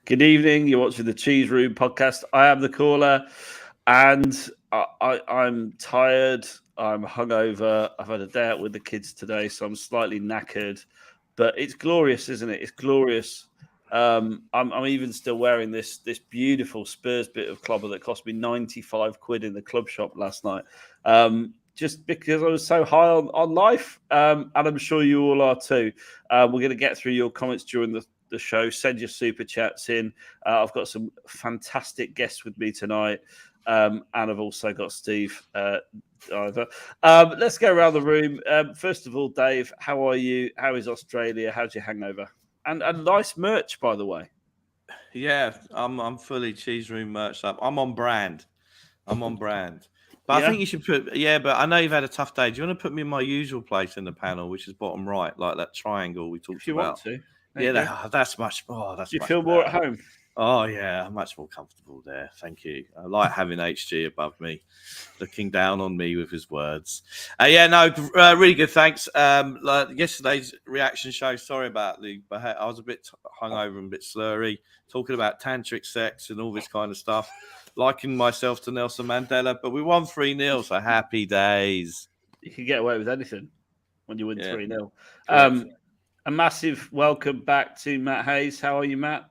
Good evening. You're watching the Cheese Room podcast. I am the caller, and I'm tired. I'm hungover. I've had a day out with the kids today, so I'm slightly knackered. But it's glorious, isn't it? It's glorious. I'm even still wearing this beautiful Spurs bit of clobber that cost me 95 quid in the club shop last night. Just because I was so high on life, and I'm sure you all are too. We're going to get through your comments during the show. Send your super chats in. I've got some fantastic guests with me tonight, and I've also got Steve Diver. Let's go around the room. First of all, Dave, how are you? How is Australia? How's your hangover? And nice merch, by the way. Yeah, I'm fully Cheese Room merched up. I'm on brand. But Yeah. I think you should put. Yeah, but I know you've had a tough day. Do you want to put me in my usual place in the panel, which is bottom right, like that triangle we talked If you about? want to. That's much. Oh, that's. Do you much feel better. more at home? Oh yeah, I'm much more comfortable there. Thank you. I like having HG above me, looking down on me with his words. Really good. Thanks. Like yesterday's reaction show. Sorry about I was a bit hungover and a bit slurry, talking about tantric sex and all this kind of stuff, liking myself to Nelson Mandela. But we won 3-0, so happy days. You can get away with anything when you win 3-0. A massive welcome back to Matt Hayes. How are you, Matt?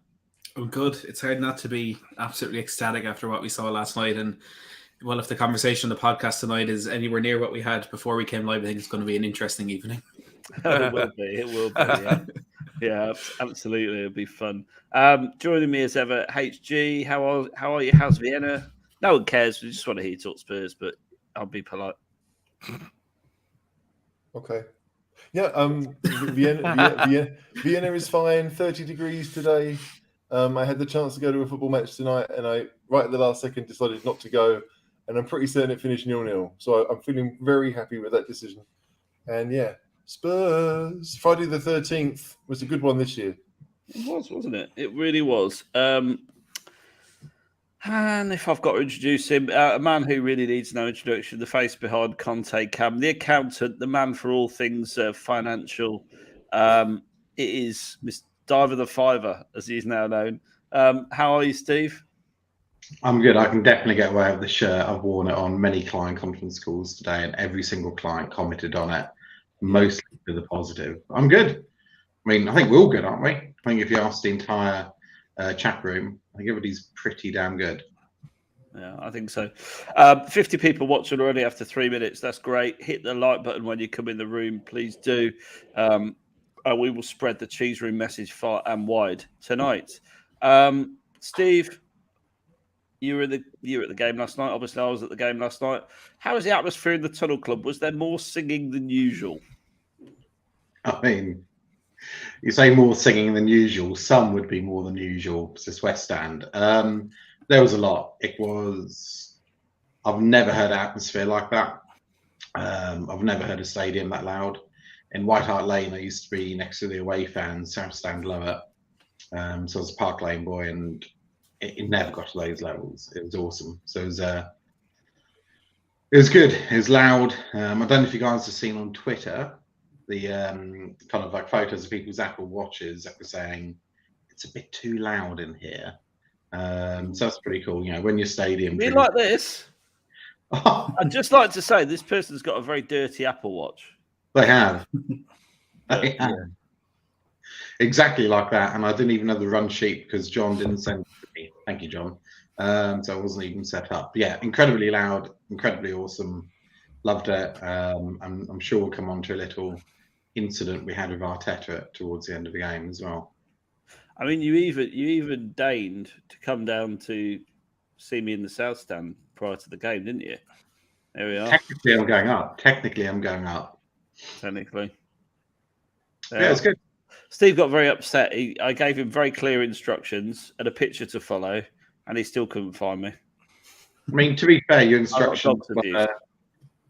I'm good. It's hard not to be absolutely ecstatic after what we saw last night. And well, if the conversation on the podcast tonight is anywhere near what we had before we came live, I think it's going to be an interesting evening. It will be. It will be. Yeah, yeah, absolutely. It'll be fun. Joining me as ever, HG. How are you? How's Vienna? No one cares. We just want to hear you talk Spurs, but I'll be polite. Okay. Yeah. Vienna is fine. 30 degrees today. I had the chance to go to a football match tonight, and I, right at the last second, decided not to go. And I'm pretty certain it finished 0-0. So I'm feeling very happy with that decision. And yeah, Spurs. Friday the 13th was a good one this year. It was, wasn't it? It really was. And if I've got to introduce him, a man who really needs no introduction, the face behind Conte Cam, the accountant, the man for all things financial. It is Mr. Diver the Fiver, as he's now known. How are you, Steve? I'm good. I can definitely get away with the shirt. I've worn it on many client conference calls today, and every single client commented on it, mostly to the positive. I'm good. I mean, I think we're all good, aren't we? I think if you ask the entire chat room, I think everybody's pretty damn good. Yeah, I think so. 50 people watching already after 3 minutes. That's great. Hit the like button when you come in the room. Please do. We will spread the Cheese Room message far and wide tonight. Steve, you were at the game last night. Obviously, I was at the game last night. How was the atmosphere in the Tunnel Club? Was there more singing than usual? I mean, you say more singing than usual. Some would be more than usual. It's this West Stand. There was a lot. I've never heard an atmosphere like that. I've never heard a stadium that loud. In White Hart Lane, I used to be next to the away fans, South Stand lower. So I was a Park Lane boy, and it never got to those levels. It was awesome. So it was good. It was loud. I don't know if you guys have seen on Twitter the kind of like photos of people's Apple Watches that were saying it's a bit too loud in here. So that's pretty cool. You know, when your stadium. You like this? I'd just like to say this person's got a very dirty Apple Watch. They have. Exactly like that. And I didn't even have the run sheet because John didn't send it to me. Thank you, John. So I wasn't even set up. Yeah, incredibly loud, incredibly awesome. Loved it. I'm sure we'll come on to a little incident we had with Arteta towards the end of the game as well. I mean, you even deigned to come down to see me in the South Stand prior to the game, didn't you? There we are. Technically, I'm going up. Technically. Yeah, it's good. Steve got very upset. I gave him very clear instructions and a picture to follow, and he still couldn't find me. I mean, to be fair, your instructions were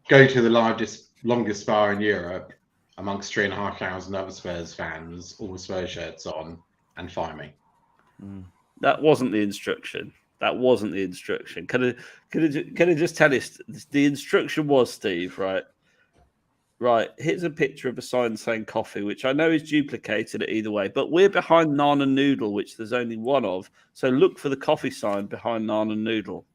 go to the longest bar in Europe amongst 3,500 other Spurs fans, all with Spurs shirts on, and find me. That wasn't the instruction. Can I just tell you, the instruction was, Steve, right? Right, here's a picture of a sign saying coffee, which I know is duplicated either way, but we're behind Naan and Noodle, which there's only one of. So look for the coffee sign behind Naan and Noodle.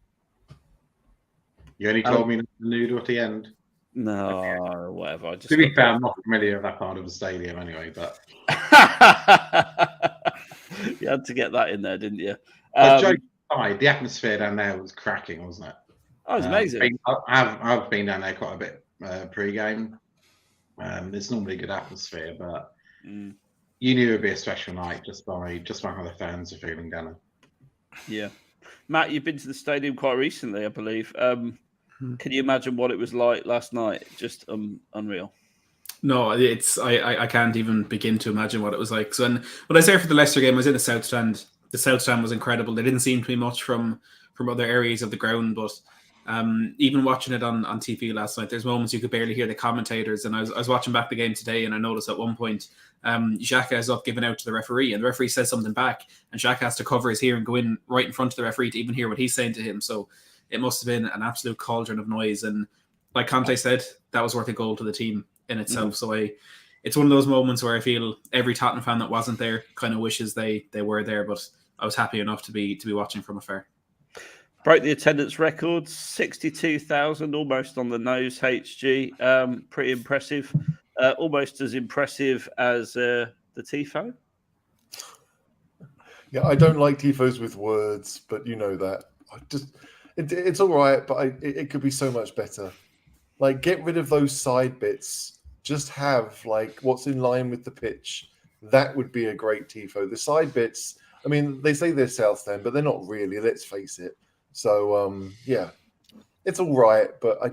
You only told me not to noodle at the end. No, whatever. I just To be fair, I'm not familiar with that part of the stadium anyway, but you had to get that in there, didn't you? joking aside, the atmosphere down there was cracking, wasn't it? Oh, it was amazing. I've been down there quite a bit pre-game. It's normally a good atmosphere, but you knew it would be a special night just by how the fans are feeling down there. Yeah. Matt, you've been to the stadium quite recently, I believe. Can you imagine what it was like last night? Just unreal. No, I can't even begin to imagine what it was like. So when I was there for the Leicester game, I was in the South Stand. The South Stand was incredible. There didn't seem to be much from other areas of the ground, but even watching it on TV last night, there's moments you could barely hear the commentators. And I was watching back the game today, and I noticed at one point, Xhaka is up giving out to the referee, and the referee says something back, and Xhaka has to cover his ear and go in right in front of the referee to even hear what he's saying to him. So it must have been an absolute cauldron of noise. And like Conte said, that was worth a goal to the team in itself. So it's one of those moments where I feel every Tottenham fan that wasn't there kind of wishes they were there, but I was happy enough to be watching from afar. Broke the attendance record, 62,000, almost on the nose, HG. Pretty impressive. Almost as impressive as the Tifo. Yeah, I don't like tifos with words, but you know that. It's all right, but it could be so much better. Like, get rid of those side bits. Just have like what's in line with the pitch. That would be a great tifo. The side bits, I mean, they say they're South Stand, but they're not really. Let's face it. So yeah, it's all right, but I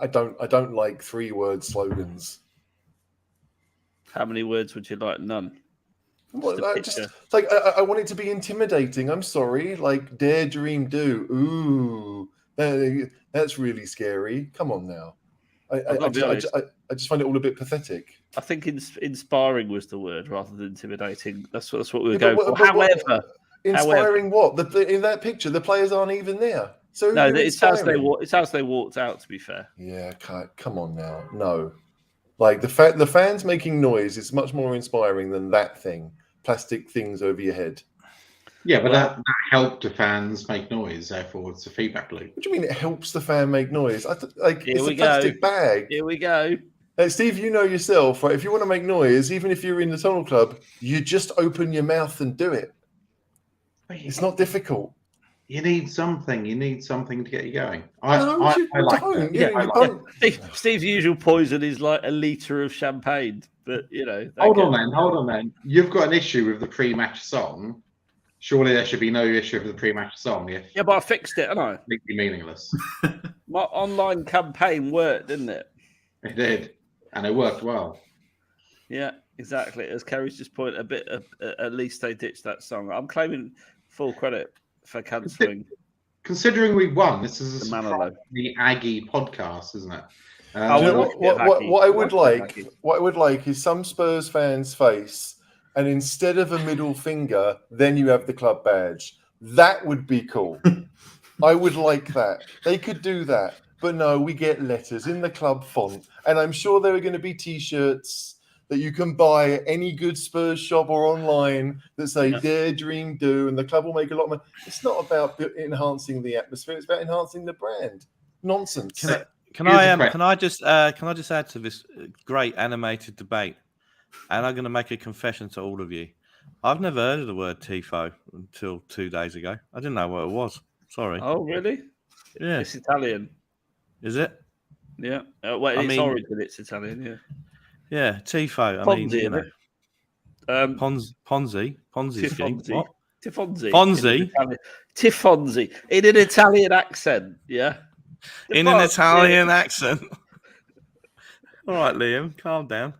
don't like 3-word slogans. How many words would you like? None. Well, I want it to be intimidating. I'm sorry, like dare, dream, do. Ooh, that's really scary. Come on now. I just find it all a bit pathetic. I think inspiring was the word rather than intimidating. That's what we were going for. However, inspiring what? In that picture, the players aren't even there. So no, it's as they walked out. To be fair, yeah, come on now, no. Like the fans making noise is much more inspiring than that thing. Plastic things over your head. Yeah, but that helped the fans make noise. Therefore, it's a feedback loop. What do you mean it helps the fan make noise? It's a plastic bag. Here we go. Steve, you know yourself, right? If you want to make noise, even if you're in the tunnel club, you just open your mouth and do it. It's not difficult. You need something. You need something to get you going. I like that. Steve's usual poison is like a litre of champagne. But, you know. Hold on then. You've got an issue with the pre-match song. Surely there should be no issue with the pre-match song. Yeah, but I fixed it, haven't I? Completely meaningless. My online campaign worked, didn't it? It did. And it worked well. Yeah, exactly. As Kerry's just pointed, at least they ditched that song. I'm claiming full credit for cancelling. Considering we won, this is the Aggie podcast, isn't it? What I would like is some Spurs fans' face, and instead of a middle finger, then you have the club badge. That would be cool. I would like that. They could do that. But no, we get letters in the club font. And I'm sure there are going to be T-shirts that you can buy at any good Spurs shop or online that say dare, dream, do, and the club will make a lot of money. It's not about enhancing the atmosphere. It's about enhancing the brand. Nonsense. Can I just add to this great animated debate? And I'm going to make a confession to all of you. I've never heard of the word tifo until 2 days ago. I didn't know what it was. Sorry. Oh, really? Yeah. It's Italian. Is it? Yeah. Origin, it's Italian, yeah. Yeah, tifo. Ponzi, Ponzi scheme. What? Tifonzi. Tifonzi. In an Italian accent, yeah? In an Italian accent. All right, Liam, calm down.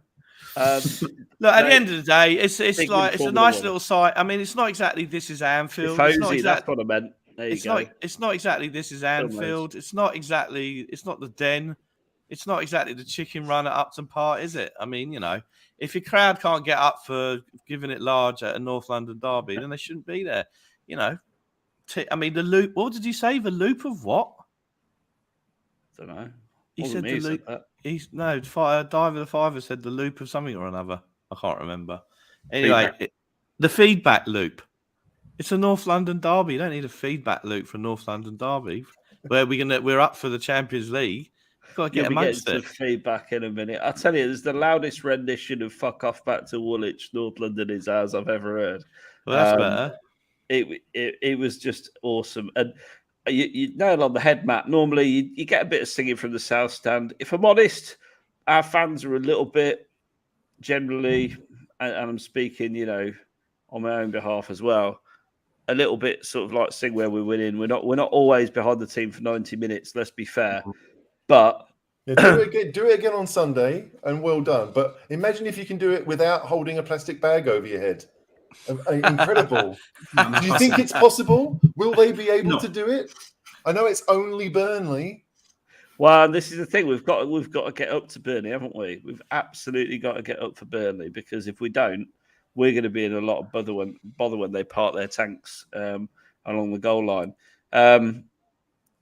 Look, at the end of the day, it's a nice little site. I mean, it's not exactly this is Anfield. That's what I meant. It's not exactly this is Anfield. It's not the Den. It's not exactly the chicken run at Upton Park, is it? I mean, you know, if your crowd can't get up for giving it large at a North London derby, then they shouldn't be there. You know, I mean, the loop. What did you say? The loop of what? I don't know. He said the loop. Diver the Fiver said the loop of something or another. I can't remember. Anyway, the feedback loop. It's a North London derby. You don't need a feedback loop for North London derby. Where we're up for the Champions League. You've got to get You'll be getting amongst it. some feedback in a minute. I tell you, there's the loudest rendition of "Fuck Off Back to Woolwich, North London is ours" I've ever heard. Well, that's better. It was just awesome, and you nailed on the head, Matt. Normally, you get a bit of singing from the South Stand. If I'm honest, our fans are a little bit generally, and I'm speaking, on my own behalf as well, a little bit sort of like sing where we're winning. We're not always behind the team for 90 minutes. Let's be fair, but do it again on Sunday, and well done. But imagine if you can do it without holding a plastic bag over your head. Incredible. Do you think it's possible? Will they be able to do it? I know it's only Burnley. Well, this is the thing. We've got to get up to Burnley, haven't we? We've absolutely got to get up for Burnley, because if we don't, we're going to be in a lot of bother when they park their tanks along the goal line.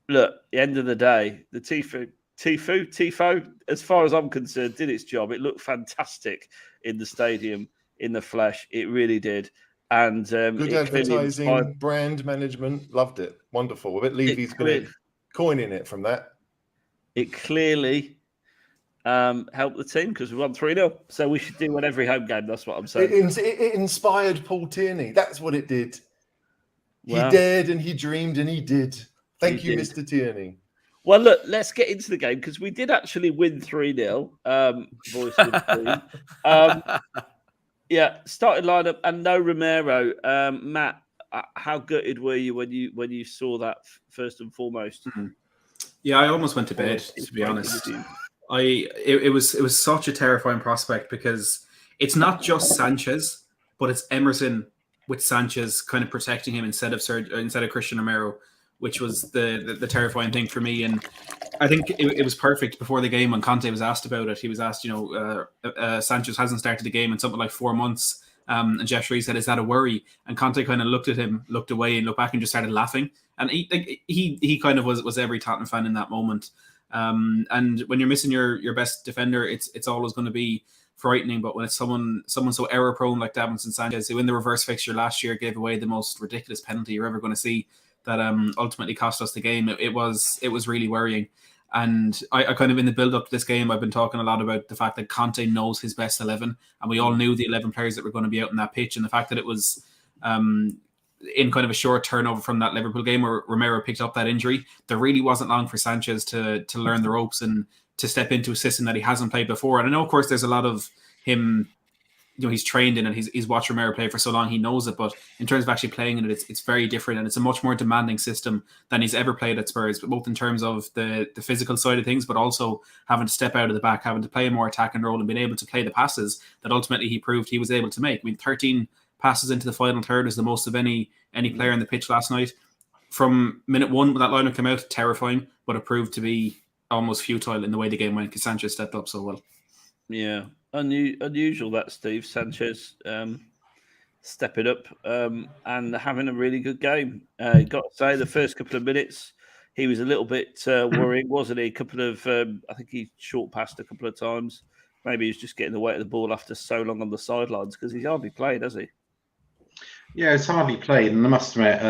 Look, at the end of the day, the Tifo, as far as I'm concerned, did its job. It looked fantastic in the stadium, in the flesh. It really did. And good advertising, brand management, loved it. Wonderful. I bet Levy's going to coin in it from that. It clearly helped the team, because we won 3-0. So we should do one every home game. That's what I'm saying. It inspired Paul Tierney. That's what it did. He dared and he dreamed and he did. Thank you, Mr. Tierney. Well, look, let's get into the game, because we did actually win 3-0. Voice of the team. Yeah, starting lineup and no Romero. Matt, how gutted were you when you saw that first and foremost? Mm-hmm. Yeah, I almost went to bed, to be honest. It was such a terrifying prospect, because it's not just Sanchez, but it's Emerson with Sanchez kind of protecting him instead of Christian Romero, which was the terrifying thing for me. And I think it was perfect before the game when Conte was asked about it. He was asked, Sanchez hasn't started the game in something like 4 months. And Jeff Shree said, "Is that a worry?" And Conte kind of looked at him, looked away, and looked back and just started laughing. And he kind of was every Tottenham fan in that moment. And when you're missing your best defender, it's always going to be frightening. But when it's someone so error prone like Davinson Sanchez, who in the reverse fixture last year gave away the most ridiculous penalty you're ever going to see, that ultimately cost us the game, it was really worrying. And I kind of, in the build-up to this game, I've been talking a lot about the fact that Conte knows his best 11, and we all knew the 11 players that were going to be out on that pitch, and the fact that it was in kind of a short turnover from that Liverpool game where Romero picked up that injury, there really wasn't long for Sanchez to learn the ropes and to step into a system that he hasn't played before. And I know, of course, there's a lot of him, he's trained in it, he's watched Romero play for so long, he knows it, but in terms of actually playing in it, it's very different, and it's a much more demanding system than he's ever played at Spurs, but both in terms of the physical side of things, but also having to step out of the back, having to play a more attacking role, and being able to play the passes that ultimately he proved he was able to make. I mean, 13 passes into the final third is the most of any player on the pitch last night. From minute one when that lineup came out, terrifying, but it proved to be almost futile in the way the game went, because Sanchez stepped up so well. Yeah, unusual that Steve Sanchez stepping up and having a really good game. Got to say, the first couple of minutes he was a little bit worrying, wasn't he? A couple of I think he short passed a couple of times. Maybe he's just getting the weight of the ball after so long on the sidelines, because he's hardly played, has he? Yeah, it's hardly played, and I must admit,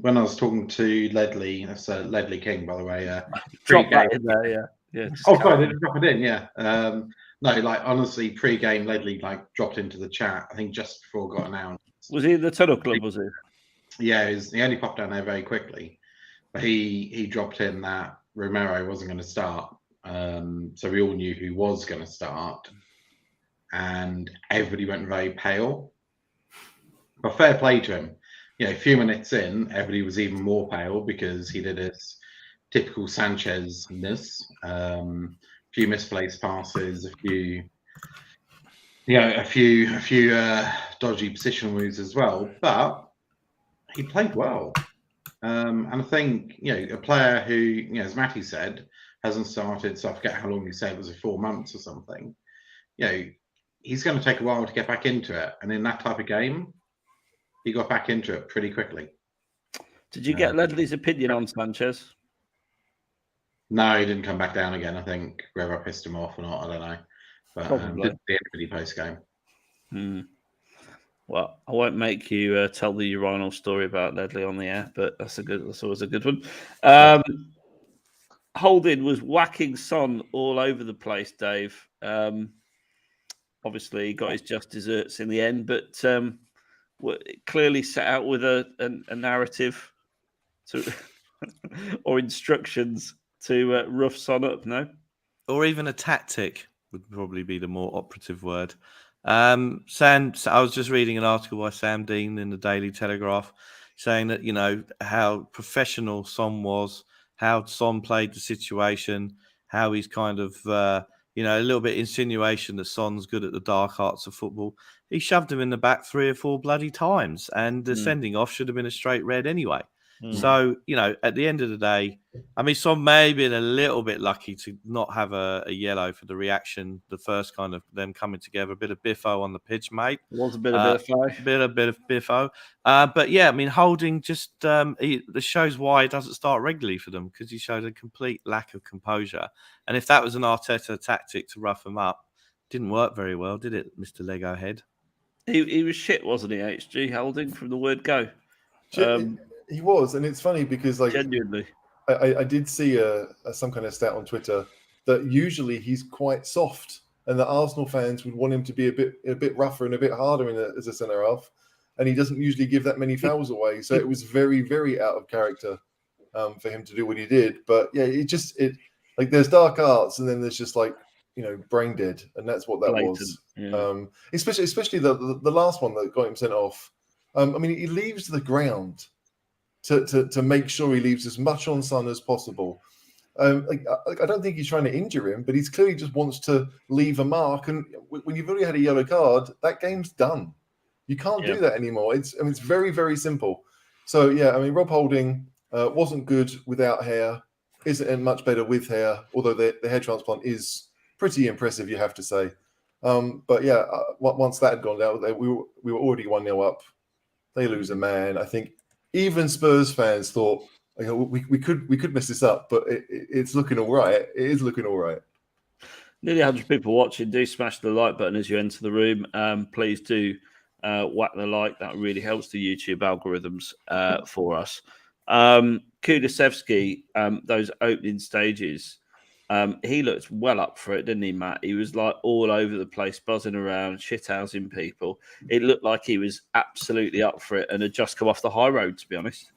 when I was talking to Ledley, that's Ledley King, by the way. Drop that in there, yeah. Sorry, they drop it in, yeah. No, like honestly, pre-game, Ledley dropped into the chat. I think just before it got announced. Was he in the Tunnel Club? Was he? Yeah, he only popped down there very quickly, but he dropped in that Romero wasn't going to start. So we all knew who was going to start, and everybody went very pale. But fair play to him. A few minutes in, everybody was even more pale, because he did his typical Sanchez-ness. A few misplaced passes, a few dodgy position moves as well. But he played well. And I think, a player who, as Matty said, hasn't started, so I forget how long he said, was it 4 months or something? He's going to take a while to get back into it. And in that type of game, he got back into it pretty quickly. Did you get Ledley's opinion on Sanchez? No, he didn't come back down again. I think whether I pissed him off or not, I don't know. But Probably. didn't see anybody post game. Well, I won't make you tell the urinal story about Ledley on the air, but that's always a good one. Holding was whacking Son all over the place, Dave. Obviously, he got his just desserts in the end, but clearly set out with a narrative to or instructions to rough Son up, no? Or even a tactic would probably be the more operative word. I was just reading an article by Sam Dean in the Daily Telegraph saying that, how professional Son was, how Son played the situation, how he's kind of, a little bit insinuation that Son's good at the dark arts of football. He shoved him in the back 3 or 4 bloody times, and the sending off should have been a straight red anyway. So, at the end of the day, I mean, Son may have been a little bit lucky to not have a yellow for the reaction, the first kind of them coming together, a bit of biffo on the pitch, mate. It was a bit of biffo. Bit of biffo. But yeah, I mean, Holding just this shows why it doesn't start regularly for them, because he showed a complete lack of composure. And if that was an Arteta tactic to rough him up, didn't work very well, did it, Mr. Lego Head? He was shit, wasn't he, HG Holding, from the word go? He was, and it's funny because, like, genuinely, I did see some kind of stat on Twitter that usually he's quite soft, and that Arsenal fans would want him to be a bit rougher and a bit harder as a centre half, and he doesn't usually give that many fouls away. So it was very, very out of character for him to do what he did. But yeah, it like there's dark arts, and then there's just like brain dead, and that's what that blatant. was. Yeah. Especially the last one that got him sent off. I mean, he leaves the ground to make sure he leaves as much on Son as possible. I don't think he's trying to injure him, but he's clearly just wants to leave a mark. And when you've already had a yellow card, that game's done. You can't do that anymore. It's very, very simple. So yeah, I mean, Rob Holding wasn't good without hair. Isn't much better with hair, although the hair transplant is pretty impressive, you have to say. But yeah, once that had gone down, we were already 1-0 up. They lose a man. I think even Spurs fans thought, we could mess this up, but it's looking all right. It is looking all right. Nearly 100 people watching. Do smash the like button as you enter the room. Please do whack the like. That really helps the YouTube algorithms for us. Kulusevski, those opening stages, he looked well up for it, didn't he, Matt? He was like all over the place, buzzing around, shithousing people. It looked like he was absolutely up for it and had just come off the high road, to be honest.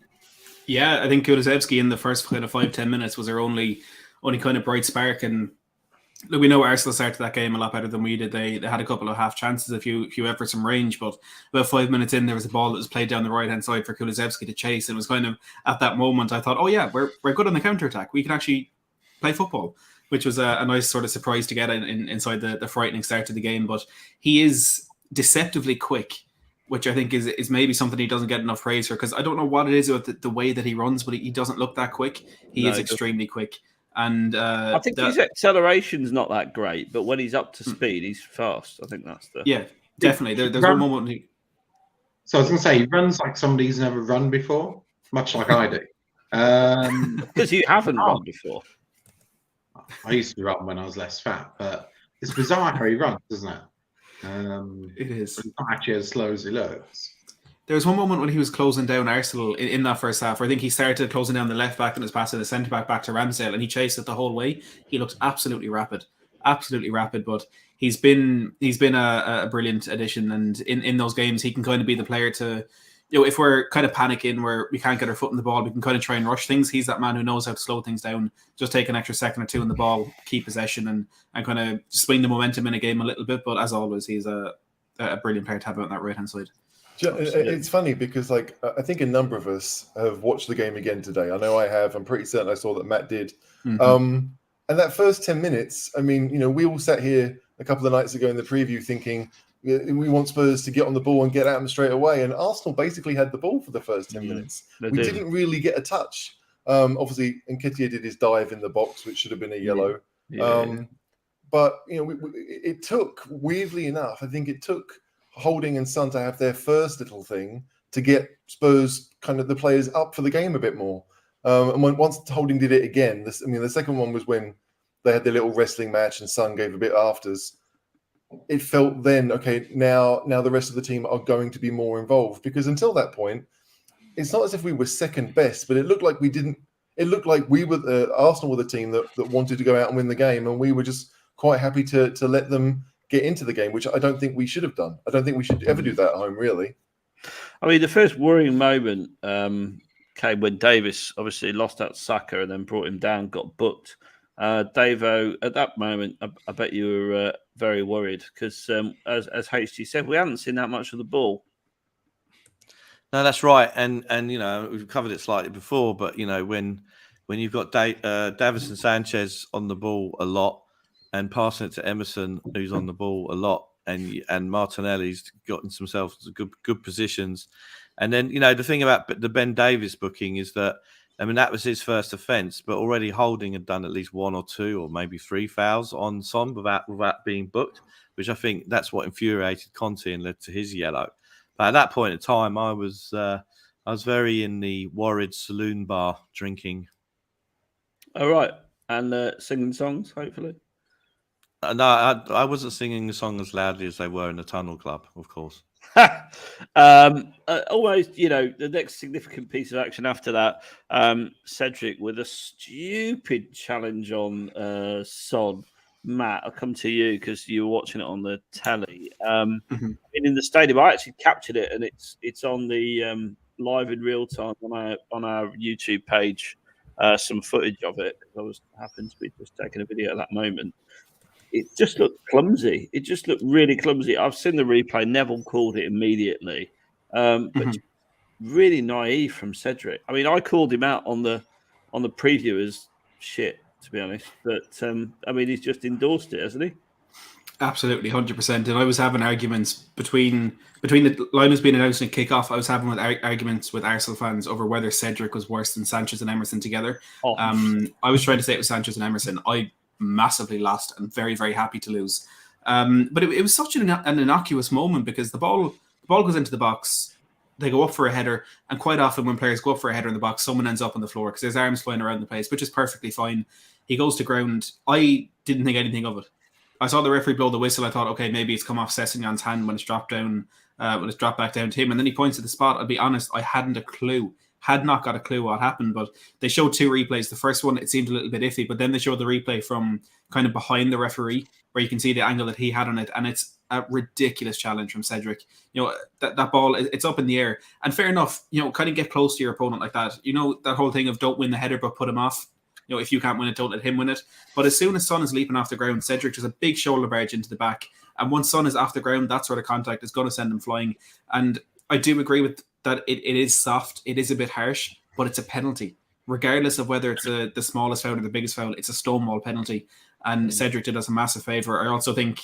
Yeah, I think Kulusevski in the first kind of 5-10 minutes was our only kind of bright spark. And look, we know Arsenal started that game a lot better than we did. They had a couple of half chances, a few efforts from range, but about 5 minutes in, there was a ball that was played down the right hand side for Kulusevski to chase. And it was kind of at that moment I thought, oh yeah, we're good on the counter attack. We can actually play football, which was a nice sort of surprise to get inside the frightening start to the game. But he is deceptively quick, which I think is maybe something he doesn't get enough praise for, because I don't know what it is about the way that he runs, but he doesn't look that quick. He is extremely quick. And I think his acceleration's not that great, but when he's up to speed, he's fast. I think that's the... Yeah, definitely. There's one moment... So I was going to say, he runs like somebody who's never run before, much like I do. Because you haven't run before. I used to run when I was less fat, but it's bizarre how he runs, isn't it? It is. It's not actually as slow as he looks. There was one moment when he was closing down Arsenal in that first half, where I think he started closing down the left back and was passing the centre back to Ramsdale, and he chased it the whole way. He looks absolutely rapid. But he's been a brilliant addition, and in those games he can kind of be the player to, if we're kind of panicking where we can't get our foot in the ball, we can kind of try and rush things. He's that man who knows how to slow things down, just take an extra second or two in the ball, keep possession, and kind of swing the momentum in a game a little bit. But as always, he's a brilliant player to have on that right hand side. It's funny because, like, I think a number of us have watched the game again today. I know I have. I'm pretty certain I saw that Matt did. Mm-hmm. And that first 10 minutes, I mean, we all sat here a couple of nights ago in the preview thinking we want Spurs to get on the ball and get at them straight away. And Arsenal basically had the ball for the first 10 minutes. We didn't really get a touch. Obviously, Nketiah did his dive in the box, which should have been a yellow. But, it took, weirdly enough, I think it took Holding and Son to have their first little thing to get Spurs, kind of the players, up for the game a bit more. And once Holding did it again, the second one was when they had their little wrestling match and Son gave a bit afters. It felt then, okay, now the rest of the team are going to be more involved, because until that point, it's not as if we were second best, but it looked like we didn't. It looked like we were Arsenal were the team that wanted to go out and win the game, and we were just quite happy to let them get into the game, which I don't think we should have done. I don't think we should ever do that at home, really. I mean, the first worrying moment came when Davis obviously lost out Saka and then brought him down, got booked. Davo, at that moment, I bet you were very worried because, as HG said, we hadn't seen that much of the ball. No, that's right, and we've covered it slightly before, but when you've got Davison Sanchez on the ball a lot and passing it to Emerson, who's on the ball a lot, and Martinelli's gotten himself good positions, and then the thing about the Ben Davies booking is that that was his first offence, but already Holding had done at least 1 or 2 or maybe 3 fouls on Son without being booked, which I think that's what infuriated Conte and led to his yellow. But at that point in time, I was very in the worried saloon bar drinking. All right, and singing songs, hopefully. No, I wasn't singing the song as loudly as they were in the Tunnel Club, of course. Almost, the next significant piece of action after that, Cedric with a stupid challenge on Son. Matt, I'll come to you because you were watching it on the telly. In the stadium, I actually captured it, and it's on the live in real time on our YouTube page. Some footage of it. I happened to be just taking a video at that moment. It just looked clumsy. It just looked really clumsy. I've seen the replay. Neville called it immediately, but really naive from Cedric. I mean, I called him out on the preview as shit, to be honest. But he's just endorsed it, hasn't he? Absolutely, 100%. And I was having arguments between the line was being announced and kick-off. I was having arguments with Arsenal fans over whether Cedric was worse than Sanchez and Emerson together. Oh. I was trying to say it was Sanchez and Emerson. I massively lost and very, very happy to lose. But it was such an innocuous moment because the ball goes into the box. They go up for a header, and quite often when players go up for a header in the box, someone ends up on the floor because there's arms flying around the place, which is perfectly fine. He goes to ground. I didn't think anything of it. I saw the referee blow the whistle. I thought, okay, maybe it's come off Sessegnon's hand when it's dropped down, when it's dropped back down to him. And then he points at the spot. I'll be honest, I hadn't a clue. Had not got a clue what happened, but they showed 2 replays. The first one, it seemed a little bit iffy, but then they showed the replay from kind of behind the referee where you can see the angle that he had on it, and it's a ridiculous challenge from Cedric. That ball, it's up in the air. And fair enough, kind of get close to your opponent like that. That whole thing of don't win the header but put him off. If you can't win it, don't let him win it. But as soon as Son is leaping off the ground, Cedric does a big shoulder barge into the back. And once Son is off the ground, that sort of contact is going to send him flying. And I do agree with that it is soft. It is a bit harsh, but it's a penalty. Regardless of whether it's the smallest foul or the biggest foul, it's a stonewall penalty. And Cedric did us a massive favour. I also think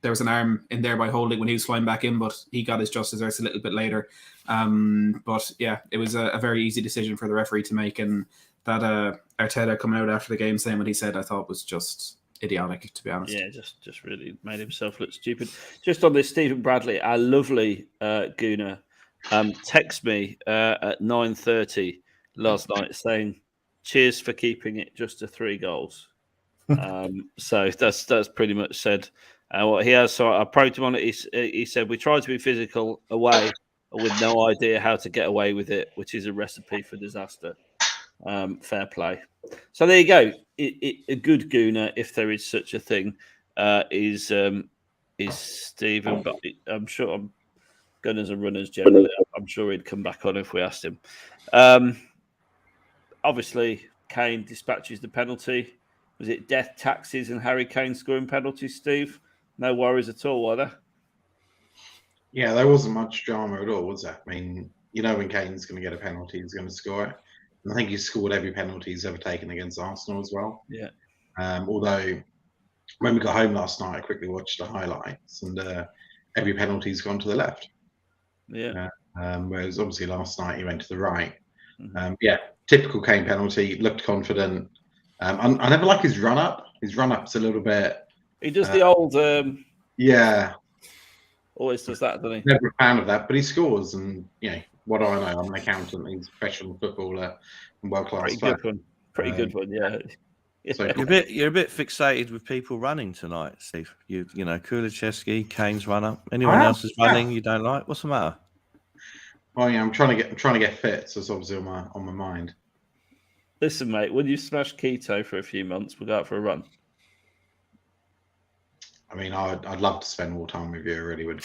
there was an arm in there by Holding when he was flying back in, but he got his just desserts a little bit later. But yeah, it was a very easy decision for the referee to make. And that Arteta coming out after the game saying what he said, I thought was just idiotic, to be honest. Yeah, just really made himself look stupid. Just on this, Stephen Bradley, our lovely Gooner, text me at 9:30 last night saying, "Cheers for keeping it just to 3 goals." So that's pretty much said what he has. So I probed him on it. He said, "We tried to be physical away with no idea how to get away with it, which is a recipe for disaster." Fair play. So there you go. A good Gooner, if there is such a thing, is Stephen. But I'm sure Gunners and runners generally. I'm sure he'd come back on if we asked him. Obviously, Kane dispatches the penalty. Was it death, taxes, and Harry Kane scoring penalties, Steve? No worries at all, were there? Yeah, there wasn't much drama at all, was there? I mean, when Kane's going to get a penalty, he's going to score it. And I think he's scored every penalty he's ever taken against Arsenal as well. Yeah. Although, when we got home last night, I quickly watched the highlights, and every penalty's gone to the left. Yeah. Whereas obviously last night he went to the right. Mm-hmm. Typical Kane penalty. Looked confident. I never like his run up. His run up's a little bit. He does the old. Yeah. Always does that, doesn't he? Never a fan of that, but he scores, and what do I know? I'm an accountant. He's a professional footballer and world class Pretty player. good one. Pretty good one, yeah. So You're a bit fixated with people running tonight, Steve. You know, Kulichevsky, Kane's runner. Anyone else is running you don't like? What's the matter? Oh yeah, I'm trying to get fit, so it's obviously on my mind. Listen, mate, when you smash keto for a few months, we'll go out for a run. I mean, I'd love to spend more time with you. I really would.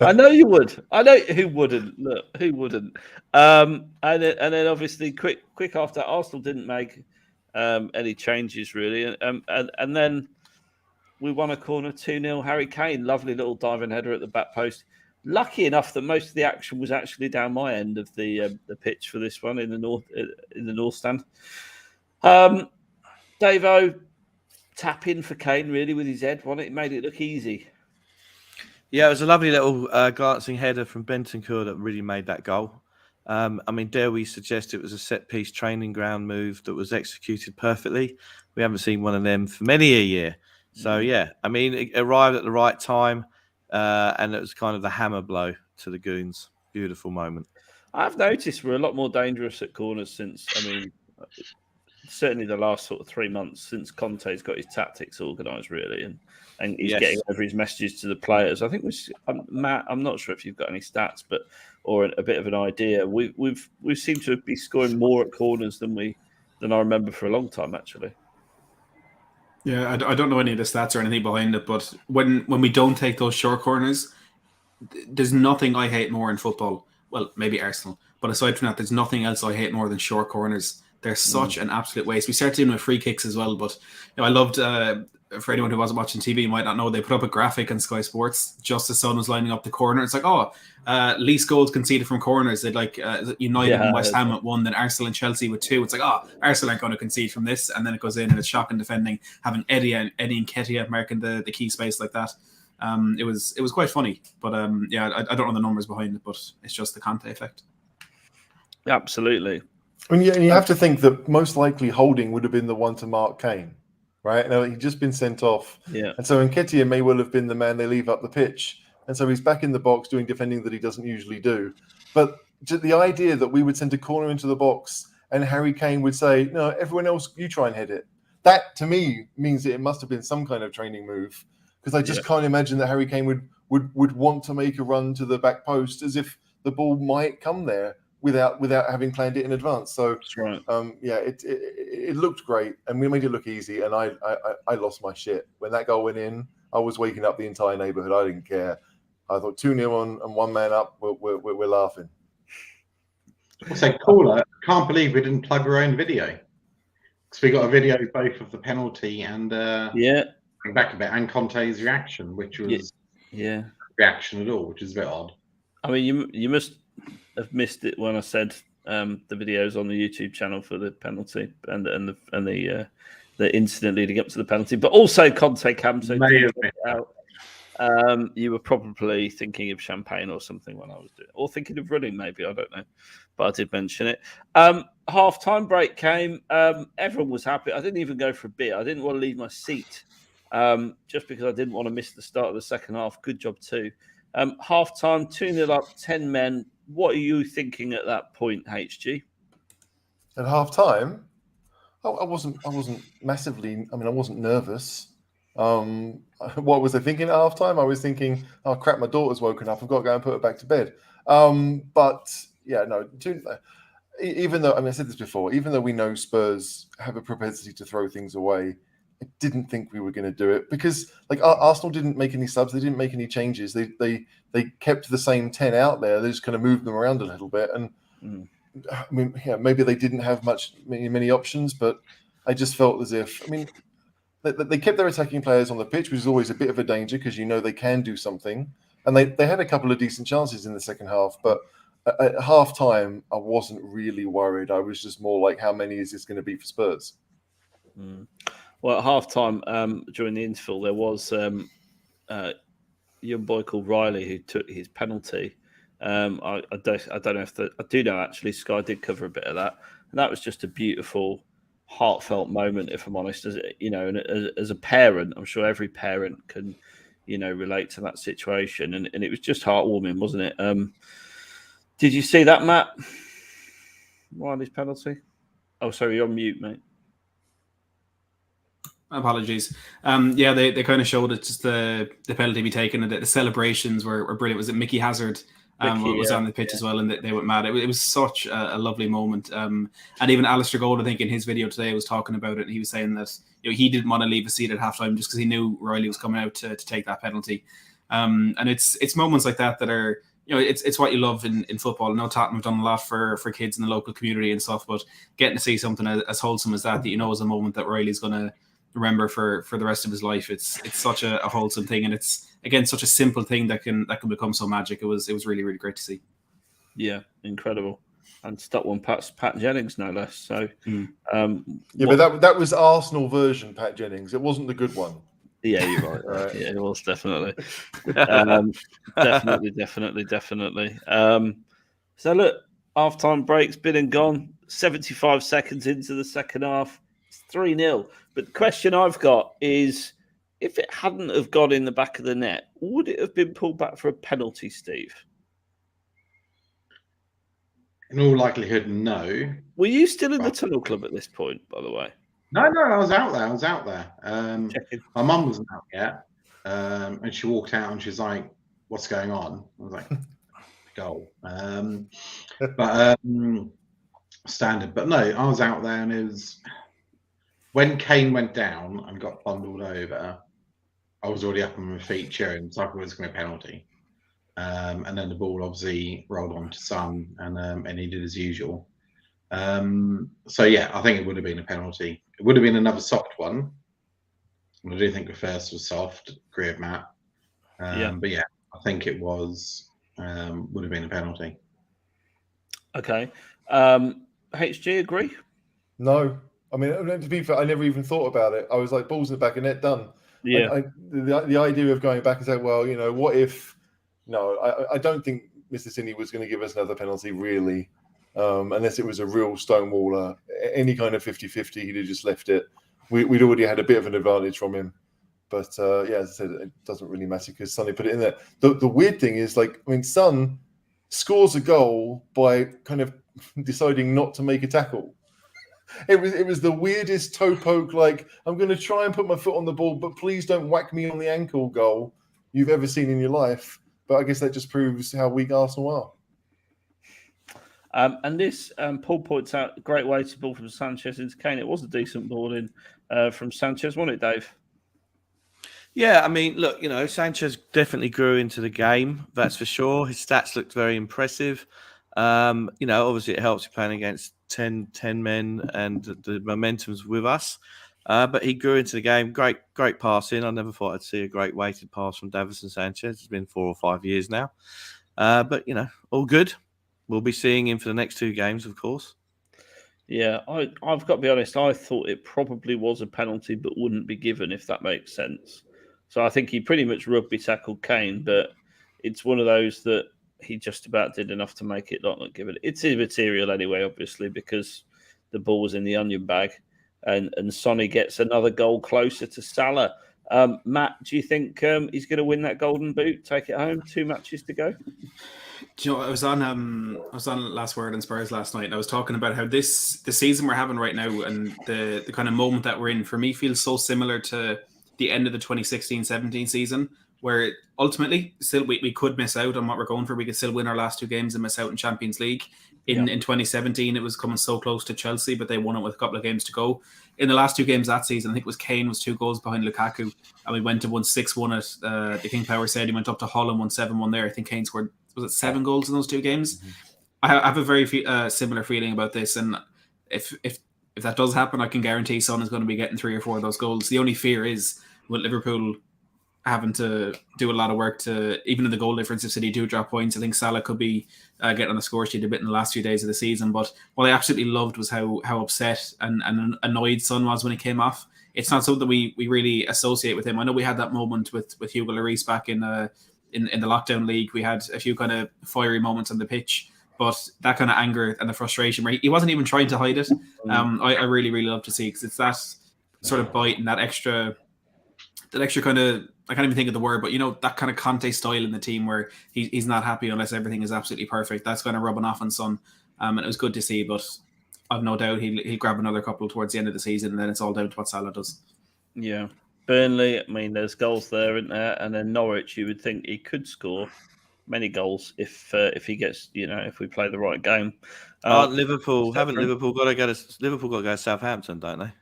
I know you would. I know who wouldn't. Look, who wouldn't? And then obviously, quick after, Arsenal didn't make any changes really, and then we won a corner 2-0. Harry Kane, lovely little diving header at the back post. Lucky enough that most of the action was actually down my end of the pitch for this one in the north stand. Davo tap in for Kane really with his head. It made it look easy. Yeah, it was a lovely little glancing header from Bentancur that really made that goal. I mean, dare we suggest it was a set-piece training ground move that was executed perfectly? We haven't seen one of them for many a year. So, yeah, I mean, it arrived at the right time, and it was kind of the hammer blow to the Goons. Beautiful moment. I've noticed we're a lot more dangerous at corners since, I mean, certainly the last sort of 3 months since Conte's got his tactics organised, really, and he's getting over his messages to the players. I think Matt, I'm not sure if you've got any stats, or a bit of an idea. We've seemed to be scoring more at corners than I remember for a long time, actually. Yeah, I don't know any of the stats or anything behind it, but when we don't take those short corners, there's nothing I hate more in football. Well, maybe Arsenal, but aside from that, there's nothing else I hate more than short corners. They're such an absolute waste. We started doing with free kicks as well, but I loved. For anyone who wasn't watching TV, you might not know, they put up a graphic on Sky Sports just as Son was lining up the corner. It's like, least goals conceded from corners. They'd like United and West Ham at 1, then Arsenal and Chelsea with 2. It's like, Arsenal aren't going to concede from this, and then it goes in and it's shocking defending, having Eddie and Nketiah marking the key space like that. It was quite funny, but I don't know the numbers behind it, but it's just the Conte effect. Absolutely. And you have to think that most likely Holding would have been the one to mark Kane, right? Now he'd just been sent off, and so Nketiah may well have been the man they leave up the pitch, and so he's back in the box doing defending that he doesn't usually do. But the idea that we would send a corner into the box and Harry Kane would say, "No, everyone else, you try and hit it," that to me means that it must have been some kind of training move, because I just can't imagine that Harry Kane would want to make a run to the back post as if the ball might come there without having planned it in advance. So that's right. It looked great, and we made it look easy. And I lost my shit when that goal went in. I was waking up the entire neighborhood. I didn't care. I thought 2-0 on and one man up. We're laughing. I'll say, caller, can't believe we didn't plug our own video, because we got a video both of the penalty and back a bit, and Conte's reaction, which was reaction at all, which is a bit odd. I mean, you must have missed it when I said the videos on the YouTube channel for the penalty and the incident leading up to the penalty, but also Conte Camso out. You were probably thinking of champagne or something when I was doing it, or thinking of running, maybe, I don't know, but I did mention it. Half-time break came. Everyone was happy. I didn't even go for a beer. I didn't want to leave my seat just because I didn't want to miss the start of the second half. Good job too. Half-time, 2-0 up, 10 men. What are you thinking at that point, HG? At half-time, I wasn't massively. I mean, I wasn't nervous. What was I thinking at half-time? I was thinking, "Oh crap, my daughter's woken up. I've got to go and put her back to bed." But yeah, no. Even though, I mean, I said this before, even though we know Spurs have a propensity to throw things away, I didn't think we were going to do it, because like Arsenal didn't make any subs, they didn't make any changes. They kept the same 10 out there. They just kind of moved them around a little bit, and I mean, maybe they didn't have many options, but I just felt as if, I mean, they kept their attacking players on the pitch, which is always a bit of a danger because they can do something, and they had a couple of decent chances in the second half, but at half time I wasn't really worried. I was just more like, how many is this going to be for Spurs? Well, at half time, during the interval, there was a young boy called Riley who took his penalty. I don't know if I do know, actually, Sky did cover a bit of that, and that was just a beautiful, heartfelt moment, if I'm honest. As and as a parent, I'm sure every parent can relate to that situation, and it was just heartwarming, wasn't it? Did you see that, Matt? Riley's penalty. Oh, sorry, you're on mute, mate. Apologies. Yeah, they kind of showed it, just the penalty be taken, and the celebrations were brilliant. Was it Mickey Hazard was on the pitch as well, and they went mad. It was such a lovely moment. And even Alistair Gold, I think, in his video today was talking about it, and he was saying that he didn't want to leave a seat at halftime just because he knew Riley was coming out to take that penalty. And it's moments like that are, it's what you love in football. I know Tottenham have done a lot for kids in the local community and stuff, but getting to see something as wholesome as that is a moment that Riley's going to remember for the rest of his life. It's such a wholesome thing, and it's, again, such a simple thing that can become so magic. It was really, really great to see. Yeah, incredible. And stuck one past Pat Jennings, no less. So, but that was Arsenal version Pat Jennings. It wasn't the good one. Yeah, you're right. Yeah, it was definitely. Definitely. So look, half-time break's been and gone. 75 seconds into the second half. It's 3-0. But the question I've got is, if it hadn't have gone in the back of the net, would it have been pulled back for a penalty, Steve? In all likelihood, no. Were you still in the Tunnel Club at this point, by the way? No, I was out there. My mum wasn't out yet. And she walked out and she's like, "What's going on?" I was like, "Goal." Standard. But no, I was out there, and it was when Kane went down and got bundled over, I was already up on my feet cheering. It's like it was going to be a penalty. And then the ball obviously rolled on to Son, and he did as usual. So yeah, I think it would have been a penalty. It would have been another soft one. I do think the first was soft. Agree with Matt. But yeah, I think it was would have been a penalty. Okay. HG, agree? No. I mean, to be fair, I never even thought about it. I was like, balls in the back of net, done. Yeah. The idea of going back and saying, well, what if? No, I don't think Mr. Cini was going to give us another penalty, really, unless it was a real stonewaller. Any kind of 50-50, he'd have just left it. We'd already had a bit of an advantage from him. But as I said, it doesn't really matter because Sonny put it in there. The weird thing is, Son scores a goal by kind of deciding not to make a tackle. It was the weirdest toe poke, I'm going to try and put my foot on the ball, but please don't whack me on the ankle goal you've ever seen in your life. But I guess that just proves how weak Arsenal are. And this, Paul points out, a great way to ball from Sanchez into Kane. It was a decent ball in from Sanchez, wasn't it, Dave? Yeah, I mean, look, Sanchez definitely grew into the game, that's for sure. His stats looked very impressive. Obviously it helps you playing against 10 men, and the momentum's with us. But he grew into the game. Great passing. I never thought I'd see a great weighted pass from Davison Sanchez. It's been 4 or 5 years now. But, all good. We'll be seeing him for the next 2 games, of course. Yeah, I've got to be honest. I thought it probably was a penalty, but wouldn't be given, if that makes sense. So I think he pretty much rugby tackled Kane, but it's one of those that he just about did enough to make it not given. It's immaterial anyway, obviously, because the ball was in the onion bag. And Sonny gets another goal closer to Salah. Matt, do you think he's going to win that golden boot, take it home? 2 matches to go. Do you know, I was on Last Word on Spurs last night, and I was talking about how the season we're having right now, and the kind of moment that we're in, for me, feels so similar to the end of the 2016-17 season, where ultimately still we could miss out on what we're going for. We could still win our last 2 games and miss out in Champions League. In 2017, it was coming so close to Chelsea, but they won it with a couple of games to go. In the last 2 games that season, I think it was Kane was 2 goals behind Lukaku, and we went to 1-6-1 at the King Power Stadium, went up to Hull and 1-7-1 there. I think Kane scored, was it 7 goals in those 2 games? Mm-hmm. I have a very similar feeling about this, and if that does happen, I can guarantee Son is going to be getting 3 or 4 of those goals. The only fear is with Liverpool having to do a lot of work to, even in the goal difference, if City do drop points, I think Salah could be getting on the score sheet a bit in the last few days of the season. But what I absolutely loved was how upset and annoyed Son was when he came off. It's not something we really associate with him. I know we had that moment with Hugo Lloris back in the lockdown league. We had a few kind of fiery moments on the pitch, but that kind of anger and the frustration where he wasn't even trying to hide it. I really, really love to see, because it's that sort of bite and that extra that extra kind of, I can't even think of the word, but that kind of Conte style in the team where he's not happy unless everything is absolutely perfect. That's kind of rubbing off on Son, and it was good to see. But I've no doubt he'll grab another couple towards the end of the season, and then it's all down to what Salah does. Yeah, Burnley. I mean, there's goals there, isn't there? And then Norwich, you would think he could score many goals if he gets, if we play the right game. Liverpool got to go to Southampton, don't they?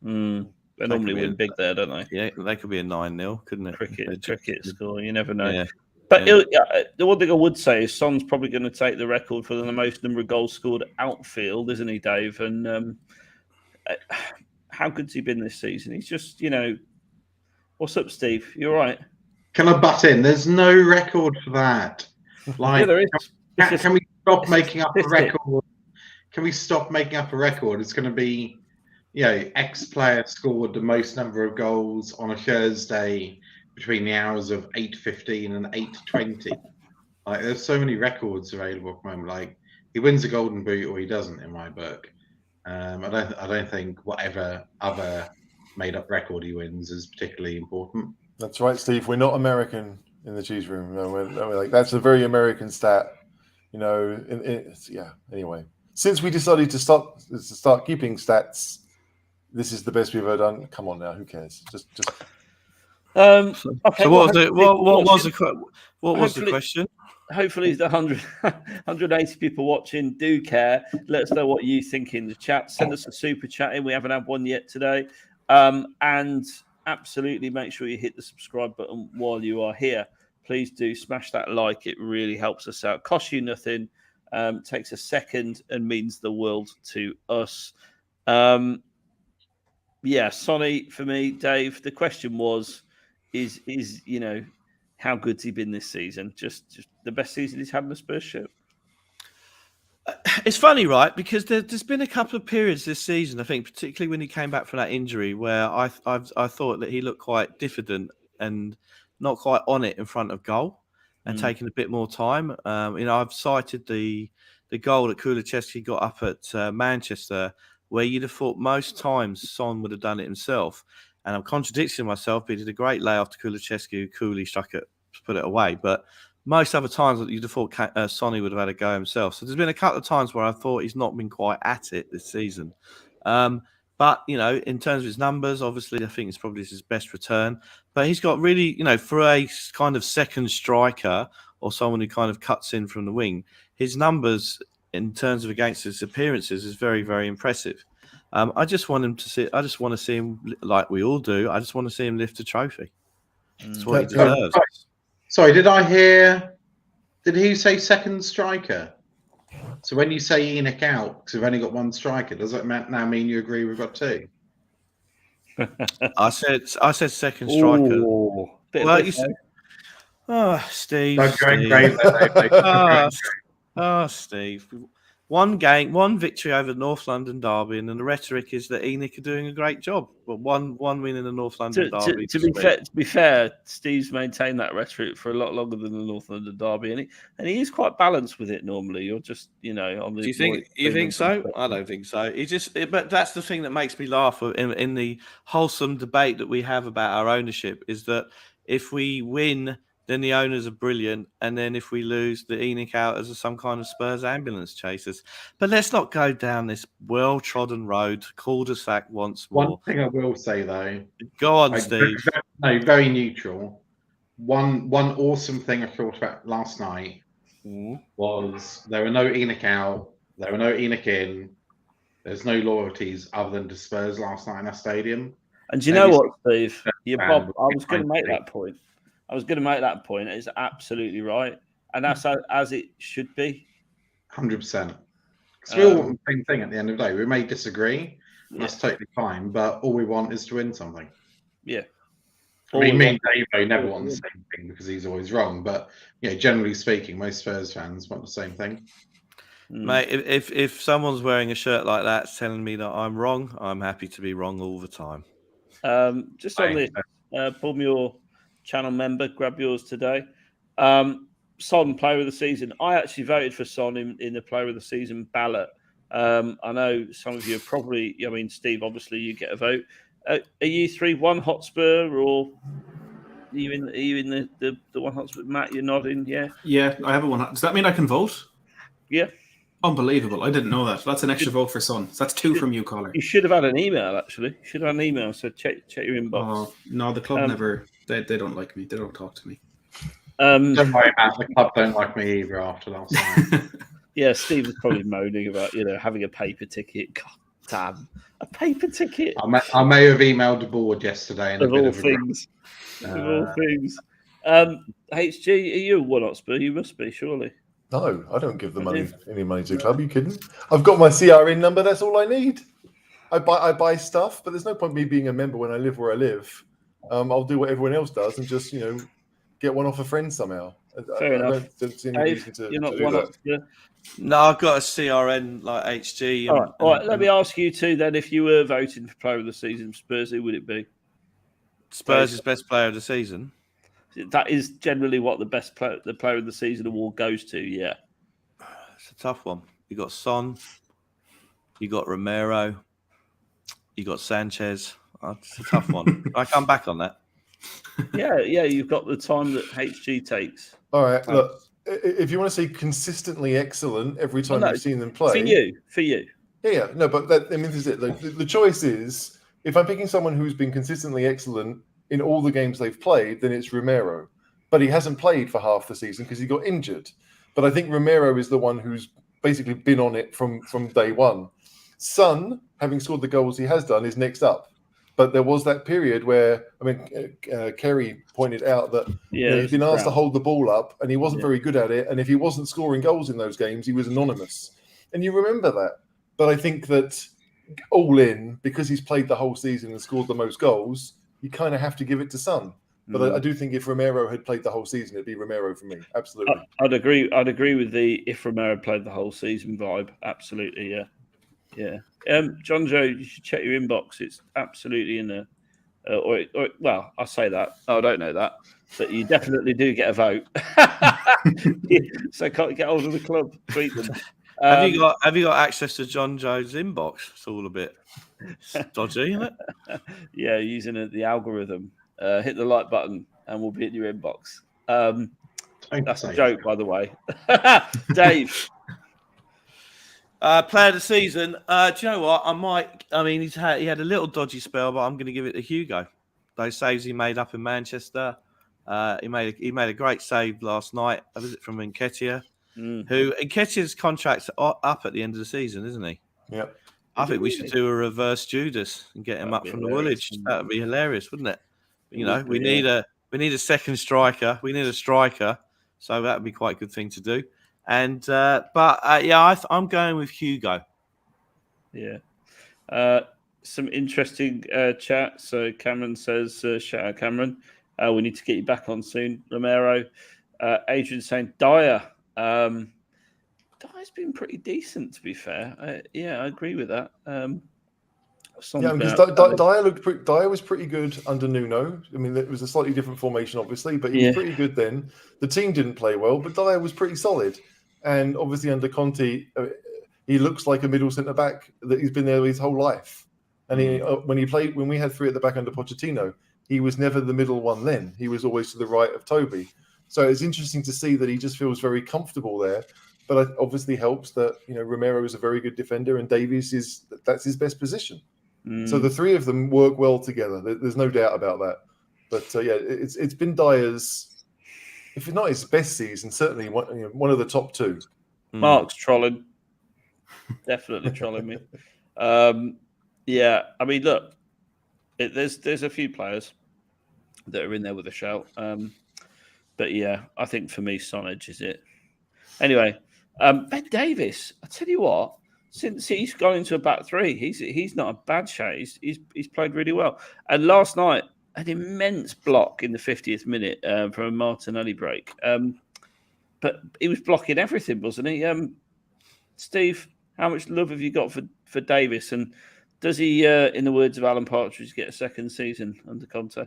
They normally win big there, don't they? Yeah, they could be a 9-0, couldn't it? Cricket score. You never know. Yeah. But the one thing I would say is Son's probably going to take the record for the most number of goals scored outfield, isn't he, Dave? And how good's he been this season? He's just, what's up, Steve? You all right? Can I butt in? There's no record for that. Like, there is. Can we stop making up a record? Can we stop making up a record? It's going to be, X player scored the most number of goals on a Thursday between the hours of 8:15 and 8:20. Like, there's so many records available at the moment. Like, he wins a golden boot or he doesn't, in my book. I don't think whatever other made-up record he wins is particularly important. That's right, Steve. We're not American in the cheese room. No, we're like, that's a very American stat. Anyway, since we decided to start keeping stats, this is the best we've ever done. Come on now, who cares? Just. Okay. So what was the question? Hopefully, the 180 people watching do care. Let us know what you think in the chat. Send us a super chat in. We haven't had one yet today. And absolutely make sure you hit the subscribe button while you are here. Please do smash that like. It really helps us out. Costs you nothing. Takes a second and means the world to us. Sonny for me, Dave. The question was, is how good's he been this season? Just the best season he's had in the Spurs shirt. It's funny, right? Because there's been a couple of periods this season, I think, particularly when he came back from that injury, where I thought that he looked quite diffident and not quite on it in front of goal and taking a bit more time. I've cited the goal that Kulusevski got up at Manchester, where you'd have thought most times Son would have done it himself. And I'm contradicting myself, but he did a great layoff to Kulusevski, who coolly struck it to put it away. But most other times you'd have thought Sonny would have had a go himself. So there's been a couple of times where I thought he's not been quite at it this season. But, in terms of his numbers, obviously, I think it's probably his best return. But he's got really, for a kind of second striker or someone who kind of cuts in from the wing, his numbers in terms of against his appearances is very, very impressive. I just want to see him, like we all do. I just want to see him lift a trophy. That's what he deserves. Sorry, did he say second striker? So when you say Enoch out, because we've only got one striker, does that now mean you agree we've got two? I said second striker. Ooh, Steve. Steve. One victory over the North London derby, and then the rhetoric is that Enoch are doing a great job. But one win in the North London derby. To be fair, Steve's maintained that rhetoric for a lot longer than the North London derby, and he is quite balanced with it normally. You're just, on the. Do you think so? I don't think so. But that's the thing that makes me laugh in the wholesome debate that we have about our ownership is that if we win, then the owners are brilliant, and then if we lose, the Enoch out as some kind of Spurs ambulance chasers. But let's not go down this well-trodden road, cul-de-sac once more. One thing I will say, though. Go on, Steve. Very neutral. One awesome thing I thought about last night was there were no Enoch out, there were no Enoch in, there's no loyalties other than to Spurs last night in our stadium. And do you know what, Steve? Bob, I was going to make that point. It's absolutely right. And that's as it should be. 100%. Because we all want the same thing at the end of the day. We may disagree. Yeah. That's totally fine. But all we want is to win something. Yeah. Me and Dave never want the same thing because he's always wrong. But generally speaking, most Spurs fans want the same thing. Mate, if someone's wearing a shirt like that telling me that I'm wrong, I'm happy to be wrong all the time. Just on this, pull me your channel member, grab yours today. Son, player of the season. I actually voted for Son in the player of the season ballot. I know some of you are probably, Steve, obviously you get a vote. Are you 3-1 Hotspur, or are you in the one Hotspur? Matt, you're nodding, yeah? Yeah, I have a one. Does that mean I can vote? Yeah. Unbelievable. I didn't know that. That's an extra vote for Son. So that's 2 from you, caller. You should have had an email, actually. You should have had an email, so check your inbox. Oh, no, the club never... They don't like me. They don't talk to me. Don't worry, Matt. The club don't like me either after last night. Yeah, Steve was probably moaning about, having a paper ticket. God damn, a paper ticket. I may have emailed the board yesterday. And Of all things. HG, are you a one Hotspur? You must be, surely. No, I don't give any money to the club. Are you kidding? I've got my CRN number. That's all I need. I buy stuff, but there's no point me being a member when I live where I live. I'll do what everyone else does and just get one off a friend somehow. Fair enough. Don't see any reason to you're not do one that. Hotspur. No, I've got a CRN like HG. All right. Let me ask you two then. If you were voting for Player of the Season, Spurs, who would it be? Spurs' best player of the season. That is generally what the Player of the Season award goes to. Yeah, it's a tough one. You got Son, you got Romero, you got Sanchez. It's a tough one. I come back on that. Yeah. You've got the time that HG takes. All right, look. If you want to say consistently excellent every time you've seen them play, for you. Yeah. No, but this is it. The choice is, if I'm picking someone who's been consistently excellent in all the games they've played, then it's Romero. But he hasn't played for half the season because he got injured. But I think Romero is the one who's basically been on it from day one. Son, having scored the goals he has done, is next up. But there was that period where, Kerry pointed out that he's been asked to hold the ball up and he wasn't very good at it. And if he wasn't scoring goals in those games, he was anonymous. And you remember that. But I think that all in, because he's played the whole season and scored the most goals, you kind of have to give it to Son. But I do think if Romero had played the whole season, it'd be Romero for me. Absolutely. I'd agree with the if Romero played the whole season vibe. Absolutely, yeah. John Joe, you should check your inbox. It's absolutely in there. Well, I say that. I don't know that, but you definitely do get a vote. So can't get hold of the club. Tweet them. Have you got access to John Joe's inbox? It's all a bit dodgy, isn't it? Yeah, using the algorithm. Hit the like button, and we'll be in your inbox. That's a joke, by the way. Dave. Player of the season. Do you know what? He had a little dodgy spell, but I'm going to give it to Hugo. Those saves he made up in Manchester. He made a great save last night. A visit from Nketiah, who Nketiah's contract's up at the end of the season, isn't he? Yep. I think we should do a reverse Judas and get him up from the Woolwich. That would be hilarious, wouldn't it? We need a second striker. We need a striker, so that would be quite a good thing to do. And I'm going with Hugo. Yeah. Some interesting chat. So Cameron says, shout out Cameron. We need to get you back on soon, Romero. Adrian saying Dyer. Dyer's been pretty decent, to be fair. I agree with that. Because Dyer was pretty good under Nuno. I mean, it was a slightly different formation, obviously, but he was pretty good then. The team didn't play well, but Dyer was pretty solid. And obviously under Conte, he looks like a middle centre back that he's been there his whole life. And when we had three at the back under Pochettino, he was never the middle one then. He was always to the right of Toby. So it's interesting to see that he just feels very comfortable there. But it obviously helps that Romero is a very good defender and Davies that's his best position. So the three of them work well together. There's no doubt about that. But it's been Dyer's, if it's not his best season, certainly one of the top two. Mark's trolling, definitely trolling me. I mean, look, there's a few players that are in there with a shout. But yeah, I think for me, Sonage is it. Anyway, Ben Davies, I tell you what. Since he's gone into a back three, he's not a bad shot. He's played really well. And last night, an immense block in the 50th minute from a Martinelli break. But he was blocking everything, wasn't he? Steve, how much love have you got for Davis? And does he, in the words of Alan Partridge, get a second season under Conte?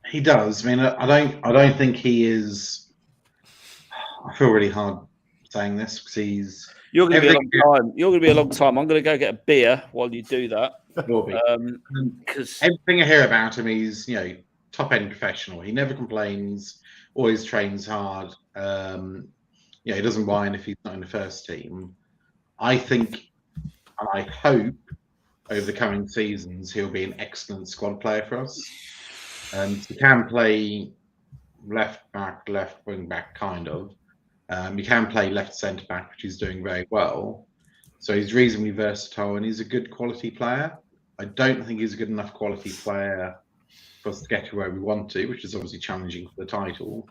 He does. I mean, I don't think he is. I feel really hard saying this because he's. You're going to be a long time. You're going to be a long time. I'm going to go get a beer while you do that. Will be. Because Everything I hear about him, he's top end professional. He never complains. Always trains hard. He doesn't whine if he's not in the first team. I think, and I hope, over the coming seasons, he'll be an excellent squad player for us. He can play left back, left wing back, kind of. He can play left centre back, which he's doing very well. So he's reasonably versatile and he's a good quality player. I don't think he's a good enough quality player for us to get to where we want to, which is obviously challenging for the title.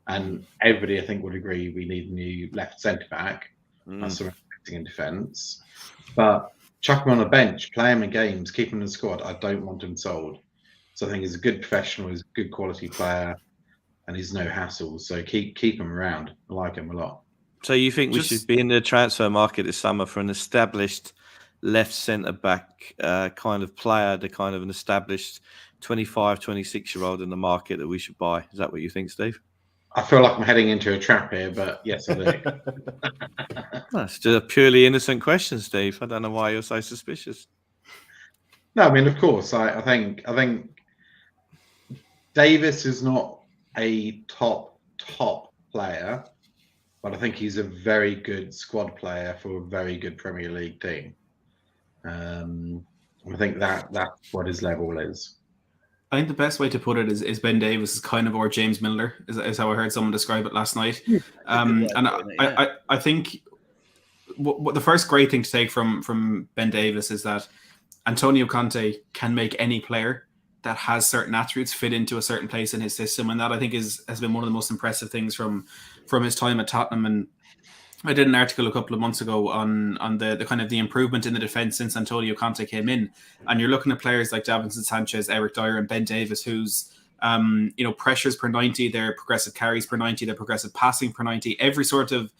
And everybody, I think, would agree we need a new left centre back. That's sort of in defence. But chuck him on a bench, play him in games, keep him in the squad. I don't want him sold. So I think he's a good professional, he's a good quality player, and he's no hassle. So keep him around. I like him a lot. So you think we should be in the transfer market this summer for an established left centre back kind of player, the kind of an established 25, 26-year-old in the market that we should buy? Is that what you think, Steve? I feel like I'm heading into a trap here, but yes, I do. That's just a purely innocent question, Steve. I don't know why you're so suspicious. No, I mean, of course, I think Davis is not a top player, but I think he's a very good squad player for a very good Premier League team. I think that's what his level is. I think the best way to put it is Ben Davis is kind of our James Milner, is how I heard someone describe it last night. I think what the first great thing to take from Ben Davis is that Antonio Conte can make any player that has certain attributes fit into a certain place in his system, and that I think has been one of the most impressive things from his time at Tottenham. And I did an article a couple of months ago on the kind of the improvement in the defence since Antonio Conte came in, and you're looking at players like Davinson Sanchez, Eric Dyer, and Ben Davis, whose pressures per 90, their progressive carries per 90, their progressive passing per 90, every sort of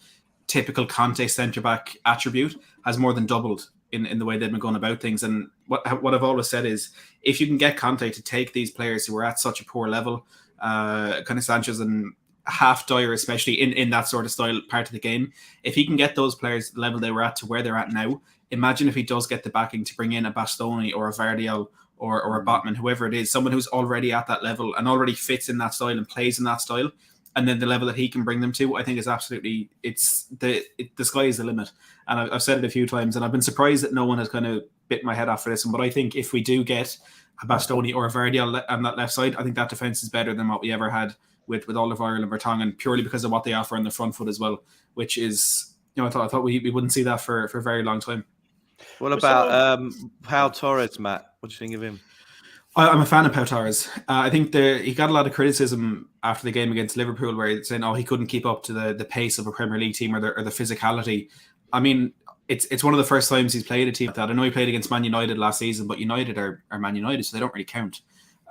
typical Conte centre back attribute has more than doubled in the way they've been going about things. And what I've always said is, if you can get Conte to take these players who are at such a poor level, kind of Sanchez and half Dyer, especially in that sort of style part of the game, if he can get those players to the level they were at to where they're at now, imagine if he does get the backing to bring in a Bastoni or a Vardiel or a Botman, whoever it is, someone who's already at that level and already fits in that style and plays in that style, and then the level that he can bring them to, I think is absolutely, the sky is the limit. And I've said it a few times, and I've been surprised that no one has kind of bit my head off for this one. But I think if we do get a Bastoni or a Vardiel on that left side, I think that defence is better than what we ever had with Alderweireld and Vertonghen, purely because of what they offer on the front foot as well, which is, I thought we wouldn't see that for a very long time. What about Pau Torres, Matt? What do you think of him? I'm a fan of Pau Torres. I think he got a lot of criticism after the game against Liverpool, where he's saying, he couldn't keep up to the pace of a Premier League team or the physicality. I mean, it's one of the first times he's played a team like that. I know he played against Man United last season, but United are Man United, so they don't really count.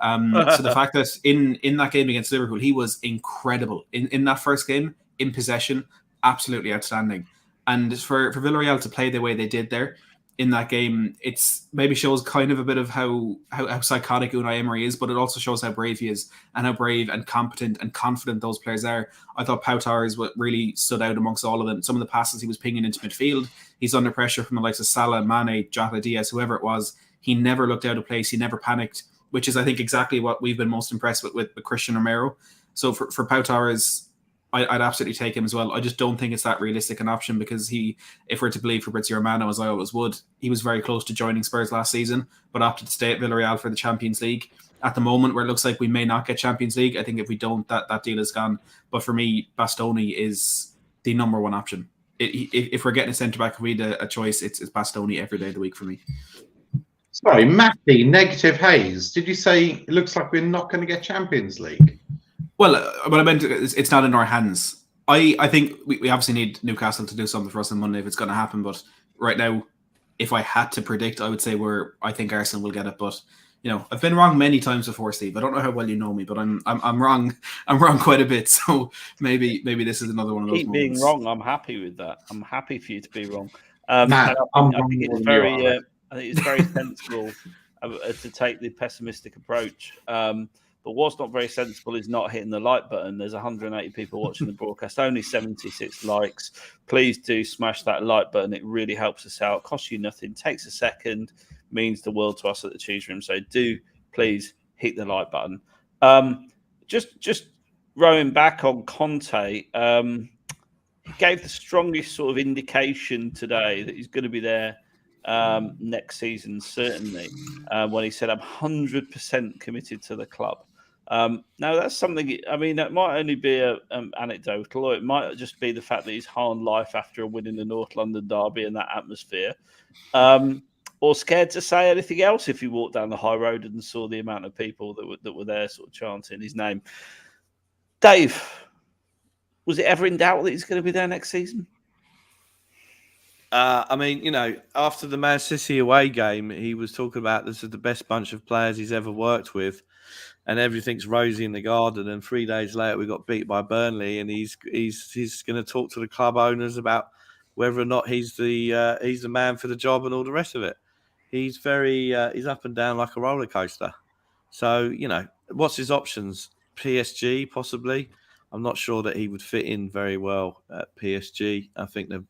So the fact that in that game against Liverpool, he was incredible. In that first game, in possession, absolutely outstanding. And for Villarreal to play the way they did there in that game, it's maybe shows kind of a bit of how psychotic Unai Emery is, but it also shows how brave he is and how brave and competent and confident those players are. I thought Pau Torres really stood out amongst all of them. Some of the passes he was pinging into midfield, he's under pressure from the likes of Salah, Mane, Jota, Diaz, whoever it was. He never looked out of place. He never panicked, which is, I think, exactly what we've been most impressed with Christian Romero. So for Pau Torres, I'd absolutely take him as well. I just don't think it's that realistic an option, because if we're to believe Fabrizio Romano, as I always would, he was very close to joining Spurs last season, but opted to stay at Villarreal for the Champions League. At the moment, where it looks like we may not get Champions League, I think if we don't, that deal is gone. But for me, Bastoni is the number one option. If we're getting a centre-back, if we need a choice, it's Bastoni every day of the week for me. Sorry, Matty, negative haze. Did you say it looks like we're not going to get Champions League? Well, what I meant is it's not in our hands. I think we obviously need Newcastle to do something for us on Monday if it's going to happen. But right now, if I had to predict, I would say I think Arsenal will get it. But I've been wrong many times before, Steve. I don't know how well you know me, but I'm wrong. I'm wrong quite a bit. So maybe this is another one of those. Keep moments. being wrong. I'm happy with that. I'm happy for you to be wrong. Matt, I think it's very sensible to take the pessimistic approach. But what's not very sensible is not hitting the like button. There's 180 people watching the broadcast, only 76 likes. Please do smash that like button. It really helps us out. It costs you nothing. Takes a second. means the world to us at the Cheese Room. So do please hit the like button. Just rowing back on Conte, he gave the strongest sort of indication today that he's going to be there next season, certainly, when he said, I'm 100% committed to the club. Now, that's something, I mean, that might only be anecdotal, or it might just be the fact that he's high on life after a win in the North London derby and that atmosphere. Or scared to say anything else if he walked down the high road and saw the amount of people that were there sort of chanting his name. Dave, was it ever in doubt that he's going to be there next season? I mean, after the Man City away game, he was talking about this is the best bunch of players he's ever worked with, and everything's rosy in the garden. And 3 days later, we got beat by Burnley, and he's going to talk to the club owners about whether or not he's the man for the job and all the rest of it. He's he's up and down like a roller coaster. So what's his options? PSG possibly. I'm not sure that he would fit in very well at PSG. I think they're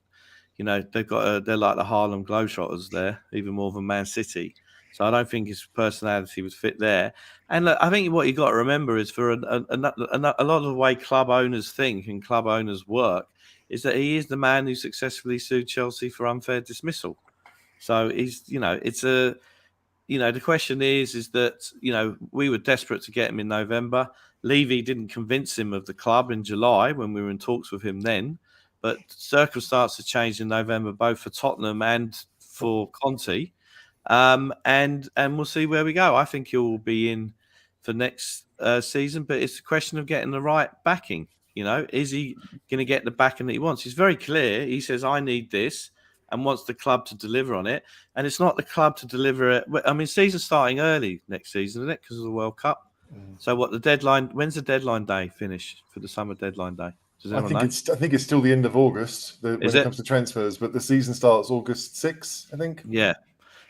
like the Harlem Globetrotters there, even more than Man City. So I don't think his personality would fit there. And look, I think what you got to remember is for a lot of the way club owners think and club owners work is that he is the man who successfully sued Chelsea for unfair dismissal. So he's, the question is that, we were desperate to get him in November. Levy didn't convince him of the club in July when we were in talks with him then. But circumstances changed in November, both for Tottenham and for Conte. And we'll see where we go. I think he'll be in for next season, but it's a question of getting the right backing. Is he going to get the backing that he wants? He's very clear. He says, I need this, and wants the club to deliver on it. And it's not the club to deliver it. I mean, season's starting early next season, isn't it? Because of the World Cup. So when's the deadline day finish for the summer deadline day? I think it's still the end of August when it comes to transfers, but the season starts August 6th, I think. Yeah.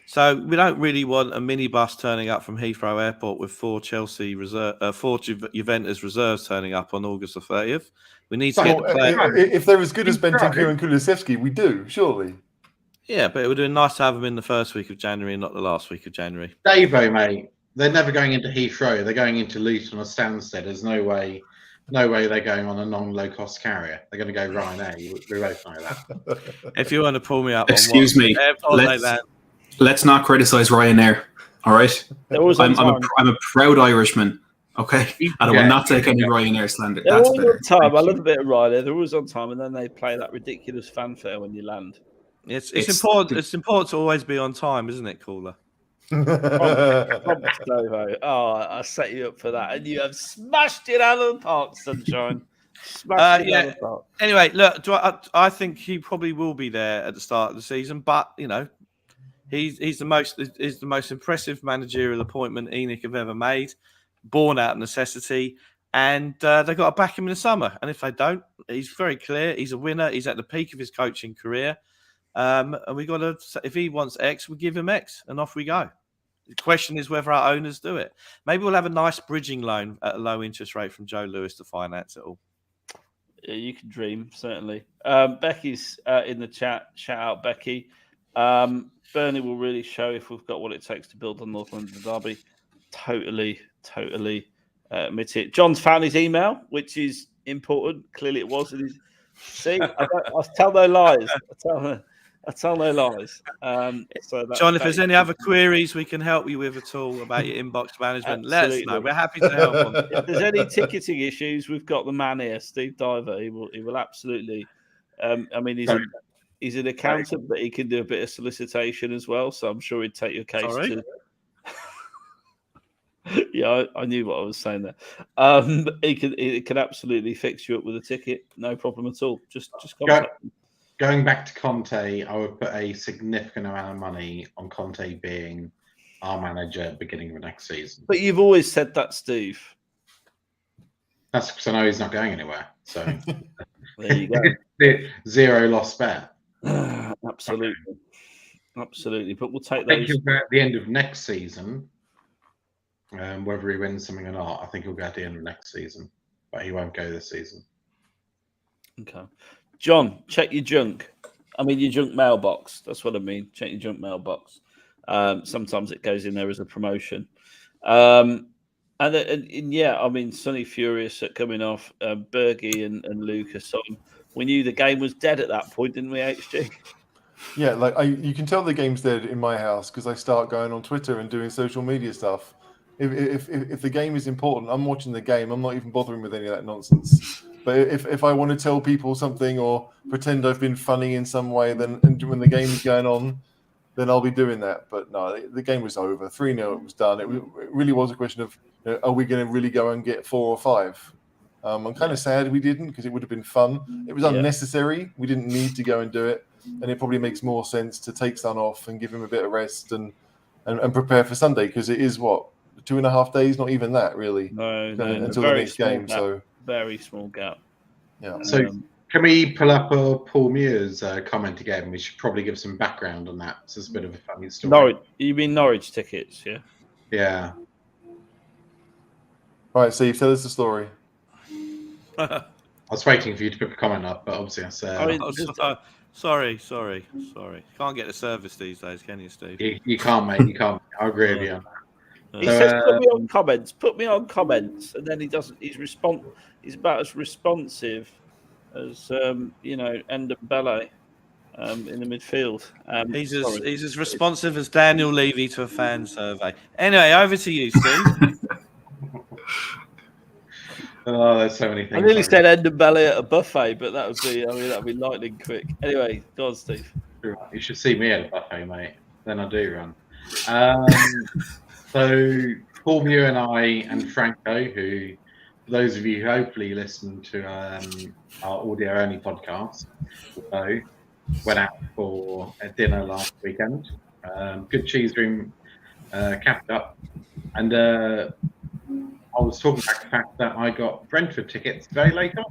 So we don't really want a minibus turning up from Heathrow Airport with four Juventus reserves turning up on August the 30th. We need to get the player. If they're as good as Bentancur and Kulusevski, we do, surely. Yeah, but it would have been nice to have them in the first week of January and not the last week of January. Davo, mate, they're never going into Heathrow. They're going into Luton or Stansted. There's no way they're going on a non-low-cost carrier. They're going to go Ryanair. We both know that. If you want to pull me up, excuse me, let's not criticize Ryanair. All right, I'm a proud Irishman. Okay, and I will not take any Ryanair slander. They're always on time. I love a bit of Ryanair. They're always on time, and then they play that ridiculous fanfare when you land. It's important. It's important to always be on time, isn't it, Caller? I set you up for that, and you have smashed it out of the park, sunshine. Anyway, look, I think he probably will be there at the start of the season, but he's the most impressive managerial appointment ENIC have ever made, born out of necessity, and they've got to back him in the summer. And if they don't, he's very clear. He's a winner. He's at the peak of his coaching career, and we got to. If he wants X, we give him X, and off we go. The question is whether our owners do it. Maybe we'll have a nice bridging loan at a low interest rate from Joe Lewis to finance it all. Yeah, you can dream, certainly. Becky's in the chat. Shout out, Becky. Burnley will really show if we've got what it takes to build on North London derby. Totally admit it. John's found his email, which is important. Clearly it was. See, I tell no lies. I tell no lies. John, if there's any other queries we can help you with at all about your inbox management, let us know. We're happy to help. If there's any ticketing issues, we've got the man here, Steve Diver. He will absolutely. He's an accountant, but he can do a bit of solicitation as well. So I'm sure he'd take your case to. Yeah, I knew what I was saying there. He can absolutely fix you up with a ticket, no problem at all. Just contact him. Going back to Conte, I would put a significant amount of money on Conte being our manager at the beginning of next season. But you've always said that, Steve. That's because I know he's not going anywhere. So there you go. Zero lost bet. Absolutely. But we'll take those. I think at the end of next season, whether he wins something or not, I think he'll go at the end of next season. But he won't go this season. Okay. John, check your junk. I mean, your junk mailbox. That's what I mean. Check your junk mailbox. Sometimes it goes in there as a promotion. And yeah, I mean, Sonny furious at coming off, Bergie and Lucas on. We knew the game was dead at that point, didn't we, HG? Yeah, like you can tell the game's dead in my house because I start going on Twitter and doing social media stuff. If the game is important, I'm watching the game. I'm not even bothering with any of that nonsense. But if I want to tell people something or pretend I've been funny in some way, then and when the game is going on, then I'll be doing that. But no, the game was over. 3-0, it was done. It really was a question of, are we going to really go and get 4 or 5? I'm kind of sad we didn't because it would have been fun. It was unnecessary. We didn't need to go and do it. And it probably makes more sense to take Son off and give him a bit of rest and prepare for Sunday because it is, 2.5 days? Not even that, really. No, until the next game. Gap, so very small gap. Yeah. So can we pull up Paul Muir's comment again? We should probably give some background on that. It's a bit of a funny story. You mean Norwich tickets? Yeah. Yeah. All right, Steve, tell us the story. I was waiting for you to put the comment up, but obviously Sorry. Can't get the service these days, can you, Steve? You can't, mate. You can't. I agree with you on that. He says, "Put me on comments. Put me on comments," and then he doesn't. He's about as responsive as Ndembele in the midfield. He's as responsive as Daniel Levy to a fan survey. Anyway, over to you, Steve. Oh, there's so many things. I nearly said Ndembele at a buffet, but that'd be lightning quick. Anyway, go on, Steve. You should see me at a buffet, mate. Then I do run. So Paul Muir and I and Franco, who, for those of you who hopefully listen to our audio-only podcast, went out for a dinner last weekend. Good cheese room, capped up, and I was talking about the fact that I got Brentford tickets very late on.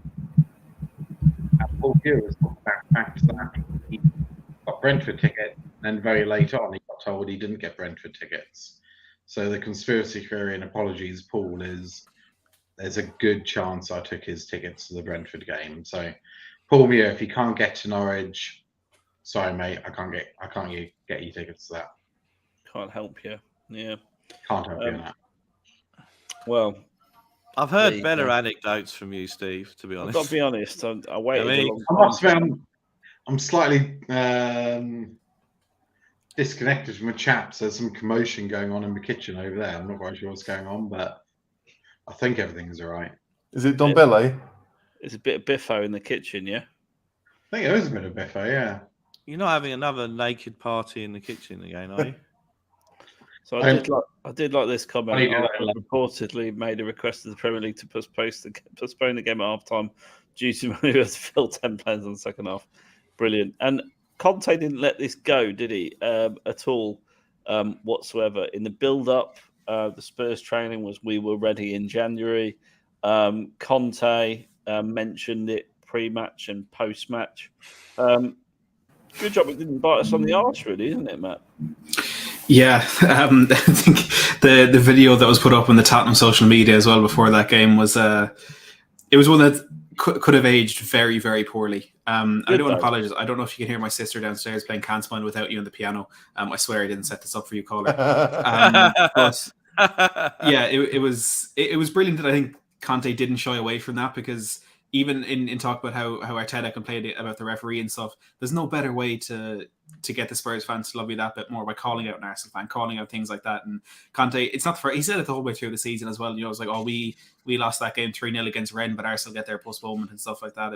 And Paul Muir was talking about the fact that he got Brentford tickets, and very late on he got told he didn't get Brentford tickets. So the conspiracy theory, and apologies, Paul, is there's a good chance I took his tickets to the Brentford game. So, Paul Muir, if you can't get to Norwich, sorry, mate, I can't get you tickets to that. Can't help you. Yeah. Can't help you in that. Well, I've heard better anecdotes from you, Steve. To be honest, I've got to be honest. I waited a long time. I'm slightly disconnected from the chaps. There's some commotion going on in the kitchen over there. I'm not quite sure what's going on, but I think everything is all right. Is it Ndombele? There's a bit of biffo in the kitchen, yeah? I think there is a bit of biffo, yeah. You're not having another naked party in the kitchen again, are you? So I did like this comment. I reportedly made a request to the Premier League to postpone the game at half time due to we had to fill 10 players on the second half. Brilliant. And Conte didn't let this go, did he? At all whatsoever. In the build-up, the Spurs training was we were ready in January. Conte mentioned it pre-match and post-match. Good job it didn't bite us on the arse, really, isn't it, Matt? Yeah, I think the video that was put up on the Tottenham social media as well before that game was it was one that could have aged very, very poorly. I do want to apologize. I don't know if you can hear my sister downstairs playing Can't Smile Without You on the piano. I swear I didn't set this up for you, caller. But yeah, it was brilliant that I think Conte didn't shy away from that, because even in talk about how Arteta complained about the referee and stuff, there's no better way to get the Spurs fans to love you that bit more by calling out an Arsenal fan, calling out things like that. And Conte, it's not he said it the whole way through the season as well. You know, it was like, oh, we lost that game 3-0 against Rennes, but Arsenal get their postponement and stuff like that.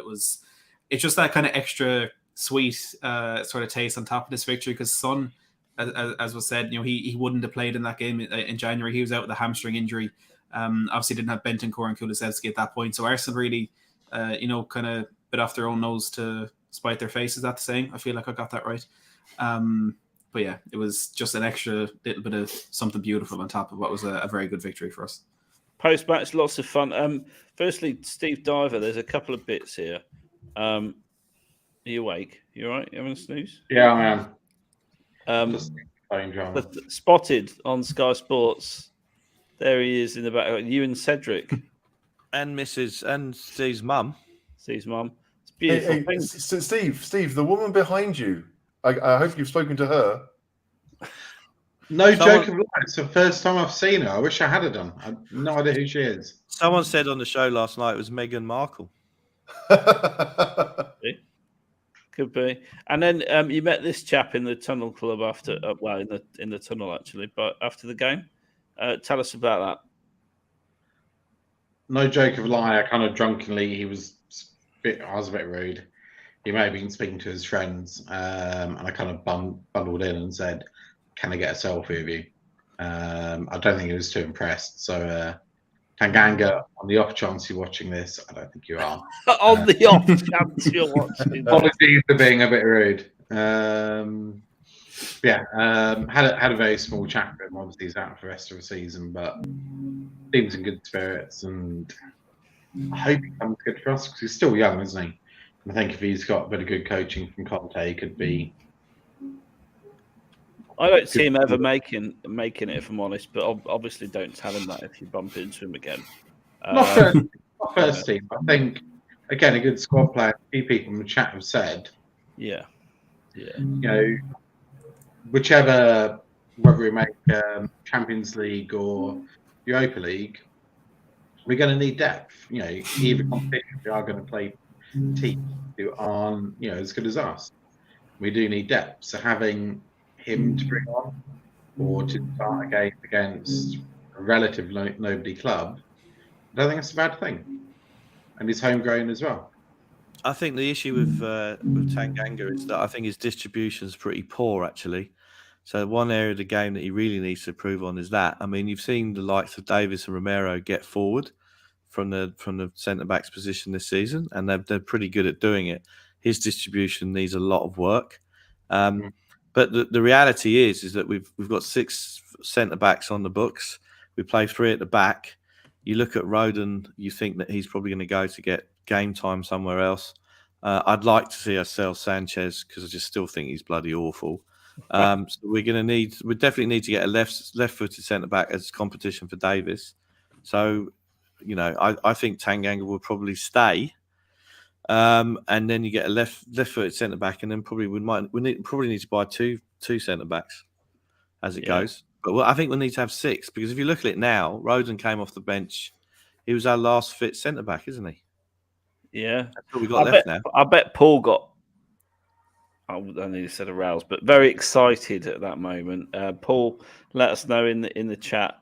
It's just that kind of extra sweet sort of taste on top of this victory, because Son, as was said, you know, he wouldn't have played in that game in January. He was out with a hamstring injury. Obviously didn't have Bentancur and Kulusevski at that point. So Arsenal really, kind of bit off their own nose to spite their faces. That's the saying. I feel like I got that right. But yeah, it was just an extra little bit of something beautiful on top of what was a very good victory for us. Post-match, lots of fun. Firstly, Steve Diver, there's a couple of bits here. Are you awake? You all right? You having a snooze? Yeah, I am. Just spotted on Sky Sports. There he is in the back. You and Cedric. And Steve's mum. Steve's mum. It's beautiful. Hey, Steve, the woman behind you, I hope you've spoken to her. No Someone- joke of life. It's the first time I've seen her. I wish I had her done. I've no idea who she is. Someone said on the show last night it was Meghan Markle. Could be. And then you met this chap in the tunnel club after, in the tunnel actually, but after the game. Tell us about No joke of a lie. I kind of drunkenly, I was a bit rude. He may have been speaking to his friends, and I kind of bundled in and said, "Can I get a selfie of you?" I don't think he was too impressed. So, Tanganga, on the off chance you're watching this, I don't think you are. that. On the off chance you're watching. Apologies for being a bit rude. Had a very small chat with him. Obviously, he's out for the rest of the season, but seems in good spirits, and I hope he comes good for us because he's still young, isn't he? And I think if he's got a bit of good coaching from Conte, he could be. I don't see him ever making it, if I'm honest, but obviously don't tell him that if you bump into him again. Not first team. I think, again, a good squad player. A few people in the chat have said, Yeah. you know, whether we make Champions League or Europa League, we're going to need depth. You know, either competition, we are going to play teams who aren't, as good as us. We do need depth. So having him to bring on or to start a game against a relative nobody club, I don't think it's a bad thing. And he's homegrown as well. I think the issue with Tanganga is that I think his distribution is pretty poor, actually. So one area of the game that he really needs to improve on is that. I mean, you've seen the likes of Davis and Romero get forward from the centre backs position this season, and they're pretty good at doing it. His distribution needs a lot of work. But the reality is that we've got 6 centre backs on the books. We play 3 at the back. You look at Roden, you think that he's probably going to go to get game time somewhere else. I'd like to see us sell Sanchez because I just still think he's bloody awful. So we definitely need to get a left-footed centre back as competition for Davis. So, I think Tanganga will probably stay. And then you get a left-footed centre back, and then probably we probably need to buy two centre backs as it goes. But I think we need to have 6 because if you look at it now, Roden came off the bench. He was our last fit centre back, isn't he? Yeah. That's what we got left now. I bet Paul got. I nearly said aroused, but very excited at that moment. Paul, let us know in the chat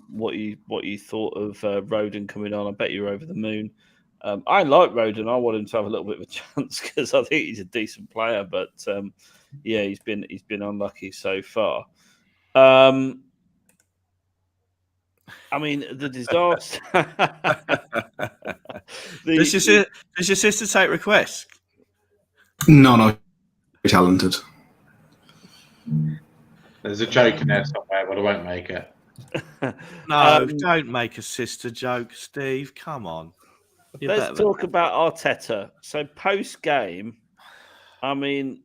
what you thought of Roden coming on. I bet you were over the moon. I like Roden. I want him to have a little bit of a chance because I think he's a decent player. But he's been unlucky so far. I mean, the disaster. Does your sister take requests? No, talented. There's a joke in there somewhere, but I won't make it. No, don't make a sister joke, Steve. Come on. Let's talk about Arteta. So post-game, I mean,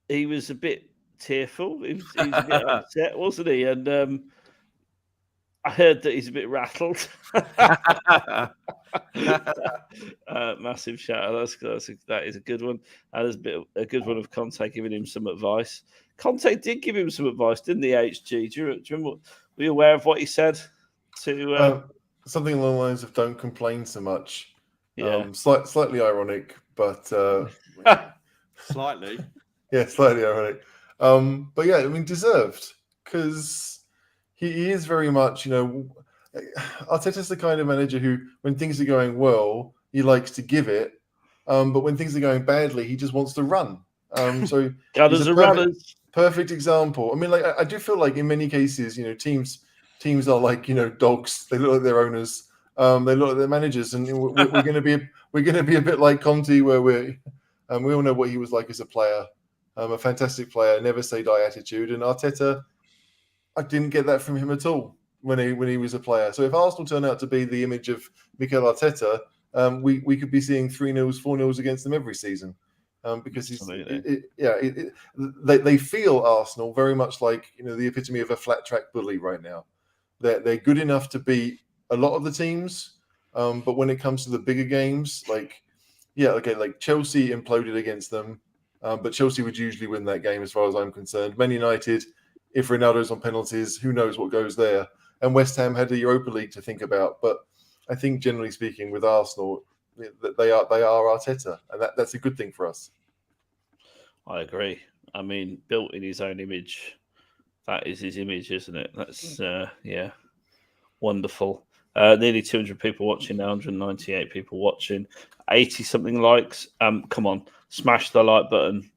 he was a bit tearful. He was a bit upset, wasn't he? And I heard that he's a bit rattled. Massive shout out. That is a good one. There's a good one of Conte giving him some advice. Conte did give him some advice, didn't he, HG? Do you remember? Were you aware of what he said to... something along the lines of "Don't complain so much." Yeah, slightly ironic, but slightly, slightly ironic. But yeah, I mean, deserved because he is very much, Arteta's the kind of manager who, when things are going well, he likes to give it, but when things are going badly, he just wants to run. So gunners and runners. Perfect example. I mean, like I do feel like in many cases, teams are like dogs. They look like their owners. They look like their managers, and we're going to be a bit like Conte, where we all know what he was like as a player, a fantastic player, never say die attitude. And Arteta, I didn't get that from him at all when he was a player. So if Arsenal turn out to be the image of Mikel Arteta, we could be seeing 3-0s, 4-0s against them every season. Because they feel Arsenal very much like the epitome of a flat track bully right now. They're good enough to beat a lot of the teams, but when it comes to the bigger games, like Chelsea imploded against them, but Chelsea would usually win that game as far as I'm concerned. Man United if Ronaldo's on penalties, who knows what goes there? And West Ham had the Europa League to think about. But I think, generally speaking, with Arsenal, they are Arteta, and that's a good thing for us. I agree. I mean, built in his own image. That is his image, isn't it? That's wonderful. Nearly 200 people watching now, 198 people watching, 80 something likes. Come on, smash the like button.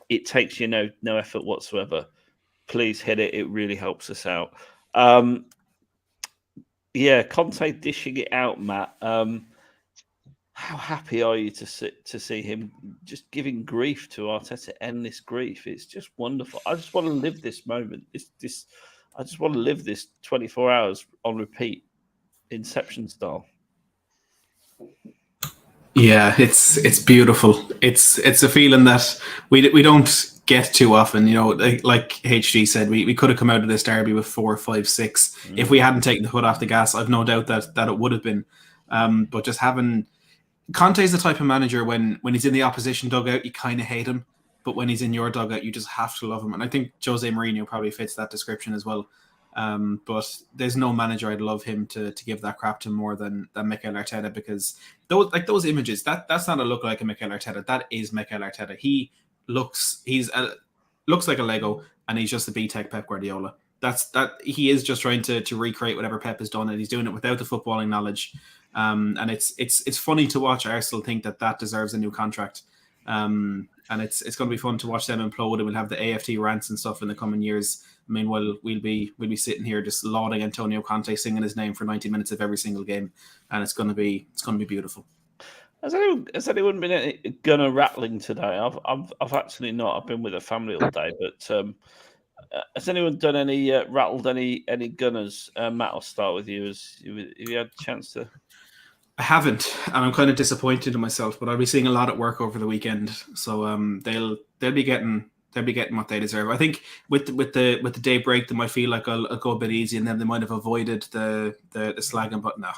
It takes you no effort whatsoever. Please hit it. It really helps us out. Conte dishing it out, Matt. How happy are you to see him just giving grief to Arteta? Endless grief. It's just wonderful. I just want to live this moment. I just want to live this 24 hours on repeat, Inception style. Yeah, it's beautiful. It's a feeling that we don't get too often. Like HG said, we could have come out of this derby with 4, 5, 6. If we hadn't taken the foot off the gas, I've no doubt that it would have been. But just having Conte's the type of manager when he's in the opposition dugout, you kind of hate him, but when he's in your dugout, you just have to love him. And I think Jose Mourinho probably fits that description as well. But there's no manager I'd love him to give that crap to more than Mikel Arteta, because those images, that's not a look like a Mikel Arteta. That is Mikel Arteta. He looks like a Lego, and he's just a B-Tech Pep Guardiola. He is just trying to recreate whatever Pep has done, and he's doing it without the footballing knowledge. And it's funny to watch Arsenal think that deserves a new contract. And it's going to be fun to watch them implode, and we'll have the AFT rants and stuff in the coming years. I mean, we'll be sitting here just lauding Antonio Conte, singing his name for 90 minutes of every single game, and it's going to be beautiful. Has anyone been gunner rattling today? I've actually not. I've been with the family all day, but has anyone done any rattled any gunners? Matt, I'll start with you. Have you had a chance to? I haven't, and I'm kind of disappointed in myself. But I'll be seeing a lot at work over the weekend, so they'll be getting what they deserve. I think with the day break, they might feel like I'll go a bit easy, and then they might have avoided the slagging. But no,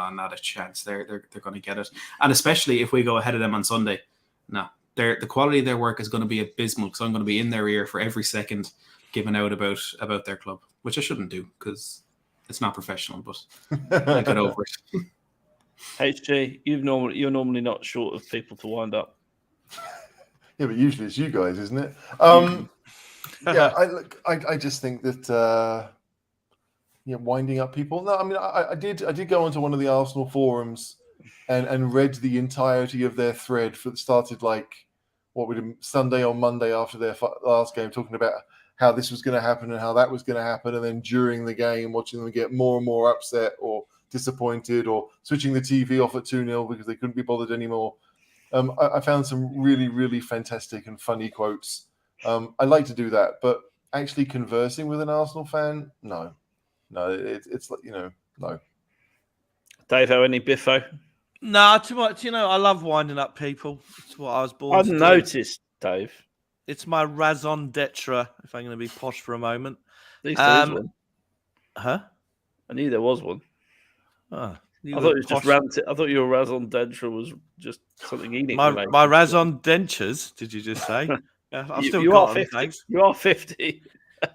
not a chance. They're going to get it, and especially if we go ahead of them on Sunday. No, the quality of their work is going to be abysmal, because I'm going to be in their ear for every second giving out about their club, which I shouldn't do because it's not professional. But I get over it. HG, you're normally not short of people to wind up. Yeah, but usually it's you guys, isn't it? I just think that winding up people. No, I mean, I did go onto one of the Arsenal forums and read the entirety of their thread that started Sunday or Monday after their last game, talking about how this was going to happen and how that was going to happen, and then during the game, watching them get more and more upset or disappointed, or switching the TV off at 2-0 because they couldn't be bothered anymore. I found some really, really fantastic and funny quotes. I like to do that, but actually conversing with an Arsenal fan, no, it's like, no. Dave, any biffo? No, too much. I love winding up people. It's what I was born to do. I've noticed, Dave. It's my raison d'etre, if I'm going to be posh for a moment. At least there is one. Huh? I knew there was one. Oh, I thought it was just ranted. I thought your raison d'etre was just something eating. My raison dentures, did you just say? Yeah, I've still got them, thanks. You are 50.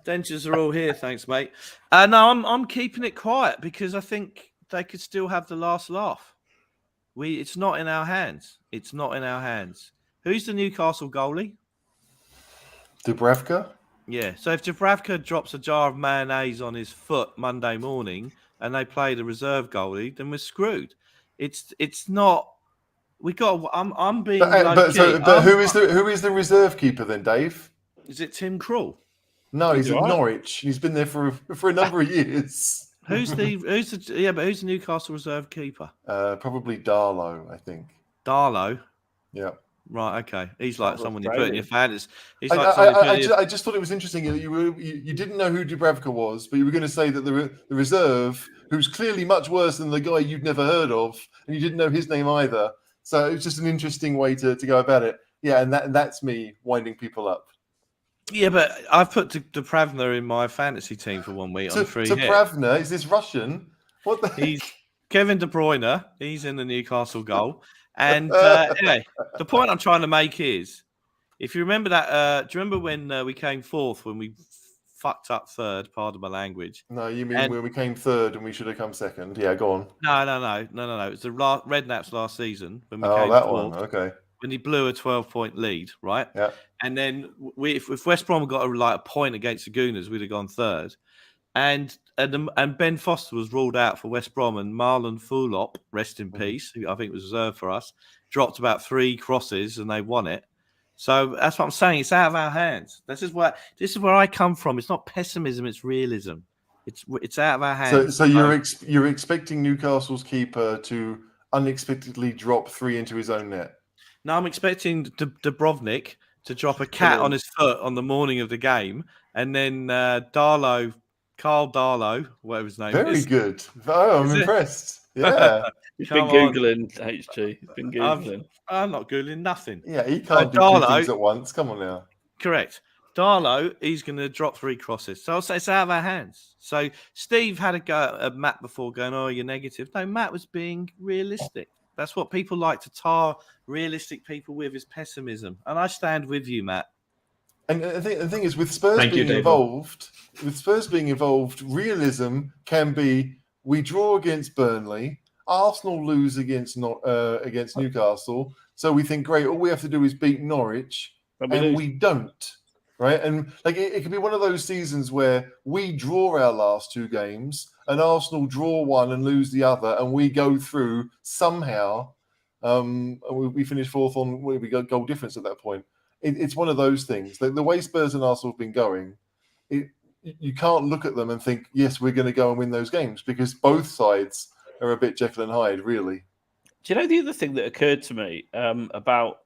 Dentures are all here, thanks, mate. No, I'm keeping it quiet because I think they could still have the last laugh. It's not in our hands. It's not in our hands. Who's the Newcastle goalie? Dubravka? Yeah. So if Dubravka drops a jar of mayonnaise on his foot Monday morning and they play the reserve goalie, then we're screwed. It's not. We got. I'm being. But who is the reserve keeper then, Dave? Is it Tim Krul? No, he's at Norwich. He's been there for a number of years. Who's the Newcastle reserve keeper? Probably Darlow, I think. Darlow. Yeah. Right. Okay. He's like someone you put in your fans. I just thought it was interesting that you didn't know who Dubravka was, but you were going to say that the reserve, who's clearly much worse than the guy you'd never heard of, and you didn't know his name either. So it was just an interesting way to go about it. Yeah, and that's me winding people up. Yeah, but I've put Dubravka in my fantasy team for 1 week on free hit. Dubravka, is this Russian? What the? He's Kevin De Bruyne. He's in the Newcastle goal. And anyway, the point I'm trying to make is, If you remember that, do you remember when we came fourth when we fucked up third? Pardon my language. No, you mean And- when we came third and we should have come second? Yeah, go on. No. It was the Redknapp's last season when we Oh, came that fourth. one. Okay. When he blew a 12-point lead, right? Yeah. And then if West Brom had got a point against the Gooners, we'd have gone third. And Ben Foster was ruled out for West Brom, and Marlon Fulop, rest in peace, who I think was reserved for us, dropped about 3 crosses and they won it. So that's what I'm saying. It's out of our hands. This is where I come from. It's not pessimism; it's realism. It's out of our hands. So you're expecting Newcastle's keeper to unexpectedly drop 3 into his own net? No, I'm expecting Dubrovnik to drop a cat on his foot on the morning of the game, and then Carl Darlow, whatever his name is. Very good. Oh, I'm impressed. Yeah. He's been Googling, HG. He's been Googling. I'm not Googling nothing. Yeah, he can't do 2 things at once. Come on now. Correct. Darlow, he's going to drop 3 crosses. So I'll say it's out of our hands. So Steve had a go at Matt before going, oh, you're negative. No, Matt was being realistic. That's what people like to tar realistic people with, is pessimism. And I stand with you, Matt. And the thing is, with Spurs being involved, realism can be: we draw against Burnley, Arsenal lose against Newcastle, so we think, great, all we have to do is beat Norwich, and we don't, right? And like it could be one of those seasons where we draw our last 2 games, and Arsenal draw 1 and lose the other, and we go through somehow. We finish 4th on we got goal difference at that point. It's one of those things. The way Spurs and Arsenal have been going, you can't look at them and think, yes, we're going to go and win those games, because both sides are a bit Jekyll and Hyde, really. Do you know the other thing that occurred to me about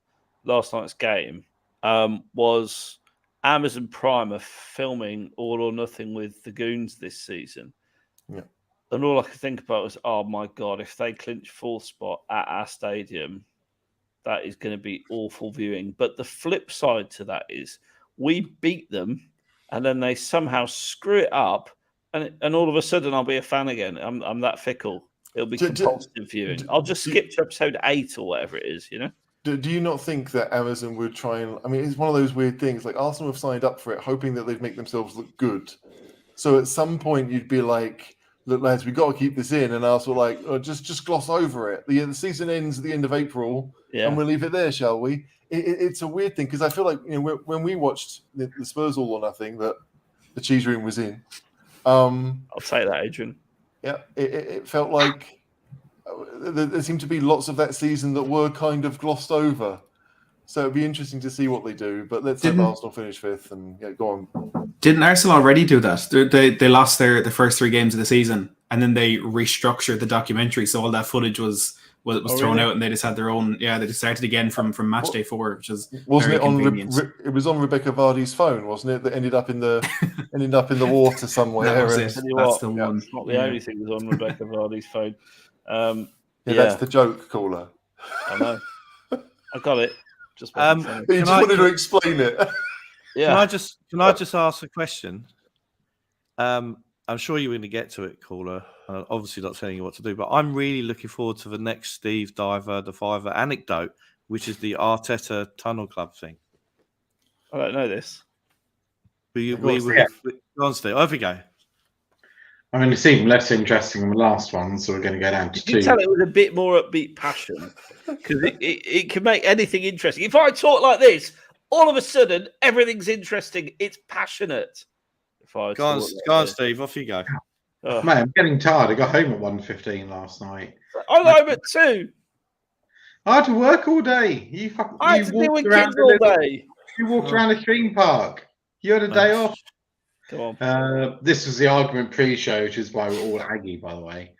last night's game was Amazon Prime are filming All or Nothing with the Goons this season. Yeah. And all I could think about was, oh my God, if they clinch 4th spot at our stadium, that is going to be awful viewing. But the flip side to that is we beat them and then they somehow screw it up, and all of a sudden I'll be a fan again. I'm that fickle. It'll be compulsive viewing. I'll just skip to episode 8 or whatever it is, you know? Do you not think that Amazon would try and... I mean, it's one of those weird things. Like, Arsenal have signed up for it, hoping that they'd make themselves look good. So at some point you'd be like, look, lads, we've got to keep this in. And Arsenal like, oh, just gloss over it. The season ends at the end of April, and we'll leave it there, shall we? It's a weird thing, because I feel like, you know, when we watched the Spurs All or Nothing that the Cheese Room was in... I'll take that, Adrian. Yeah, it felt like there seemed to be lots of that season that were kind of glossed over. So it'd be interesting to see what they do. But let's hope Arsenal finish 5th and go on. Didn't Arsenal already do that? They lost the first 3 games of the season, and then they restructured the documentary, so all that footage was thrown out, and they just had their own. Yeah, they just started again from match day 4, which is wasn't very it on? convenient. It was on Rebecca Vardy's phone, wasn't it? That ended up in the water somewhere. That was it. That's the one. It's not the only thing that's on Rebecca Vardy's phone. That's the joke, caller. I know. I got it. Just you just wanted to explain it. Yeah. Can I just ask a question? I'm sure you're going to get to it, caller. Obviously not telling you what to do, but I'm really looking forward to the next Steve Diver, the Fiver anecdote, which is the Arteta Tunnel Club thing. I don't know this. Go on, Steve. Over you go. I mean, it seemed less interesting than the last one, so we're going to go down to 2. You can tell it with a bit more upbeat passion, because it can make anything interesting. If I talk like this, all of a sudden everything's interesting. It's passionate. Go on, Steve. Off you go. Oh. Man, I'm getting tired. I got home at 1:15 last night. I got home at 2. I had to work all day. I had to deal with kids all day. You walked around a theme park. You had a day off. Come on. This was the argument pre-show, which is why we're all aggy, by the way.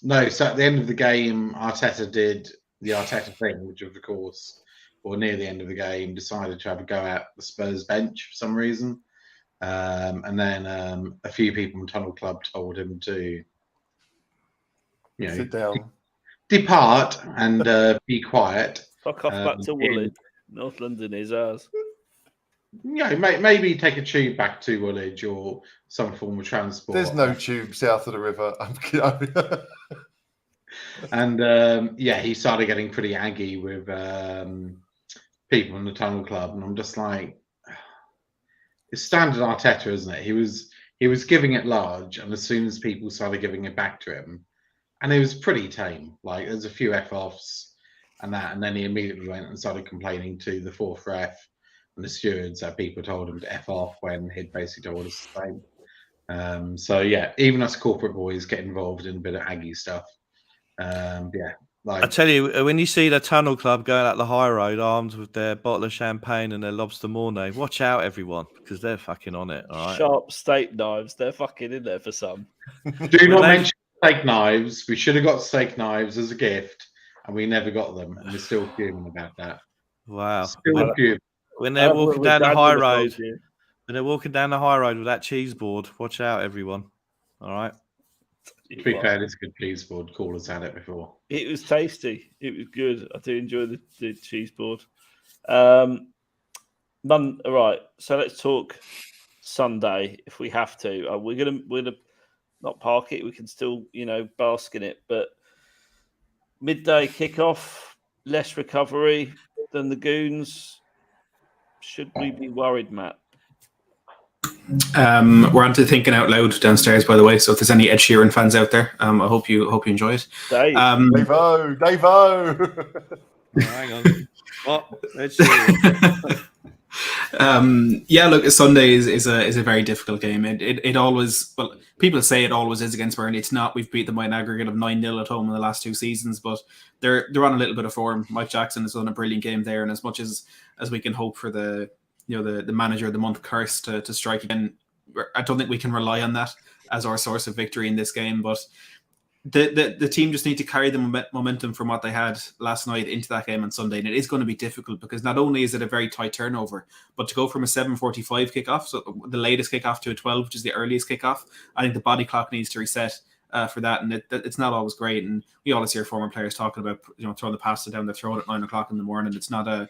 No, so at the end of the game, Arteta did the Arteta thing, which of course, or near the end of the game, decided to have a go at the Spurs bench for some reason. And then a few people from Tunnel Club told him to, sit down, depart, and be quiet. Fuck off back to Woolwich. North London is ours. Maybe take a tube back to Woolwich or some form of transport. There's no tube south of the river. I'm kidding. And he started getting pretty aggy with people in the Tunnel Club, and I'm just like, it's standard Arteta, isn't it? He was giving it large, and as soon as people started giving it back to him, and it was pretty tame. Like there's a few f-offs and that, and then he immediately went and started complaining to the fourth ref and the stewards that people told him to f off when he'd basically told us the same. So yeah, even us corporate boys get involved in a bit of Aggie stuff. Yeah, like I tell you, when you see the Tunnel Club going out the high road armed with their bottle of champagne and their lobster mornay, watch out, everyone, because they're fucking on it. All right. Sharp steak knives. They're fucking in there for some. do not mention steak knives. We should have got steak knives as a gift, and we never got them, and we're still fuming about that. Wow. Still fuming. When they're walking down the high road, You. when they're walking down the high road with that cheese board, watch out, everyone. All right. To be fair, it's a good cheese board. Caller's had it before. It was tasty. It was good. I do enjoy the cheese board. All right. So let's talk Sunday if we have to. We're gonna not park it. We can still bask in it. But midday kickoff, less recovery than the Goons. Should we be worried, Matt? We're on to thinking out loud downstairs, by the way. So if there's any Ed Sheeran fans out there, I hope you enjoy it. Dave. Dave-O. Oh, hang on. What? Let's see. Yeah, look, Sunday is a very difficult game. It always, well, people say it always is against Burnley. It's not. We've beat them by an aggregate of 9-0 at home in the last 2 seasons, but they're on a little bit of form. Mike Jackson has done a brilliant game there, and as much as we can hope for the manager of the month curse to strike again, I don't think we can rely on that as our source of victory in this game. But the team just need to carry the momentum from what they had last night into that game on Sunday, and it is going to be difficult because not only is it a very tight turnover, but to go from a 7:45 kickoff, so the latest kickoff, to a 12, which is the earliest kickoff, I think the body clock needs to reset for that, and it's not always great. And we always hear former players talking about throwing the pasta down their throat at 9 o'clock in the morning. It's not an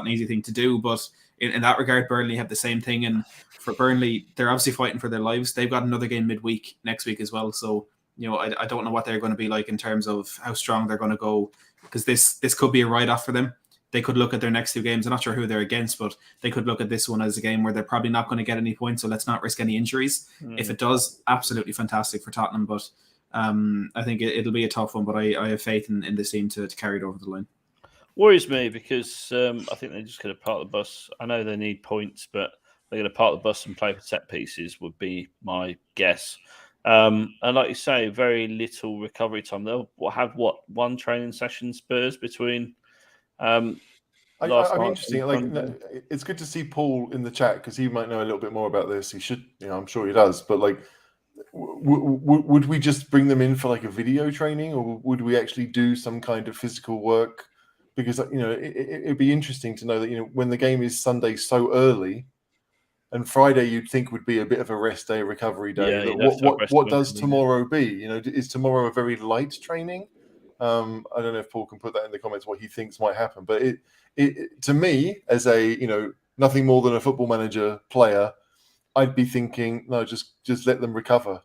easy thing to do, but in that regard, Burnley have the same thing. And for Burnley, they're obviously fighting for their lives. They've got another game midweek next week as well, so I don't know what they're going to be like in terms of how strong they're going to go, because this could be a write-off for them. They could look at their next 2 games. I'm not sure who they're against, but they could look at this one as a game where they're probably not going to get any points, so let's not risk any injuries. If it does, absolutely fantastic for Tottenham, but I think it'll be a tough one, but I have faith in this team to carry it over the line. Worries me because I think they're just going to park the bus. I know they need points, but they're going to park the bus and play for set pieces would be my guess. And like you say, very little recovery time. They'll have one training session, Spurs, between. I'm interesting. It's good to see Paul in the chat because he might know a little bit more about this. He should, I'm sure he does. But would we just bring them in for like a video training, or would we actually do some kind of physical work? Because it'd be interesting to know that when the game is Sunday so early. And Friday, you'd think would be a bit of a rest day, recovery day. Yeah, what does tomorrow be? Is tomorrow a very light training? I don't know if Paul can put that in the comments what he thinks might happen. But it to me, as a nothing more than a football manager player, I'd be thinking no, just let them recover.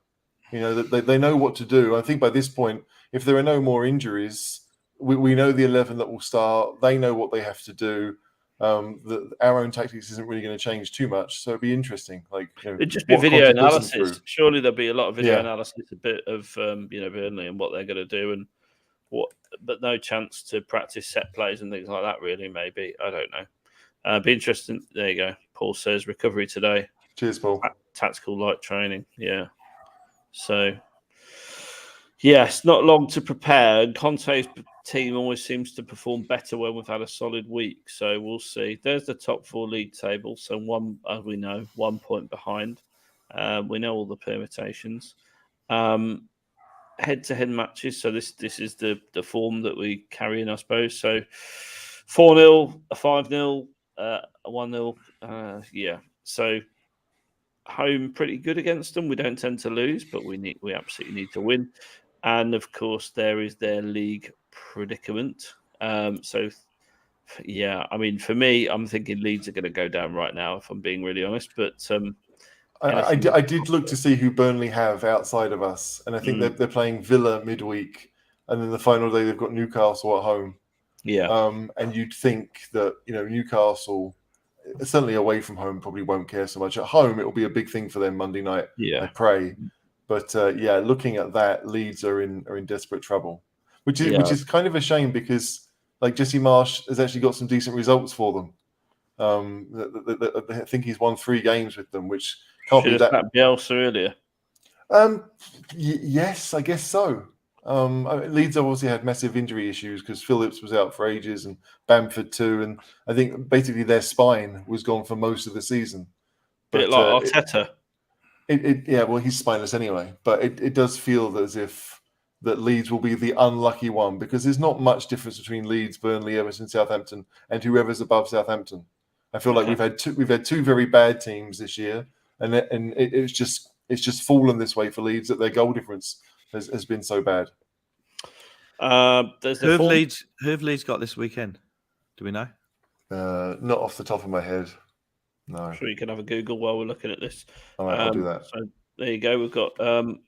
They know what to do. I think by this point, if there are no more injuries, we know the 11 that will start. They know what they have to do. Our own tactics isn't really going to change too much, so it'd be interesting. It'd just be video analysis. Surely there'll be a lot of video analysis, a bit of Burnley and what they're going to do, and but no chance to practice set plays and things like that. Really, maybe I don't know. Be interesting. There you go. Paul says recovery today. Cheers, Paul. Tactical light training. Yeah. So. Yes, not long to prepare. Conte's team always seems to perform better when we've had a solid week. So we'll see. There's the top 4 league table. So one, as we know, 1 point behind. We know all the permutations. Head-to-head matches. So this is the form that we carry in, I suppose. So 4-0, a 5-0, a 1-0. Yeah. So home pretty good against them. We don't tend to lose, but we absolutely need to win. And of course, there is their league predicament. So, yeah, I mean, for me, I'm thinking Leeds are going to go down right now, if I'm being really honest. But I did look to see who Burnley have outside of us, and I think they're playing Villa midweek, and then the final day they've got Newcastle at home. Yeah. And you'd think that, Newcastle, certainly away from home, probably won't care so much. At home, it'll be a big thing for them Monday night, I Yeah. pray. But looking at that, Leeds are in desperate trouble, which is kind of a shame because like Jesse Marsh has actually got some decent results for them. I think he's won 3 games with them, which can't Should be have that. snapped Bielsa earlier. Yes, I guess so. Leeds obviously had massive injury issues because Phillips was out for ages and Bamford too, and I think basically their spine was gone for most of the season. Bit like Arteta. Well, he's spineless anyway, but it does feel as if that Leeds will be the unlucky one because there's not much difference between Leeds, Burnley, Everton, Southampton, and whoever's above Southampton. I feel like we've had two very bad teams this year, and it's just fallen this way for Leeds that their goal difference has been so bad. There's Who have Leeds got this weekend? Do we know? Not off the top of my head. No. I'm sure you can have a Google while we're looking at this. I'll do that. So there you go. We've got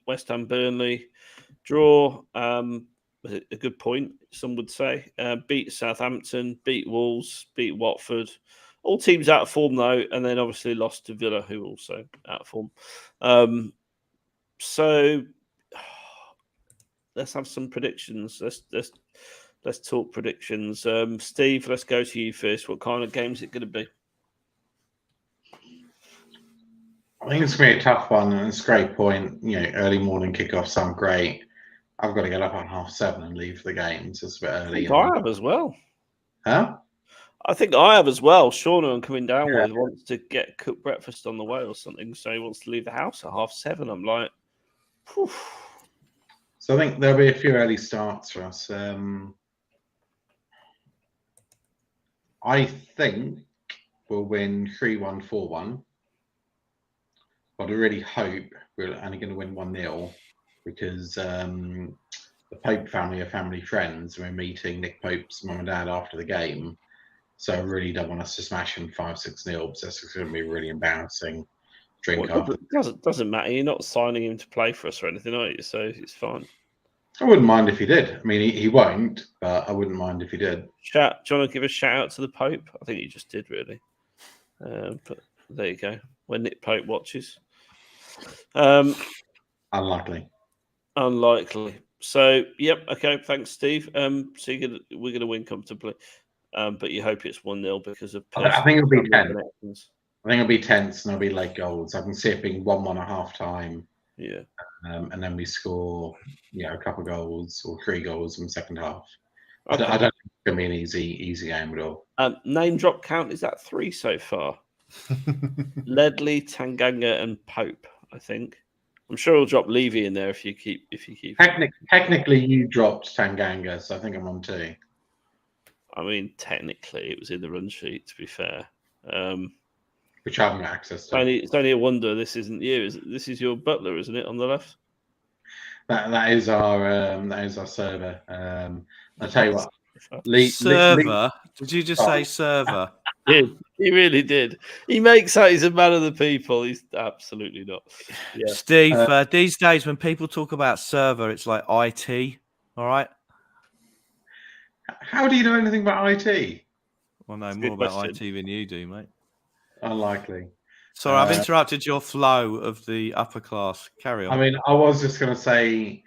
West Ham, Burnley draw. Was it a good point? Some would say beat Southampton, beat Wolves, beat Watford. All teams out of form though, and then obviously lost to Villa, who also out of form. So let's have some predictions. Let's talk predictions. Steve, let's go to you first. What kind of game is it going to be? I think it's going to be a tough one, and it's a great point. Early morning kickoffs sound great. I've got to get up at 7:30 and leave the game, so it's a bit early. I have as well. Huh? I think I have as well. Sean, who I'm coming down with, wants to get cooked breakfast on the way or something, so he wants to leave the house at 7:30. I'm like, whew. So I think there'll be a few early starts for us. I think we'll win 3-1, 4-1. But I really hope we're only going to win 1-0 because the Pope family are family friends. We're meeting Nick Pope's mum and dad after the game. So I really don't want us to smash them 5-6-0 because that's going to be really embarrassing. It doesn't matter. You're not signing him to play for us or anything, are you? So it's fine. I wouldn't mind if he did. I mean, he won't, but I wouldn't mind if he did. Do you want to give a shout out to the Pope? I think he just did, really. But there you go. When Nick Pope watches. Unlikely. So, yep. Okay. Thanks, Steve. So we're going to win comfortably. But you hope it's 1-0 because of. I think it'll be tense. I think it'll be tense and it'll be late goals. I can see it being 1-1 at half time. Yeah. And then we score, a couple of goals or 3 goals in the second half. Okay. I don't think it's going to be an easy game at all. Name drop count, is that 3 so far? Ledley, Tanganga, and Pope, I think. I'm sure he'll drop Levy in there if you keep. Technically, you dropped Tanganga, so I think I'm on 2. I mean, technically, it was in the run sheet. To be fair, which I haven't got access to. It's only a wonder this isn't you. This is your butler, isn't it, on the left? That is our server. I'll tell you what. Server? Did you just say server? He really did. He makes out he's a man of the people. He's absolutely not. Yeah. Steve, these days when people talk about server, it's like IT. All right. How do you know anything about IT? Well, no, more about IT than you do, mate. Unlikely. Sorry, I've interrupted your flow of the upper class. Carry on. I mean, I was just going to say,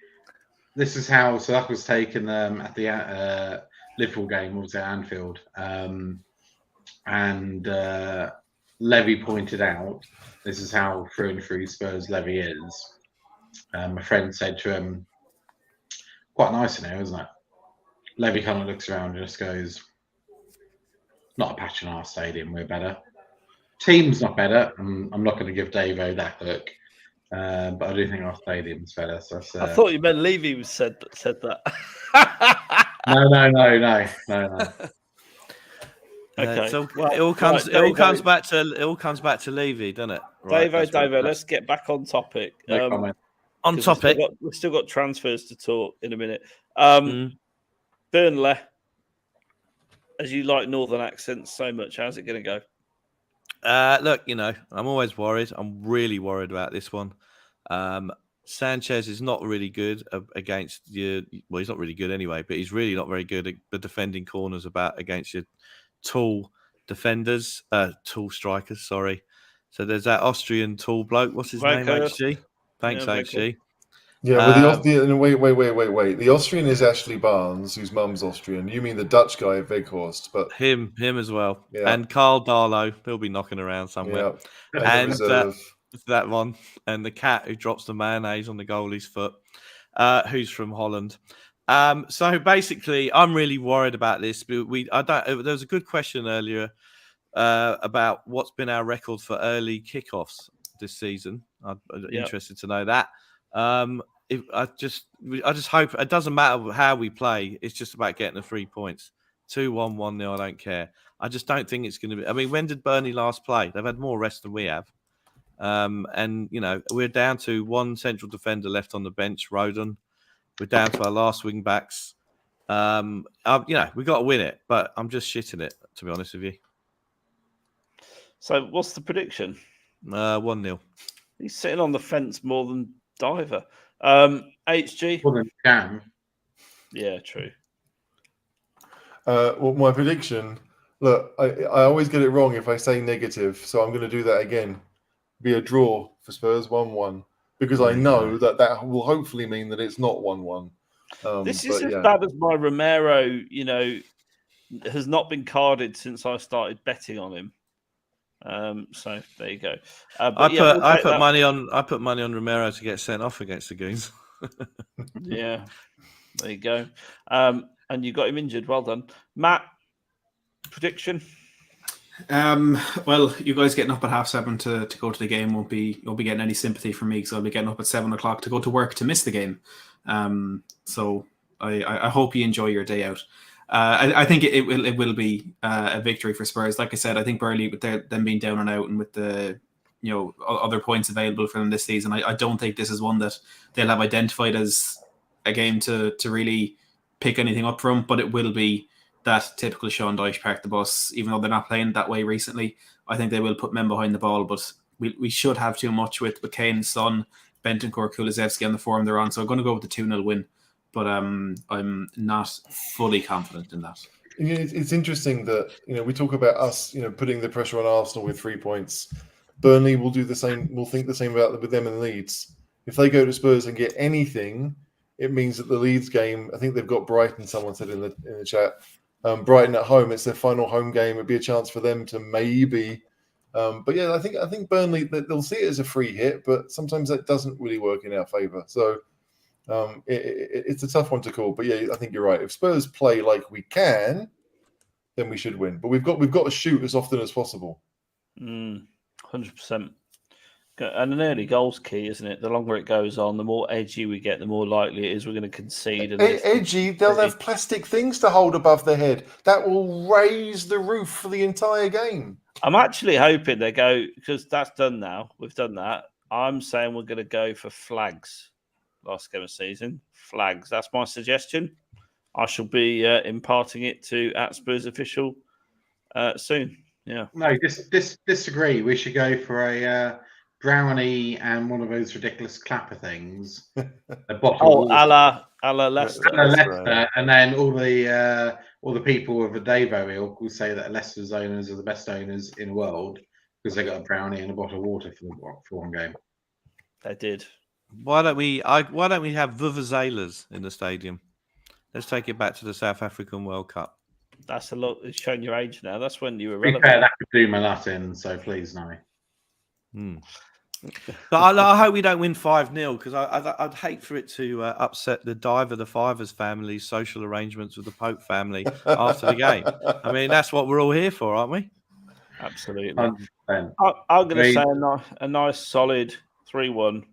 this is how South was taken at the Liverpool game, was at Anfield. And Levy pointed out, this is how through and through Spurs Levy is. My friend said to him, quite nice in here, isn't it? Levy kind of looks around and just goes, not a patch in our stadium, we're better. Team's not better. I'm not going to give Davo that hook, but I do think our stadium's better. So I thought you meant Levy said that. No. Okay. So it all comes back to Levy, doesn't it? Right, Davo, let's get back on topic. No comment. On topic. We've still got transfers to talk in a minute. Burnley, as you like northern accents so much, how's it going to go? Look, I'm always worried. I'm really worried about this one. Sanchez is not really good against your. Well, he's not really good anyway, but he's really not very good at the defending corners against your tall defenders, tall strikers. Sorry. So there's that Austrian tall bloke. What's his name? Weghorst. HG. Thanks, Yeah, HG. Yeah, well, wait. The Austrian is Ashley Barnes, whose mum's Austrian. You mean the Dutch guy, Weghorst, but Him as well. Yeah. And Carl Darlow. He'll be knocking around somewhere. yeah, And reserve. that one, and the cat who drops the mayonnaise on the goalie's foot, who's from Holland. So basically, I'm really worried about this. But there was a good question earlier about what's been our record for early kickoffs this season. I'm interested to know that. I just hope it doesn't matter how we play. It's just about getting the 3 points. 2-1, 1-0. I don't care. I just don't think it's going to be. I mean, when did Burnley last play? They've had more rest than we have. And we're down to one central defender left on the bench, Rodon. We're down to our last wing backs. We've got to win it, but I'm just shitting it, to be honest with you. So, what's the prediction? 1-0. He's sitting on the fence more than Diver. HG. More than Cam. Yeah, true. Well, my prediction. Look, I always get it wrong if I say negative, so I'm going to do that again. Be a draw for Spurs, 1-1, because I know that will hopefully mean that it's not 1-1. This is as bad as my Romero. Has not been carded since I started betting on him. So there you go. I put money on Romero to get sent off against the Goons. Yeah, there you go. And you got him injured. Well done, Matt. Prediction. Well, you guys getting up at 7:30 to go to the game won't be getting any sympathy from me, because I'll be getting up at 7:00 to go to work to miss the game. So I hope you enjoy your day out. I think it will be a victory for Spurs. Like I said, I think Burnley, with them being down and out, and with the other points available for them this season, I don't think this is one that they'll have identified as a game to really pick anything up from. But it will be that typical Sean Dyche park the bus. Even though they're not playing that way recently, I think they will put men behind the ball. But we should have too much with Kane, Son, Bentancur, Kulusevski on the form they're on. So I'm going to go with the 2-0 win. But I'm not fully confident in that. It's interesting that we talk about us putting the pressure on Arsenal with 3 points. Burnley will do the same. Will think the same about with them and Leeds. If they go to Spurs and get anything, it means that the Leeds game. I think they've got Brighton. Someone said in the chat, Brighton at home. It's their final home game. It'd be a chance for them to maybe. But yeah, I think Burnley, they'll see it as a free hit, but sometimes that doesn't really work in our favour. So. It's a tough one to call, but yeah, I think you're right. If Spurs play like we can, then we should win. But we've got to shoot as often as possible. 100%. And an early goal's key, isn't it? The longer it goes on, the more edgy we get, the more likely it is we're going to concede. Edgy, they'll have plastic things to hold above their head that will raise the roof for the entire game. I'm actually hoping they go, because that's done now. We've done that. I'm saying we're going to go for flags. Last game of season, flags. That's my suggestion. I shall be imparting it to @Spurs official soon. Yeah. No, disagree. We should go for a brownie and one of those ridiculous clapper things. A bottle. A la Leicester. Leicester, and then all the people with a Davo ilk will say that Leicester's owners are the best owners in the world because they got a brownie and a bottle of water for one game. They did. Why don't we have vuvuzelas in the stadium? Let's take it back to the South African World Cup. That's a lot. It's showing your age now. That's when you were To be relevant. fair, that could do my nut in, so please no. But I hope we don't win 5-0, because I'd hate for it to upset the Fivers family's social arrangements with the Pope family after the game. I mean, that's what we're all here for, aren't we? Absolutely. 100%. I'm going to say a nice solid 3-1.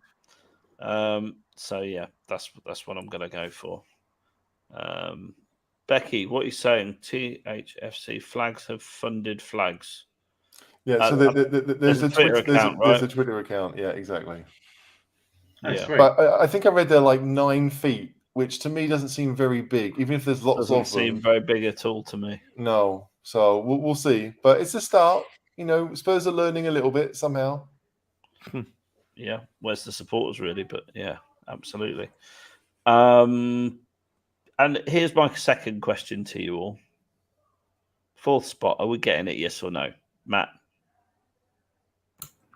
So yeah, that's what I'm going to go for. Becky, what are you saying? THFC flags have funded flags. Yeah, so there's a Twitter account, right? There's a Twitter account. Yeah, exactly. That's Yeah. But I think I read they're like 9 feet, which to me doesn't seem very big, even if there's lots Doesn't of seem them. very big at all to me. No, so we'll see. But it's a start. Spurs are learning a little bit somehow. Yeah, where's the supporters really? But yeah, absolutely. And here's my second question to you all. Fourth spot, are we getting it? Yes or no, Matt?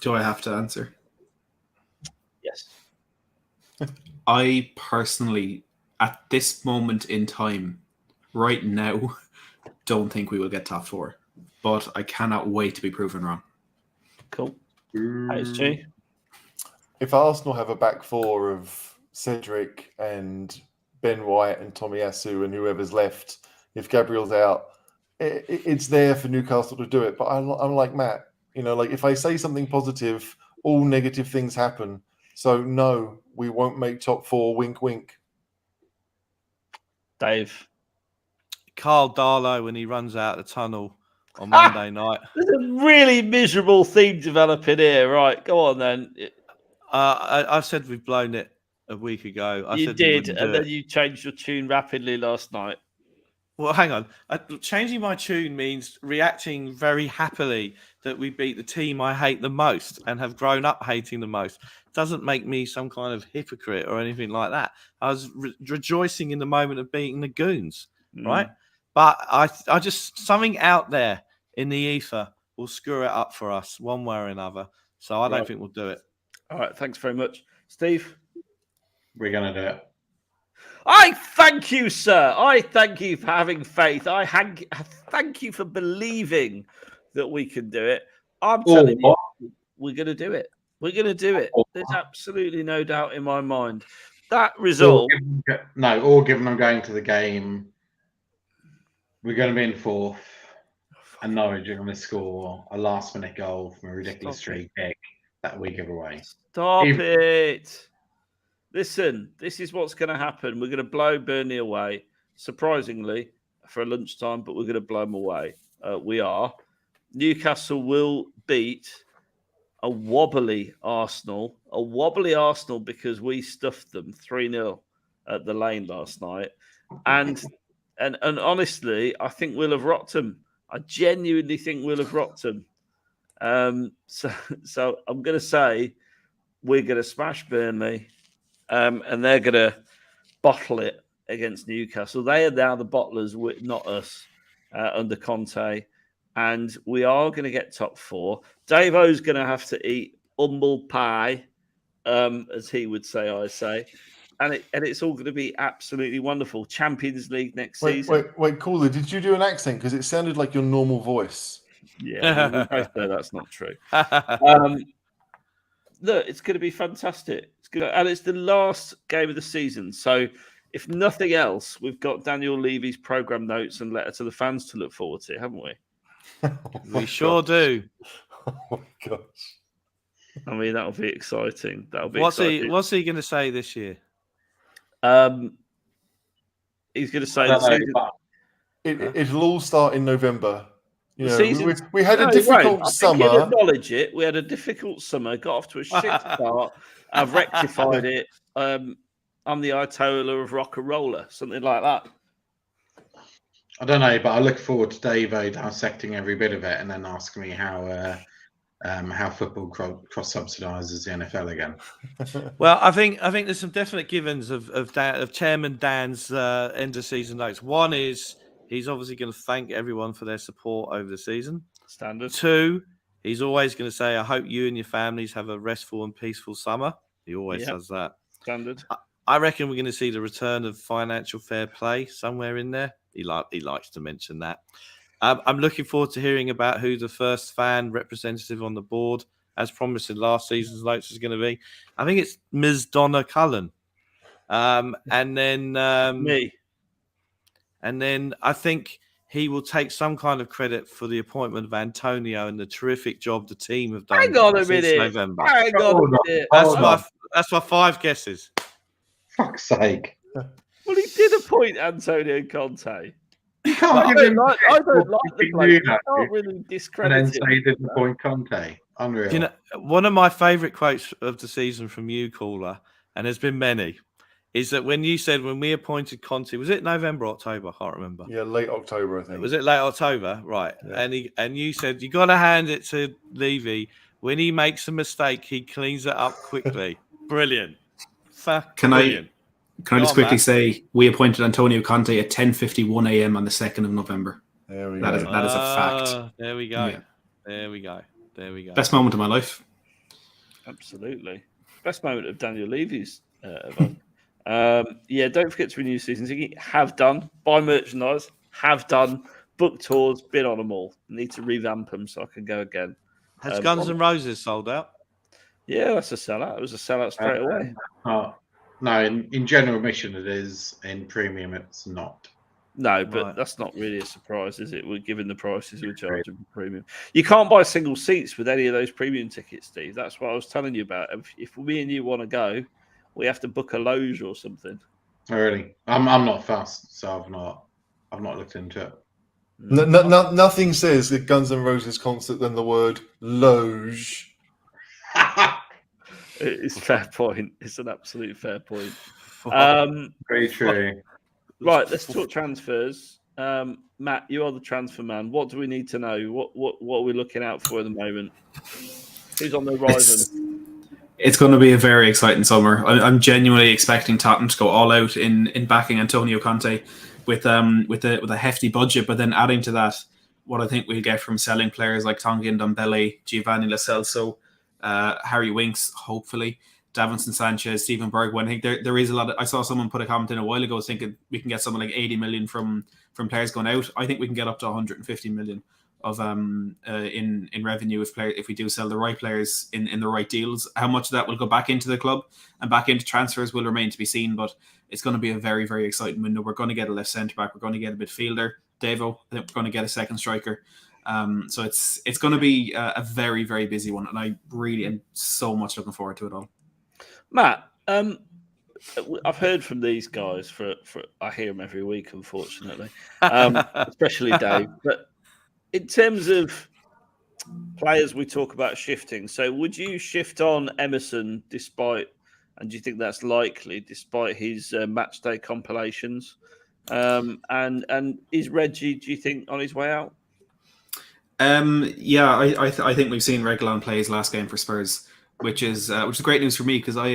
Do I have to answer? Yes. I personally, at this moment in time, right now, don't think we will get top 4. But I cannot wait to be proven wrong. Cool. HG? If Arsenal have a back four of Cedric and Ben White and Tomiyasu and whoever's left, if Gabriel's out, it's there for Newcastle to do it. But I'm like Matt, like if I say something positive, all negative things happen. So no, we won't make top 4. Wink, wink. Dave? Carl Darlow when he runs out the tunnel on Monday night. There's a really miserable theme developing here. Right, go on then. I said we've blown it a week ago. You did, and then you changed your tune rapidly last night. Well, hang on. Changing my tune means reacting very happily that we beat the team I hate the most and have grown up hating the most. Doesn't make me some kind of hypocrite or anything like that. I was rejoicing in the moment of beating the Goons, right? But I just, something out there in the ether will screw it up for us one way or another. So I don't think we'll do it. All right, thanks very much. Steve? We're going to do it. I thank you, sir. I thank you for having faith. I thank you for believing that we can do it. I'm telling you, we're going to do it. We're going to do it. There's absolutely no doubt in my mind. That result... Or given I'm going to the game, we're going to be in 4th, and Norwich are going to score a last-minute goal from a ridiculous free kick that we give away. Stop it. Listen, this is what's going to happen. We're going to blow Burnley away, surprisingly, for a lunchtime, but we're going to blow them away. We are. Newcastle will beat a wobbly Arsenal because we stuffed them 3-0 at the Lane last night. And honestly, I think we'll have rocked them. I genuinely think we'll have rocked them. So I'm going to say we're going to smash Burnley. And they're going to bottle it against Newcastle. They are now the bottlers, not us, under Conte. And we are going to get top 4. Dave-O's going to have to eat humble pie, as he would say, I say. And it's all going to be absolutely wonderful. Champions League next season. Wait, Caller, did you do an accent? Because it sounded like your normal voice. Yeah, we both know that's not true. Look, it's going to be fantastic. And it's the last game of the season. So if nothing else, we've got Daniel Levy's programme notes and letter to the fans to look forward to, haven't we? We sure do. Oh my gosh. I mean, that'll be exciting. What's he going to say this year? He's going to say it'll all start in November. The we had a difficult summer. He'll acknowledge it. We had a difficult summer. Got off to a shit start. I've rectified it. I'm the Ayatollah of rock and roller, something like that. I don't know, but I look forward to Davo dissecting every bit of it and then asking me how football cross subsidises the NFL again. Well, I think there's some definite givens of Chairman Dan's end of season notes. One is he's obviously going to thank everyone for their support over the season. Standard. 2, he's always going to say, I hope you and your families have a restful and peaceful summer. He always does that. Standard. I reckon we're going to see the return of financial fair play somewhere in there. He likes to mention that. I'm looking forward to hearing about who the first fan representative on the board, as promised in last season's notes, is going to be. I think it's Ms. Donna Cullen. And then me. And then I think he will take some kind of credit for the appointment of Antonio and the terrific job the team have done. Hang on a minute. November. Hang on a minute. That's my 5 guesses. Fuck's sake. Well, he did appoint Antonio Conte. You can't I don't like the bloke. You can't really discredit him. And then say he didn't appoint Conte. Unreal. One of my favourite quotes of the season from you, Caller, and there's been many, is that when you said when we appointed Conte, was it November, October? I can't remember. Yeah, late October, I think. Was it late October? Right. Yeah. And you said, you got to hand it to Levy. When he makes a mistake, he cleans it up quickly. Brilliant. Can Brilliant. I just quickly say we appointed Antonio Conte at 10:51 a.m. on the 2nd of November. There we That go. is a fact. There we go. Yeah. There we go. There we go. Best moment of my life. Absolutely. Best moment of Daniel Levy's event. Yeah, don't forget to renew season ticket. Have done. Buy merchandise. Have done. Book tours. Been on them all. Need to revamp them so I can go again. Has Guns N' Roses sold out? Yeah, that's a sellout. It was a sellout straight away. No, in general admission it is. In premium, it's not. No, but Right. that's not really a surprise, is it? We're given the prices we're charging for premium. You can't buy single seats with any of those premium tickets, Steve. That's what I was telling you about. If me and you want to go, we have to book a loge or something. Oh, really? I'm not fussed, so I've not looked into it. Nothing says a Guns N' Roses concert than the word loge. It's a fair point. It's an absolute fair point. Very true. Right, let's talk transfers. Matt, you are the transfer man. What do we need to know? What are we looking out for at the moment? Who's on the horizon? It's going to be a very exciting summer. I'm genuinely expecting Tottenham to go all out in backing Antonio Conte with a hefty budget, but then adding to that what I think we'll get from selling players like Tongi and Ndombele, Giovanni Lo Celso, Harry Winks, hopefully, Davinson Sanchez, Stephen Bergwijn. I think there is a lot. I saw someone put a comment in a while ago thinking we can get something like 80 million from players going out. I think we can get up to 150 million of in revenue if we do sell the right players in the right deals. How much of that will go back into the club and back into transfers will remain to be seen, but it's going to be a very, very exciting window. We're going to get a left centre back. We're going to get a midfielder, Davo. I think we're going to get a second striker. So it's going to be a very, very busy one, and I really am so much looking forward to it all. Matt, I've heard from these guys for I hear them every week, unfortunately, especially Dave. But in terms of players, we talk about shifting. So would you shift on Emerson and do you think that's likely despite his match day compilations? And is Reggie, do you think, on his way out? Yeah, I think we've seen Reguilon play his last game for Spurs, which is great news for me because I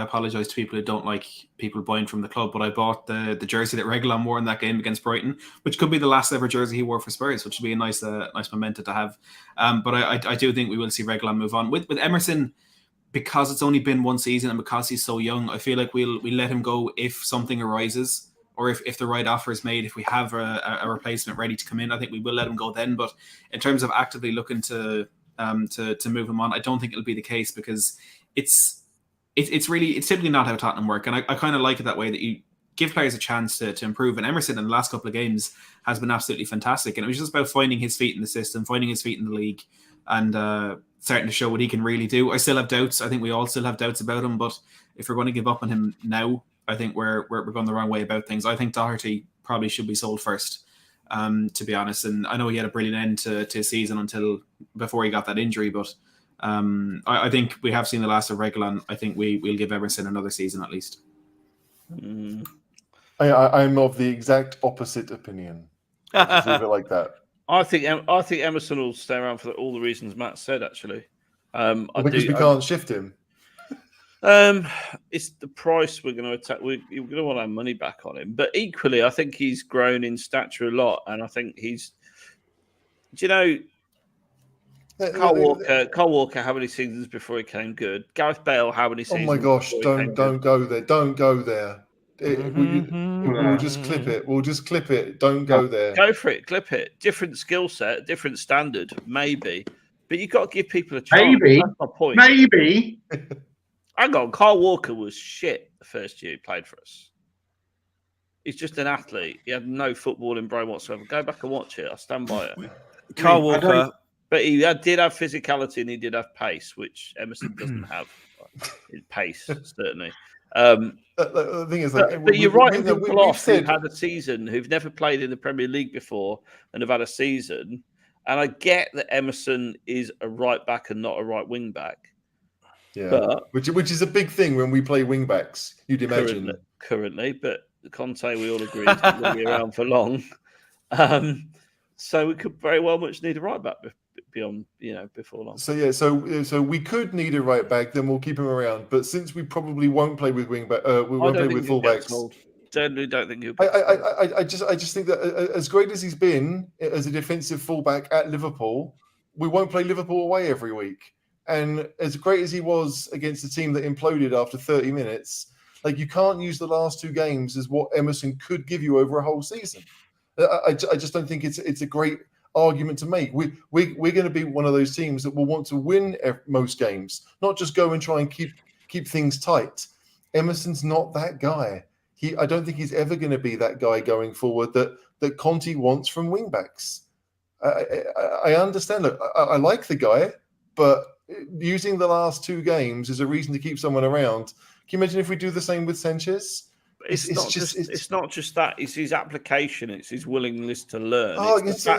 apologise to people who don't like people buying from the club, but I bought the jersey that Reguilon wore in that game against Brighton, which could be the last ever jersey he wore for Spurs, which would be a nice memento to have. But I do think we will see Reguilon move on with Emerson. Because it's only been one season and because he's so young, I feel like we'll let him go if something arises or if the right offer is made. If we have a replacement ready to come in, I think we will let him go then. But in terms of actively looking to move him on, I don't think it'll be the case because it's typically not how Tottenham work, and I kind of like it that way that you give players a chance to improve. And Emerson in the last couple of games has been absolutely fantastic, and it was just about finding his feet in the system, finding his feet in the league, and starting to show what he can really do. I still have doubts. I think we all still have doubts about him, but if we're going to give up on him now, I think we're going the wrong way about things. I think Doherty probably should be sold first, to be honest. And I know he had a brilliant end to his season before he got that injury, but I think we have seen the last of Reguilon. I think we'll give Emerson another season at least. I'm of the exact opposite opinion. I'll just leave it like that. I think Emerson will stay around for all the reasons Matt said. Actually, because we can't shift him. It's the price we're going to attack. We're going to want our money back on him. But equally, I think he's grown in stature a lot, and I think he's. Do you know? Kyle Walker, how many seasons before he came good? Gareth Bale, how many seasons? Oh my gosh! Don't go there! Don't go there! We'll just clip it. We'll just clip it. Don't go there. Go for it. Clip it. Different skill set, different standard, maybe. But you've got to give people a chance. Maybe. That's my point. Maybe. Hang on. Kyle Walker was shit the first year he played for us. He's just an athlete. He had no footballing brain whatsoever. Go back and watch it. I stand by it. Kyle Walker. But he did have physicality and he did have pace, which Emerson doesn't have. Pace, certainly. The thing is, but you're right. People off who've had a season, who've never played in the Premier League before, and have had a season. And I get that Emerson is a right back and not a right wing back. Yeah, but, which is a big thing when we play wing backs. You'd imagine currently, but Conte, we all agree, is going to be around for long. So we could very well much need a right back beyond before long. So yeah, so we could need a right back, then we'll keep him around. But since we probably won't play with wing back, we won't play with fullbacks. Certainly don't think he'll. I just think that as great as he's been as a defensive fullback at Liverpool, we won't play Liverpool away every week. And as great as he was against a team that imploded after 30 minutes, like you can't use the last 2 games as what Emerson could give you over a whole season. I just don't think it's a great argument to make. We're going to be one of those teams that will want to win most games, not just go and try and keep things tight. Emerson's not that guy. I don't think he's ever going to be that guy going forward that Conte wants from wingbacks. I understand. Look, I like the guy, but using the last 2 games as a reason to keep someone around. Can you imagine if we do the same with Sanchez? It's not just that. It's his application. It's his willingness to learn. It's the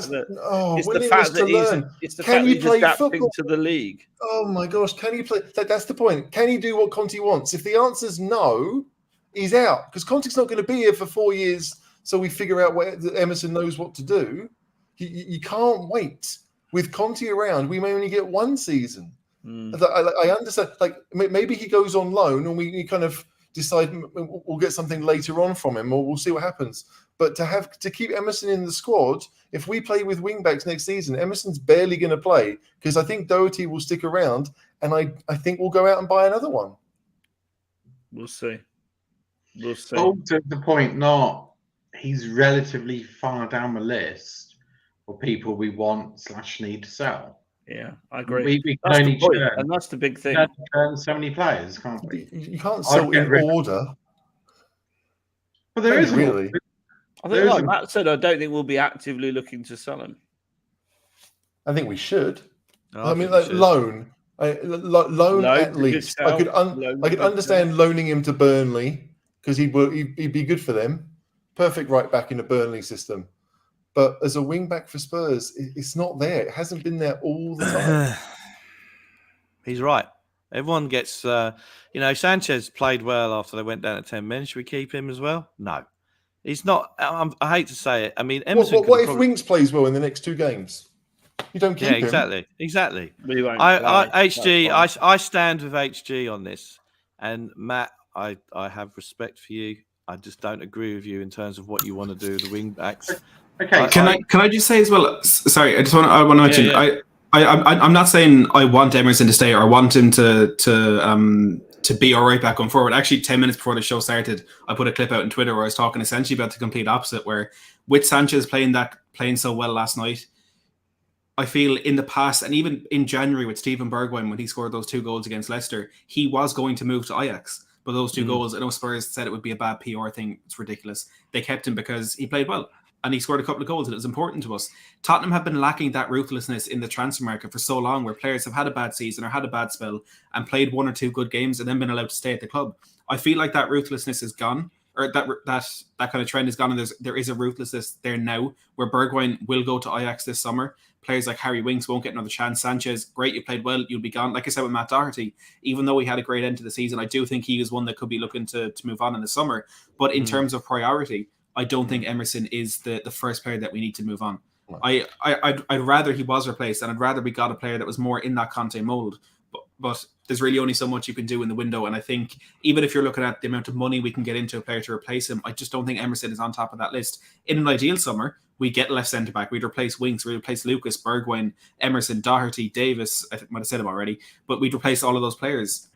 fact that can he play adapting football to the league? Oh my gosh, can he play? That's the point. Can he do what Conte wants? If the answer's no, he's out because Conte's not going to be here for 4 years. So we figure out what Emerson knows what to do. You can't wait. With Conte around, we may only get 1 season. I understand. Like maybe he goes on loan, and we kind of decide we'll get something later on from him, or we'll see what happens. But to keep Emerson in the squad, if we play with wingbacks next season, Emerson's barely going to play because I think Doherty will stick around, and I think we'll go out and buy another one. We'll see. To the point, he's relatively far down the list for people we want / need to sell. Yeah, I agree. We can only churn, and that's the big thing. Churn so many players, can't we? You can't sell in order. Well, there is really. I think, like Matt said, I don't think we'll be actively looking to sell him. I think we should. I mean, like loan at least. I could understand loaning him to Burnley because he'd be good for them. Perfect right back in the Burnley system. But as a wing back for Spurs, it's not there. It hasn't been there all the time. He's right. Everyone gets, Sanchez played well after they went down to 10 men. Should we keep him as well? No. He's not. I hate to say it. I mean, Emerson. What if Winks plays well in the next 2 games? You don't keep him. Exactly. HG, I stand with HG on this. And Matt, I have respect for you. I just don't agree with you in terms of what you want to do with the wing backs. Okay. Can I just say as well? Sorry, I want to mention. Yeah. I'm not saying I want Emerson to stay or I want him to be our right back going forward. Actually, 10 minutes before the show started, I put a clip out on Twitter where I was talking essentially about the complete opposite. Where with Sanchez playing so well last night, I feel in the past and even in January with Steven Bergwijn when he scored those 2 goals against Leicester, he was going to move to Ajax. But those 2 goals, I know Spurs said it would be a bad PR thing. It's ridiculous. They kept him because he played well. And he scored a couple of goals, and it was important to us. Tottenham have been lacking that ruthlessness in the transfer market for so long, where players have had a bad season or had a bad spell and played 1 or 2 good games and then been allowed to stay at the club. I feel like that ruthlessness is gone, or that kind of trend is gone, and there is a ruthlessness there now, where Bergwijn will go to Ajax this summer. Players like Harry Winks won't get another chance. Sanchez, great, you played well, you'll be gone. Like I said with Matt Doherty, even though he had a great end to the season, I do think he is one that could be looking to move on in the summer. But in terms of priority, I don't think Emerson is the first player that we need to move on. I'd rather he was replaced, and I'd rather we got a player that was more in that Conte mold. But there's really only so much you can do in the window, and I think even if you're looking at the amount of money we can get into a player to replace him, I just don't think Emerson is on top of that list. In an ideal summer, we get left centre back, we'd replace Winks, we'd replace Lucas, Bergwijn, Emerson, Doherty, Davis. I might have said him already, but we'd replace all of those players.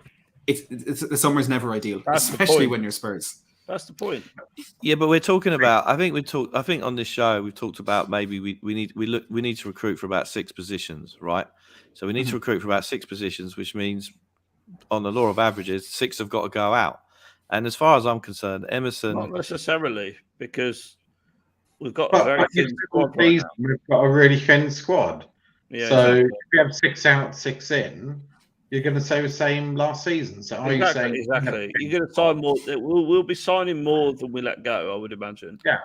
The summer's never ideal, especially when you're Spurs. That's the point. Yeah, but we're talking about. I think on this show we've talked about maybe we need to recruit for about 6 positions, right? So we need to recruit for about 6 positions, which means, on the law of averages, 6 have got to go out. And as far as I'm concerned, Emerson not necessarily, because we've got a very thin squad. We've got a really thin squad. Yeah, so exactly. if we have 6 out, 6 in, you're going to say the same last season. So are you saying exactly? You're going to sign more. We'll be signing more than we let go, I would imagine. Yeah.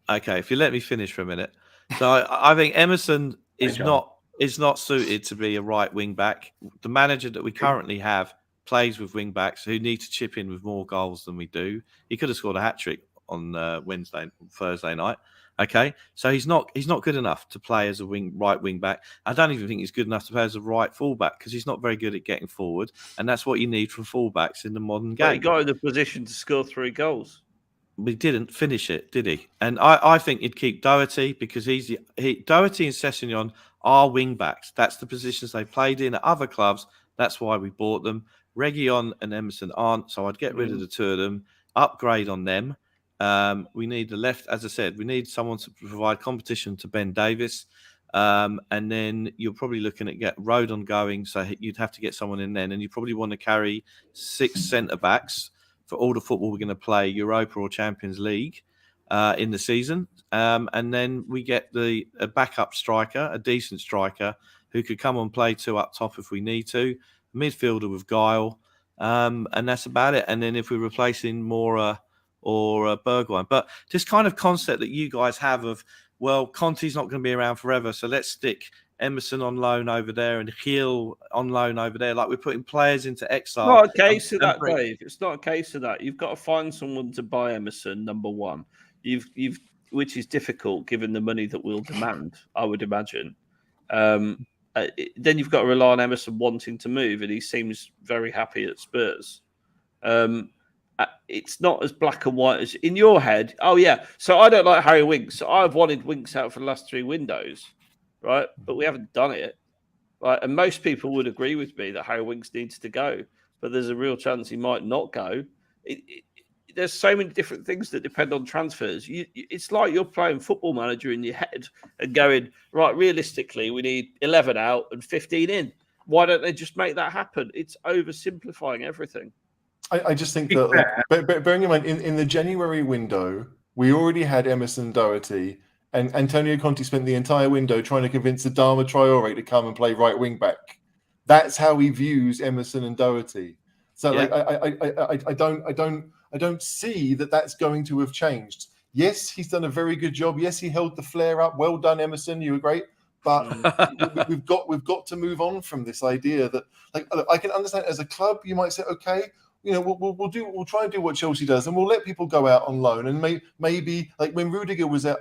Okay, if you let me finish for a minute. So I think Emerson is not suited to be a right wing back. The manager that we currently have plays with wing backs who need to chip in with more goals than we do. He could have scored a hat-trick Thursday night. Okay, so he's not good enough to play as a right wing back. I don't even think he's good enough to play as a right fullback because he's not very good at getting forward, and that's what you need from fullbacks in the modern game. But he got in the position to score 3 goals. But he didn't finish it, did he? And I think you'd keep Doherty because Doherty and Sessegnon are wing backs. That's the positions they played in at other clubs. That's why we bought them. Reguilon and Emerson aren't, so I'd get rid of the 2 of them, upgrade on them. We need the left, as I said, we need someone to provide competition to Ben Davis. And then you're probably looking at get Rodon going, so you'd have to get someone in then. And you probably want to carry 6 centre-backs for all the football we're going to play, Europa or Champions League in the season. And then we get a backup striker, a decent striker, who could come and play 2 up top if we need to. Midfielder with guile. And that's about it. And then if we're replacing Mora or Bergwijn. But this kind of concept that you guys have of, well, Conte's not going to be around forever, so let's stick Emerson on loan over there and Gil on loan over there. Like we're putting players into exile. Not a case of that, Dave. It's not a case of that. You've got to find someone to buy Emerson, number one. Which is difficult given the money that we'll demand, I would imagine. Then you've got to rely on Emerson wanting to move, and he seems very happy at Spurs. It's not as black and white as in your head. Oh, yeah. So I don't like Harry Winks. So I've wanted Winks out for the last 3 windows, right? But we haven't done it. Right? And most people would agree with me that Harry Winks needs to go, but there's a real chance he might not go. There's so many different things that depend on transfers. It's like you're playing Football Manager in your head and going, right, realistically, we need 11 out and 15 in. Why don't they just make that happen? It's oversimplifying everything. I just think that, bearing in mind, in the January window, we already had Emerson Doherty, and Antonio Conte spent the entire window trying to convince Adama Traore to come and play right wing back. That's how he views Emerson and Doherty. So I don't see that that's going to have changed. Yes, he's done a very good job. Yes, he held the flare up. Well done, Emerson. You were great. But we've got to move on from this idea that, like, I can understand as a club, you might say, okay, you know, we'll try and do what Chelsea does, and we'll let people go out on loan. And maybe like when Rudiger was out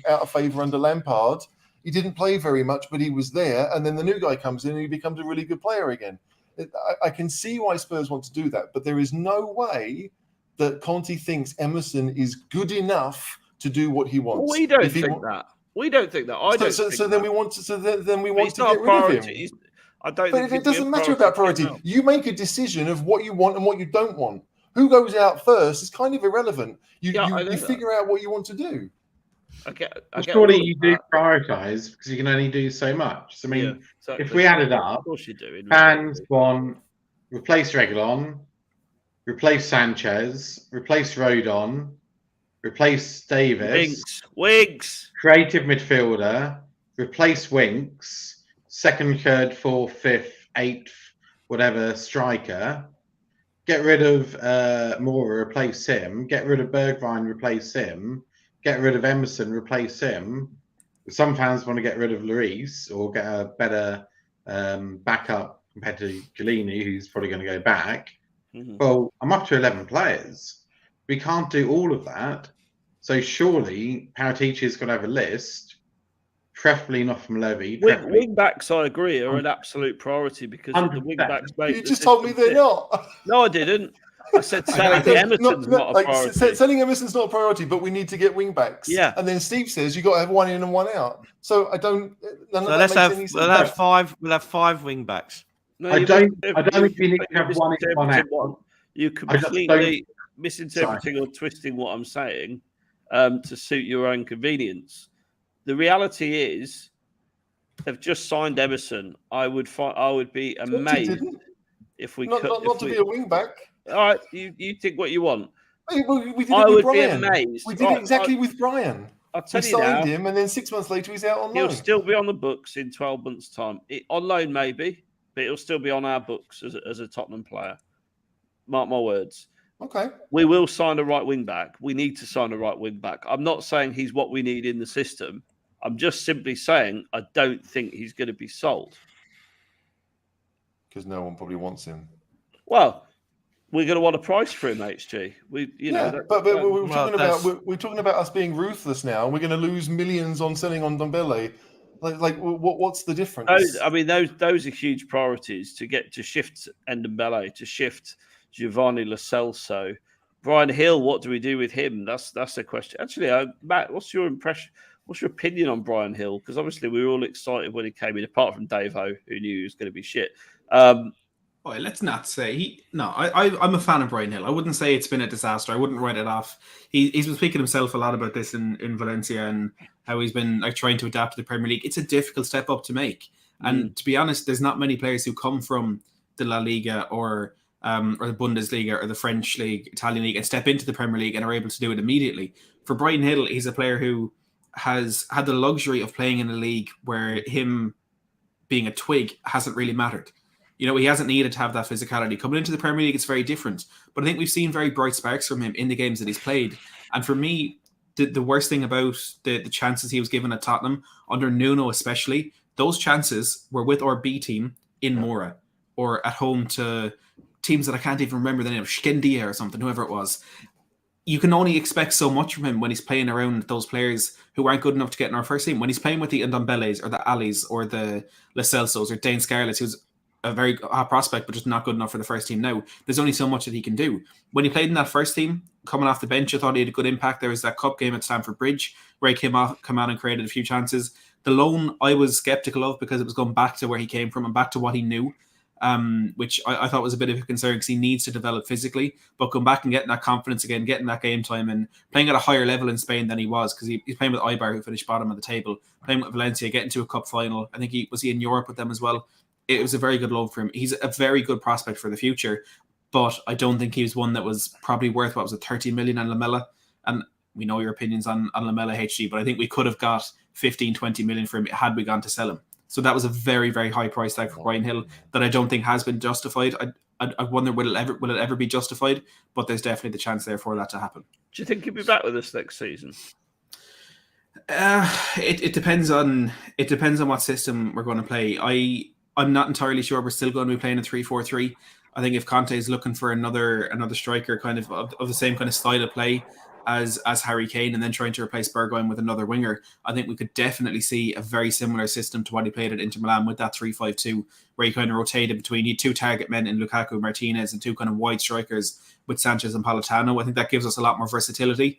of favour under Lampard, he didn't play very much, but he was there. And then the new guy comes in and he becomes a really good player again. I can see why Spurs want to do that, but there is no way that Conte thinks Emerson is good enough to do what he wants. Well, we don't think that. We don't think that. I don't. So then we want to. So then we want to get rid of him. I don't. But it doesn't matter about priority. You make a decision of what you want and what you don't want. Who goes out first is kind of irrelevant. You figure out what you want to do. Surely you do prioritise because you can only do so much. So, I mean, if we added up, of course you do. fans want replace Reguilon, replace Sanchez, replace Rodon, replace Davis, Winks, creative midfielder, replace Winks, 2nd, 3rd, 4th, 5th, 8th, whatever striker. Get rid of Mora, replace him. Get rid of Bergwijn, replace him. Get rid of Emerson, replace him. Some fans want to get rid of Lloris or get a better backup compared to Chiellini, who's probably going to go back. Mm-hmm. Well, I'm up to 11 players. We can't do all of that. So surely Paratici's got to have a list, preferably not from Levy. Wing backs, I agree, are an absolute priority because the wing backs make. You just told me they're not. No, I didn't. I said selling Emerson's not a priority. Selling Emerson's not a priority, but we need to get wing backs. Yeah. And then Steve says you got to have 1 in and 1 out. So I don't. So let's have. We'll have 5. We'll have 5 wing backs. No, I don't think we need to have 1 in, 1 out. You're completely misinterpreting or twisting what I'm saying to suit your own convenience. The reality is, they've just signed Emerson. I would be amazed if we not to be a wing back. All right, you think what you want. We did it I with would Brian. be amazed. We did it exactly with Brian. I'll tell we you now. Signed him, and then 6 months later he's out on loan. He'll still be on the books in 12 months' time. On loan, maybe, but he'll still be on our books as a Tottenham player. Mark my words. Okay. We will sign a right wing back. We need to sign a right wing back. I'm not saying he's what we need in the system. I'm just simply saying I don't think he's going to be sold. Because no one probably wants him. Well, we're going to want a price for him, HG. But we're talking about us being ruthless now, and we're going to lose millions on selling on Ndombele. What's the difference? Those are huge priorities to shift Ndombele, to shift Giovanni Lo Celso. Brian Hill, what do we do with him? That's a question. Actually, Matt, what's your impression? What's your opinion on Brian Hill? Because obviously we were all excited when he came in, apart from Davo, who knew he was going to be shit. Let's not say I'm a fan of Brian Hill. I wouldn't say it's been a disaster. I wouldn't write it off. He's been speaking himself a lot about this in Valencia and how he's been trying to adapt to the Premier League. It's a difficult step up to make. And to be honest, there's not many players who come from the La Liga or the Bundesliga or the French League, Italian League, and step into the Premier League and are able to do it immediately. For Brian Hill, he's a player who has had the luxury of playing in a league where him being a twig hasn't really mattered. He hasn't needed to have that physicality. Coming into the Premier League, it's very different. But I think we've seen very bright sparks from him in the games that he's played. And for me, the worst thing about the chances he was given at Tottenham, under Nuno especially, those chances were with our B team in Mora or at home to teams that I can't even remember the name of, Shkendia or something, whoever it was. You can only expect so much from him when he's playing around those players who aren't good enough to get in our first team. When he's playing with the Ndombeles or the Alis or the Lo Celsos or Dane Scarlett, who's a very hot prospect, but just not good enough for the first team now. There's only so much that he can do. When he played in that first team, coming off the bench, I thought he had a good impact. There was that cup game at Stamford Bridge where he came out and created a few chances. The loan I was skeptical of because it was going back to where he came from and back to what he knew, which I thought was a bit of a concern because he needs to develop physically. But going back and getting that confidence again, getting that game time and playing at a higher level in Spain than he was, because he's playing with Eibar, who finished bottom of the table, playing with Valencia, getting to a cup final. I think he was in Europe with them as well. It was a very good loan for him. He's a very good prospect for the future, but I don't think he was one that was probably worth, 30 million on Lamela. And we know your opinions on Lamela, HG, but I think we could have got 15, 20 million for him had we gone to sell him. So that was a very, very high price tag for Brian Hill that I don't think has been justified. I wonder will it ever be justified, but there's definitely the chance there for that to happen. Do you think he'll be back with us next season? It depends on what system we're going to play. I'm not entirely sure we're still going to be playing a 3-4-3. I think if Conte is looking for another striker kind of the same kind of style of play as Harry Kane and then trying to replace Bergwijn with another winger, I think we could definitely see a very similar system to what he played at Inter Milan with that 3-5-2, where he kind of rotated between you two target men in Lukaku, Martinez, and two kind of wide strikers with Sanchez and Politano. I think that gives us a lot more versatility.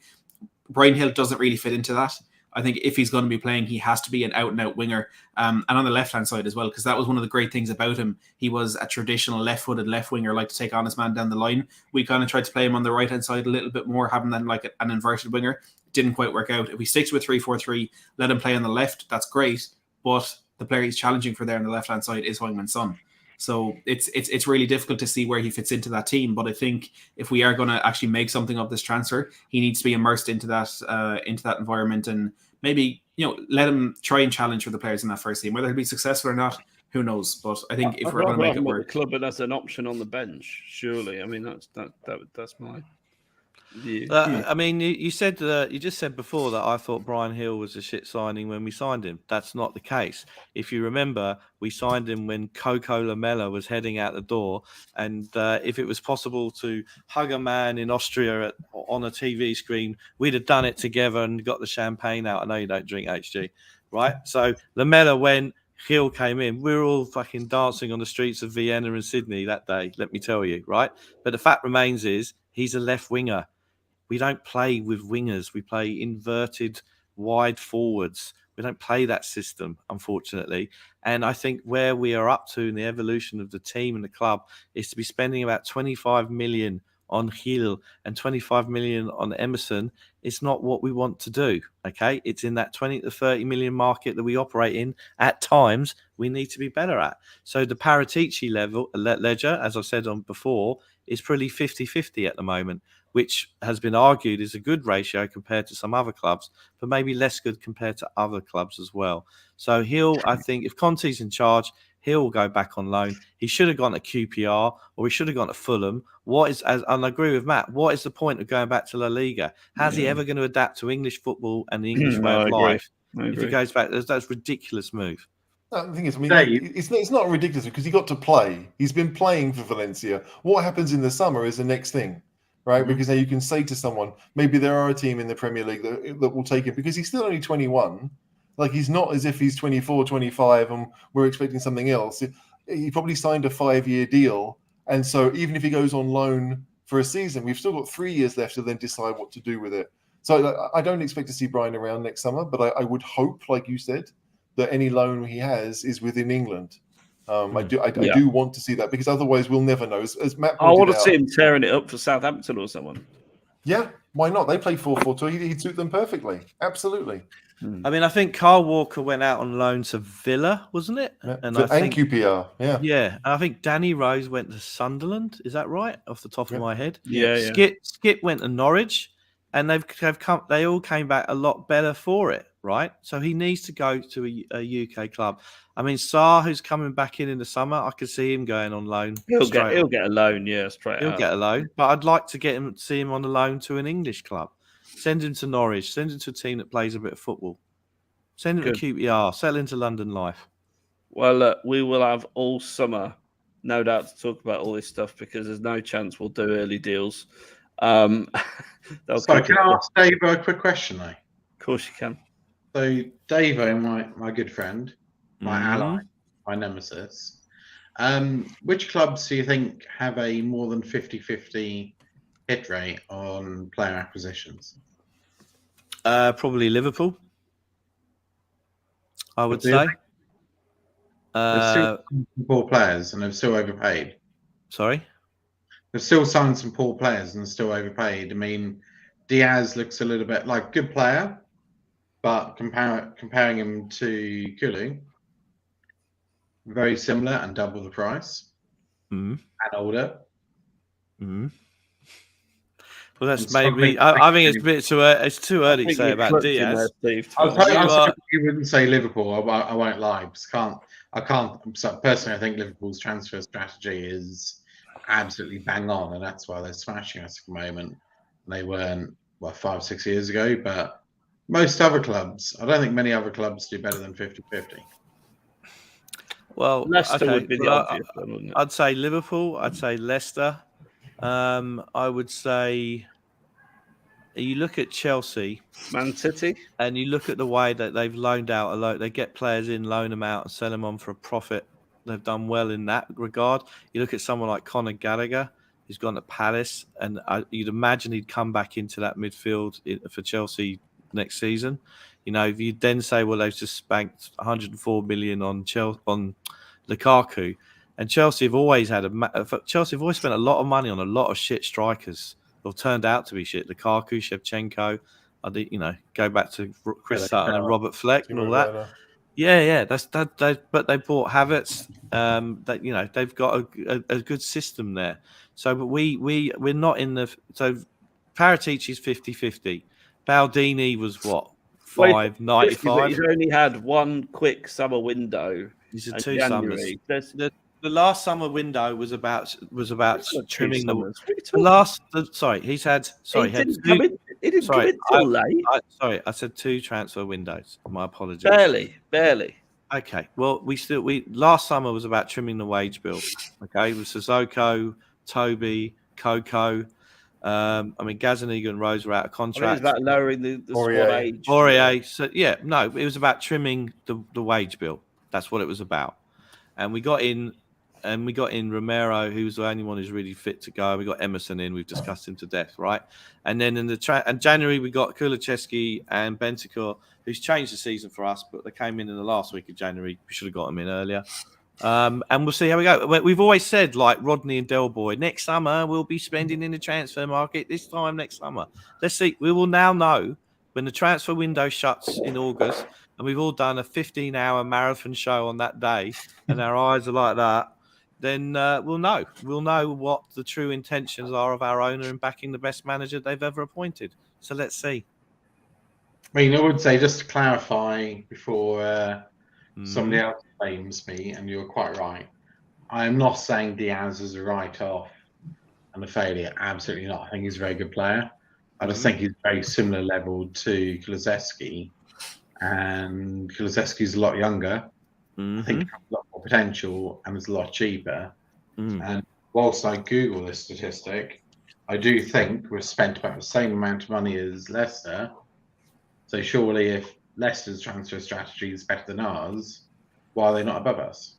Brian Hill doesn't really fit into that. I think if he's going to be playing, he has to be an out-and-out winger. And on the left-hand side as well, because that was one of the great things about him. He was a traditional left-footed left winger, like to take on his man down the line. We kind of tried to play him on the right-hand side a little bit more, having them like an inverted winger. Didn't quite work out. If we stick to a 3-4-3, let him play on the left, that's great. But the player he's challenging for there on the left-hand side is Heung-min Son. So it's really difficult to see where he fits into that team. But I think if we are going to actually make something of this transfer, he needs to be immersed into that environment and maybe let him try and challenge for the players in that first team. Whether he'll be successful or not, who knows? But I think if we're going to make it work, the club and as an option on the bench, surely. I mean that's my. I mean, you said you just said before that I thought Brian Hill was a shit signing when we signed him. That's not the case. If you remember, we signed him when Coco Lamela was heading out the door, and if it was possible to hug a man in Austria on a TV screen, we'd have done it together and got the champagne out. I know you don't drink, HG, right? So Lamela went. Hill came in. We were all fucking dancing on the streets of Vienna and Sydney that day, let me tell you, right? But the fact remains is he's a left winger. We don't play with wingers. We play inverted wide forwards. We don't play that system, unfortunately. And I think where we are up to in the evolution of the team and the club is to be spending about 25 million on Hill and 25 million on Emerson. It's not what we want to do, okay? It's in that 20 to 30 million market that we operate in. At times, we need to be better at. So the Paratici ledger, as I've said on before, is probably 50-50 at the moment, which has been argued is a good ratio compared to some other clubs, but maybe less good compared to other clubs as well. So Hill, I think, if Conte's in charge, he'll go back on loan. He should have gone to QPR or he should have gone to Fulham. And I agree with Matt, what is the point of going back to La Liga? How's he ever going to adapt to English football and the English way of life if he goes back? That's a ridiculous move. No, the thing is, I mean, Dave. it's not ridiculous because he got to play. He's been playing for Valencia. What happens in the summer is the next thing, right? Mhm. Because now you can say to someone, maybe there are a team in the Premier League that will take him because he's still only 21. Like, he's not as if he's 24, 25 and we're expecting something else. He probably signed a 5-year deal. And so even if he goes on loan for a season, we've still got 3 years left to then decide what to do with it. So I don't expect to see Brian around next summer, but I would hope, like you said, that any loan he has is within England. I do want to see that because otherwise we'll never know. As Matt I pointed want to out, see him tearing it up for Southampton or someone. yeah, why not? They play 4-4-2. He'd suit them perfectly. Absolutely. I mean, I think Carl Walker went out on loan to Villa, wasn't it? Yeah. And I think QPR, yeah. Yeah, and I think Danny Rose went to Sunderland. Is that right? Off the top of my head. Yeah. Skip went to Norwich, and they've come. They all came back a lot better for it, right? So he needs to go to a UK club. I mean, Sarr, who's coming back in the summer, I could see him going on loan. He'll get a loan, straight He'll out. get a loan, but I'd like to see him on a loan to an English club. Send him to Norwich. Send him to a team that plays a bit of football. Send him to QPR. Settle into London life. Well, we will have all summer, no doubt, to talk about all this stuff because there's no chance we'll do early deals. Sorry, can I ask Dave a quick question, though? Of course you can. So, Dave, my good friend, my ally, my nemesis, which clubs do you think have a more than 50-50 hit rate on player acquisitions? Probably Liverpool, I would say. They've still signed some poor players and they've still overpaid. Sorry? They've still signed some poor players and they're still overpaid. I mean, Diaz looks a little bit like a good player, but comparing him to Kulu, very similar and double the price and older. Well, that's maybe. I think it's a bit too. It's too early to say about Diaz. I was hoping you wouldn't say Liverpool. I won't lie. I can't. So personally, I think Liverpool's transfer strategy is absolutely bang on, and that's why they're smashing us at the moment. They weren't 5-6 years ago, but most other clubs, I don't think many other clubs do better than 50-50. Well, Leicester would be the obvious one, wouldn't it? I'd say Liverpool. I'd say Leicester. I would say you look at Chelsea, Man City, and you look at the way that they've loaned out a lot. They get players in, loan them out, and sell them on for a profit. They've done well in that regard. You look at someone like Conor Gallagher, who's gone to Palace, and you'd imagine he'd come back into that midfield for Chelsea next season. You know, if you then say, well, they've just spanked 104 million on Lukaku. And Chelsea have always spent a lot of money on a lot of shit strikers. Or turned out to be shit. Lukaku, Shevchenko. Go back to Chris Sutton and Robert Fleck and all that. Yeah. But they bought Havertz. They've got a good system there. So, but we're not in the. So, Paratici's 50-50. Baldini was what 5.95. He's only had one quick summer window. He's had 2 summers. The last summer window was about trimming the last. He's had. He didn't come in till late. I said 2 transfer windows. My apologies. Barely. Okay. Well, last summer was about trimming the wage bill. Okay, it was Sissoko, Toby, Coco. Gazaniga and Rose were out of contract. It was about lowering the squad age. Aurier. So it was about trimming the wage bill. That's what it was about. And we got in Romero, who's the only one who's really fit to go. We got Emerson in. We've discussed him to death, right? And then in January, we got Kulusevski and Bentancur, who's changed the season for us, but they came in the last week of January. We should have got them in earlier. And we'll see how we go. We've always said, like Rodney and Del Boy, next summer we'll be spending in the transfer market this time next summer. Let's see. We will now know when the transfer window shuts in August, and we've all done a 15-hour marathon show on that day, and our eyes are like that. Then we'll know. We'll know what the true intentions are of our owner in backing the best manager they've ever appointed. So let's see. I mean, I would say, just to clarify before somebody else blames me, and you're quite right, I am not saying Diaz is a write-off and a failure. Absolutely not. I think he's a very good player. I just think he's very similar level to Kulusevski, and Kulusevski's a lot younger. Mm-hmm. I think it has a lot more potential and is a lot cheaper. Mm. And whilst I Google this statistic, I do think we've spent about the same amount of money as Leicester. So surely if Leicester's transfer strategy is better than ours, why are they not above us?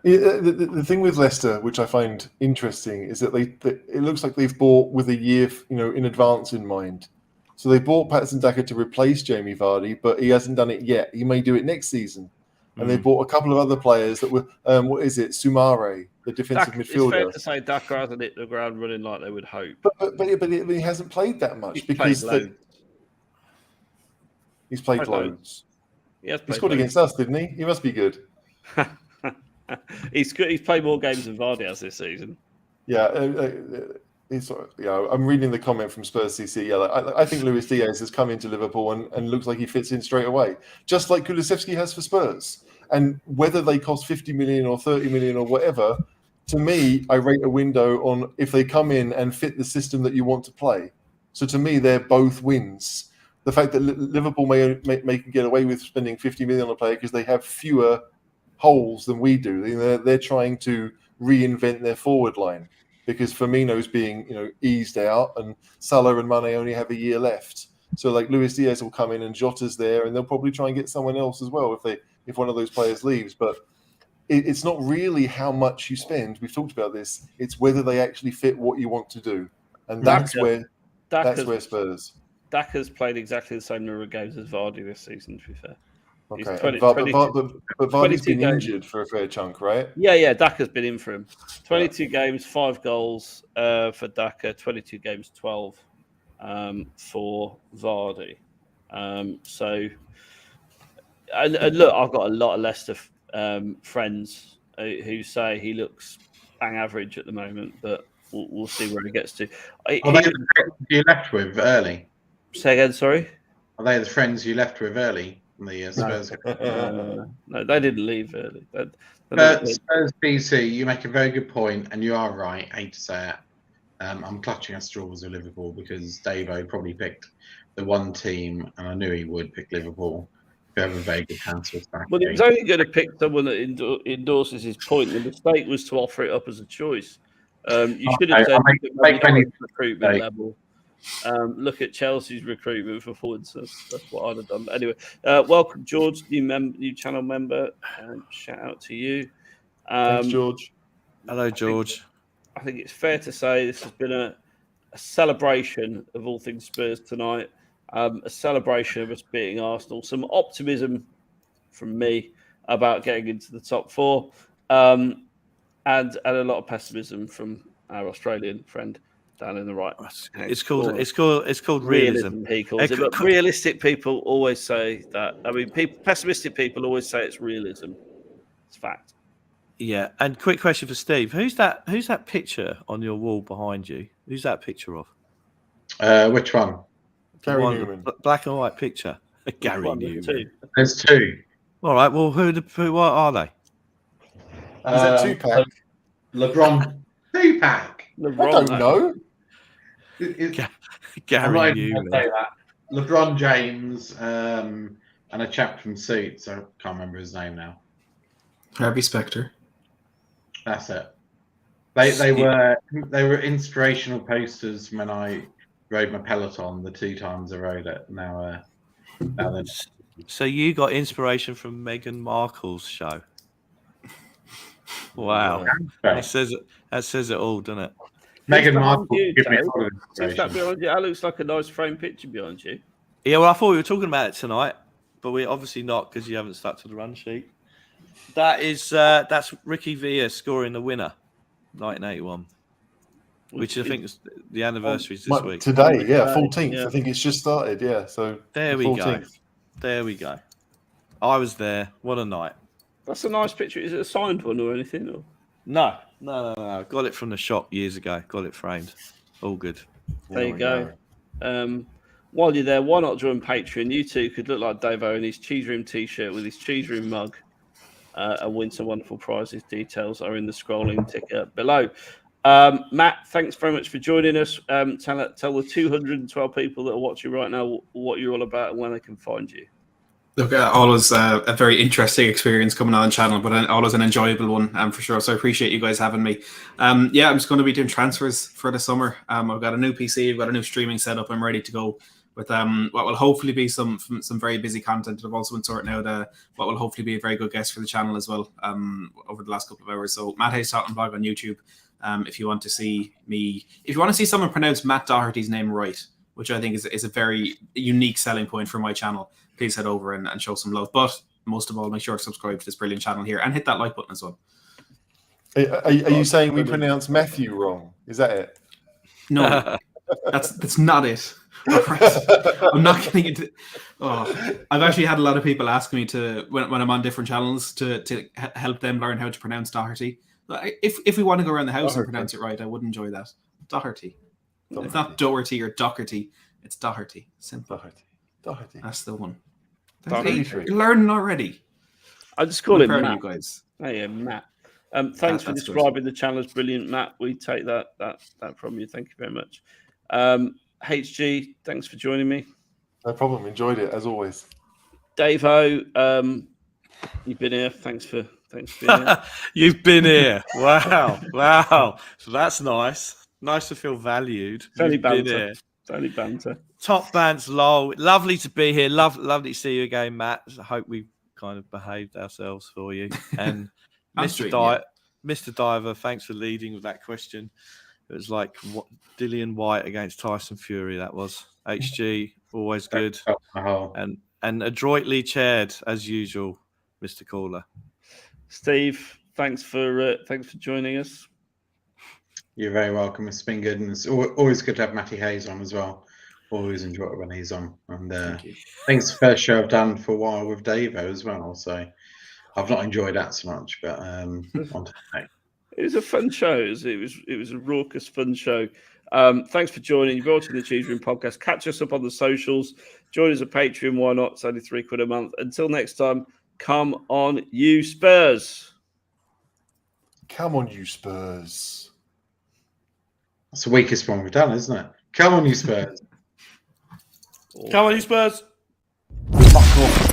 The thing with Leicester, which I find interesting, is that it looks like they've bought with a year, in advance in mind. So they bought Patson Daka to replace Jamie Vardy, but he hasn't done it yet. He may do it next season. And they bought a couple of other players that were, what is it, Sumare, the defensive midfielder. It's fair to say Daka hasn't hit the ground running like they would hope. But he hasn't played that much He's played loads. He scored against us, didn't he? He must be good. He's good. He's played more games than Vardy has this season. Yeah, I'm reading the comment from Spurs CC. Yeah, I think Luis Diaz has come into Liverpool and looks like he fits in straight away, just like Kulusevski has for Spurs. And whether they cost 50 million or 30 million or whatever, to me, I rate a window on if they come in and fit the system that you want to play. So to me, they're both wins. The fact that Liverpool may get away with spending 50 million on a player because they have fewer holes than we do. They're trying to reinvent their forward line because Firmino's being eased out and Salah and Mane only have a year left. So like Luis Diaz will come in and Jota's there, and they'll probably try and get someone else as well if one of those players leaves. But it's not really how much you spend. We've talked about this. It's whether they actually fit what you want to do, and that's where Spurs. Daka's played exactly the same number of games as Vardy this season, to be fair. Okay, but Vardy's been injured for a fair chunk, right? Yeah, Daka's been in for him. 22 games, 5 goals for Daka, 22 games, 12 for Vardy. And look, I've got a lot of Leicester friends who say he looks bang average at the moment, but we'll see where he gets to. Are they the friends you left with early? Say again, sorry? Are they the friends you left with early? The Spurs. No, they didn't leave early. Spurs BC, you make a very good point, and you are right. I hate to say it. I'm clutching at straws with Liverpool because Davo probably picked the one team, and I knew he would pick Liverpool. Who have a very good transfer back. Well, he was only going to pick someone that endorses his point. The mistake was to offer it up as a choice. You should have said recruitment level. Look at Chelsea's recruitment for forwards. That's what I'd have done. But anyway, welcome, George, new channel member. Shout out to you. Thanks, George. Hello, George. I think it's fair to say this has been a celebration of all things Spurs tonight. A celebration of us beating Arsenal. Some optimism from me about getting into the top 4, and a lot of pessimism from our Australian friend down in the right. It's called realism. He calls it. But realistic people always say that. I mean, pessimistic people always say it's realism. It's fact. Yeah. And quick question for Steve: Who's that picture on your wall behind you? Who's that picture of? Which one? Gary Newman. Black and white picture. Gary Newman. There's 2. All right. Well, what are they? Is that 2-pack? LeBron 2-pack. I don't know. Gary Newman. Say that. LeBron James and a chap from Suits. I can't remember his name now. Harvey Specter. That's it. They were inspirational posters when I rode my Peloton the 2 times I rode it. Now then. So you got inspiration from Meghan Markle's show. Wow, that says it all, doesn't it? Meghan Markle give me a lot of inspiration. That behind you? That looks like a nice framed picture behind you. Yeah, well, I thought we were talking about it tonight, but we're obviously not because you haven't stuck to the run sheet. That's Ricky Villa scoring the winner, 1981, which I think is the anniversary is this week. Today, 14th. Yeah. I think it's just started. Yeah, so there we go. There we go. I was there. What a night. That's a nice picture. Is it a signed one or anything? Or? No. Got it from the shop years ago. Got it framed. All good. There you go. While you're there, why not join Patreon? You two could look like Davo in his Cheese Room t-shirt with his Cheese Room mug and win some wonderful prizes. Details are in the scrolling ticker below. Matt, thanks very much for joining us. Tell the 212 people that are watching right now what you're all about and where they can find you. Look, always a very interesting experience coming on the channel, but always an enjoyable one, for sure. So I appreciate you guys having me. I'm just going to be doing transfers for the summer. I've got a new PC, I've got a new streaming setup. I'm ready to go with what will hopefully be some very busy content. I've also been sorting out what will hopefully be a very good guest for the channel as well over the last couple of hours. So Matt Hayes Tottenham blog on YouTube. If you want to see someone pronounce Matt Doherty's name right, which I think is a very unique selling point for my channel, please head over and show some love. But most of all, make sure to subscribe to this brilliant channel here and hit that like button as well. Are you saying we pronounce Matthew wrong? Is that it? No, that's not it. I'm not getting into. I've actually had a lot of people ask me to when I'm on different channels to help them learn how to pronounce Doherty. If we want to go around the house and pronounce it right, I would enjoy that. Doherty. It's not Doherty or Doherty. It's Doherty. Simple. Doherty. That's the one. Doherty. You're learning already. I just call him Matt. You guys. Hey, Matt. Thanks for describing the channel as brilliant, Matt. We take that from you. Thank you very much. HG, thanks for joining me. No problem. Enjoyed it as always. Dave Ho, you've been here. Thanks for being here. You've been here. Wow. So that's nice. Nice to feel valued. It's only You've been banter. here. It's only banter. Top bands, lol. Lovely to be here. Lovely to see you again, Matt. I hope we've kind of behaved ourselves for you. And Mr. Diver, thanks for leading with that question. It was like Dillian White against Tyson Fury. That was HG, always good, and adroitly chaired as usual, Mr. Caller. Steve, thanks for joining us. You're very welcome. It's been good, and it's always good to have Matty Hayes on as well. Always enjoy it when he's on. And I think it's the first show I've done for a while with Davo as well. So I've not enjoyed that so much, but on to the next. It was a fun show. It was a raucous, fun show. Thanks for joining. You've been watching the Cheese Room podcast. Catch us up on the socials. Join us at Patreon. Why not? It's only £3 a month. Until next time, come on, you Spurs. Come on, you Spurs. That's the weakest one we've done, isn't it? Come on, you Spurs. Come on, you Spurs. Fuck off.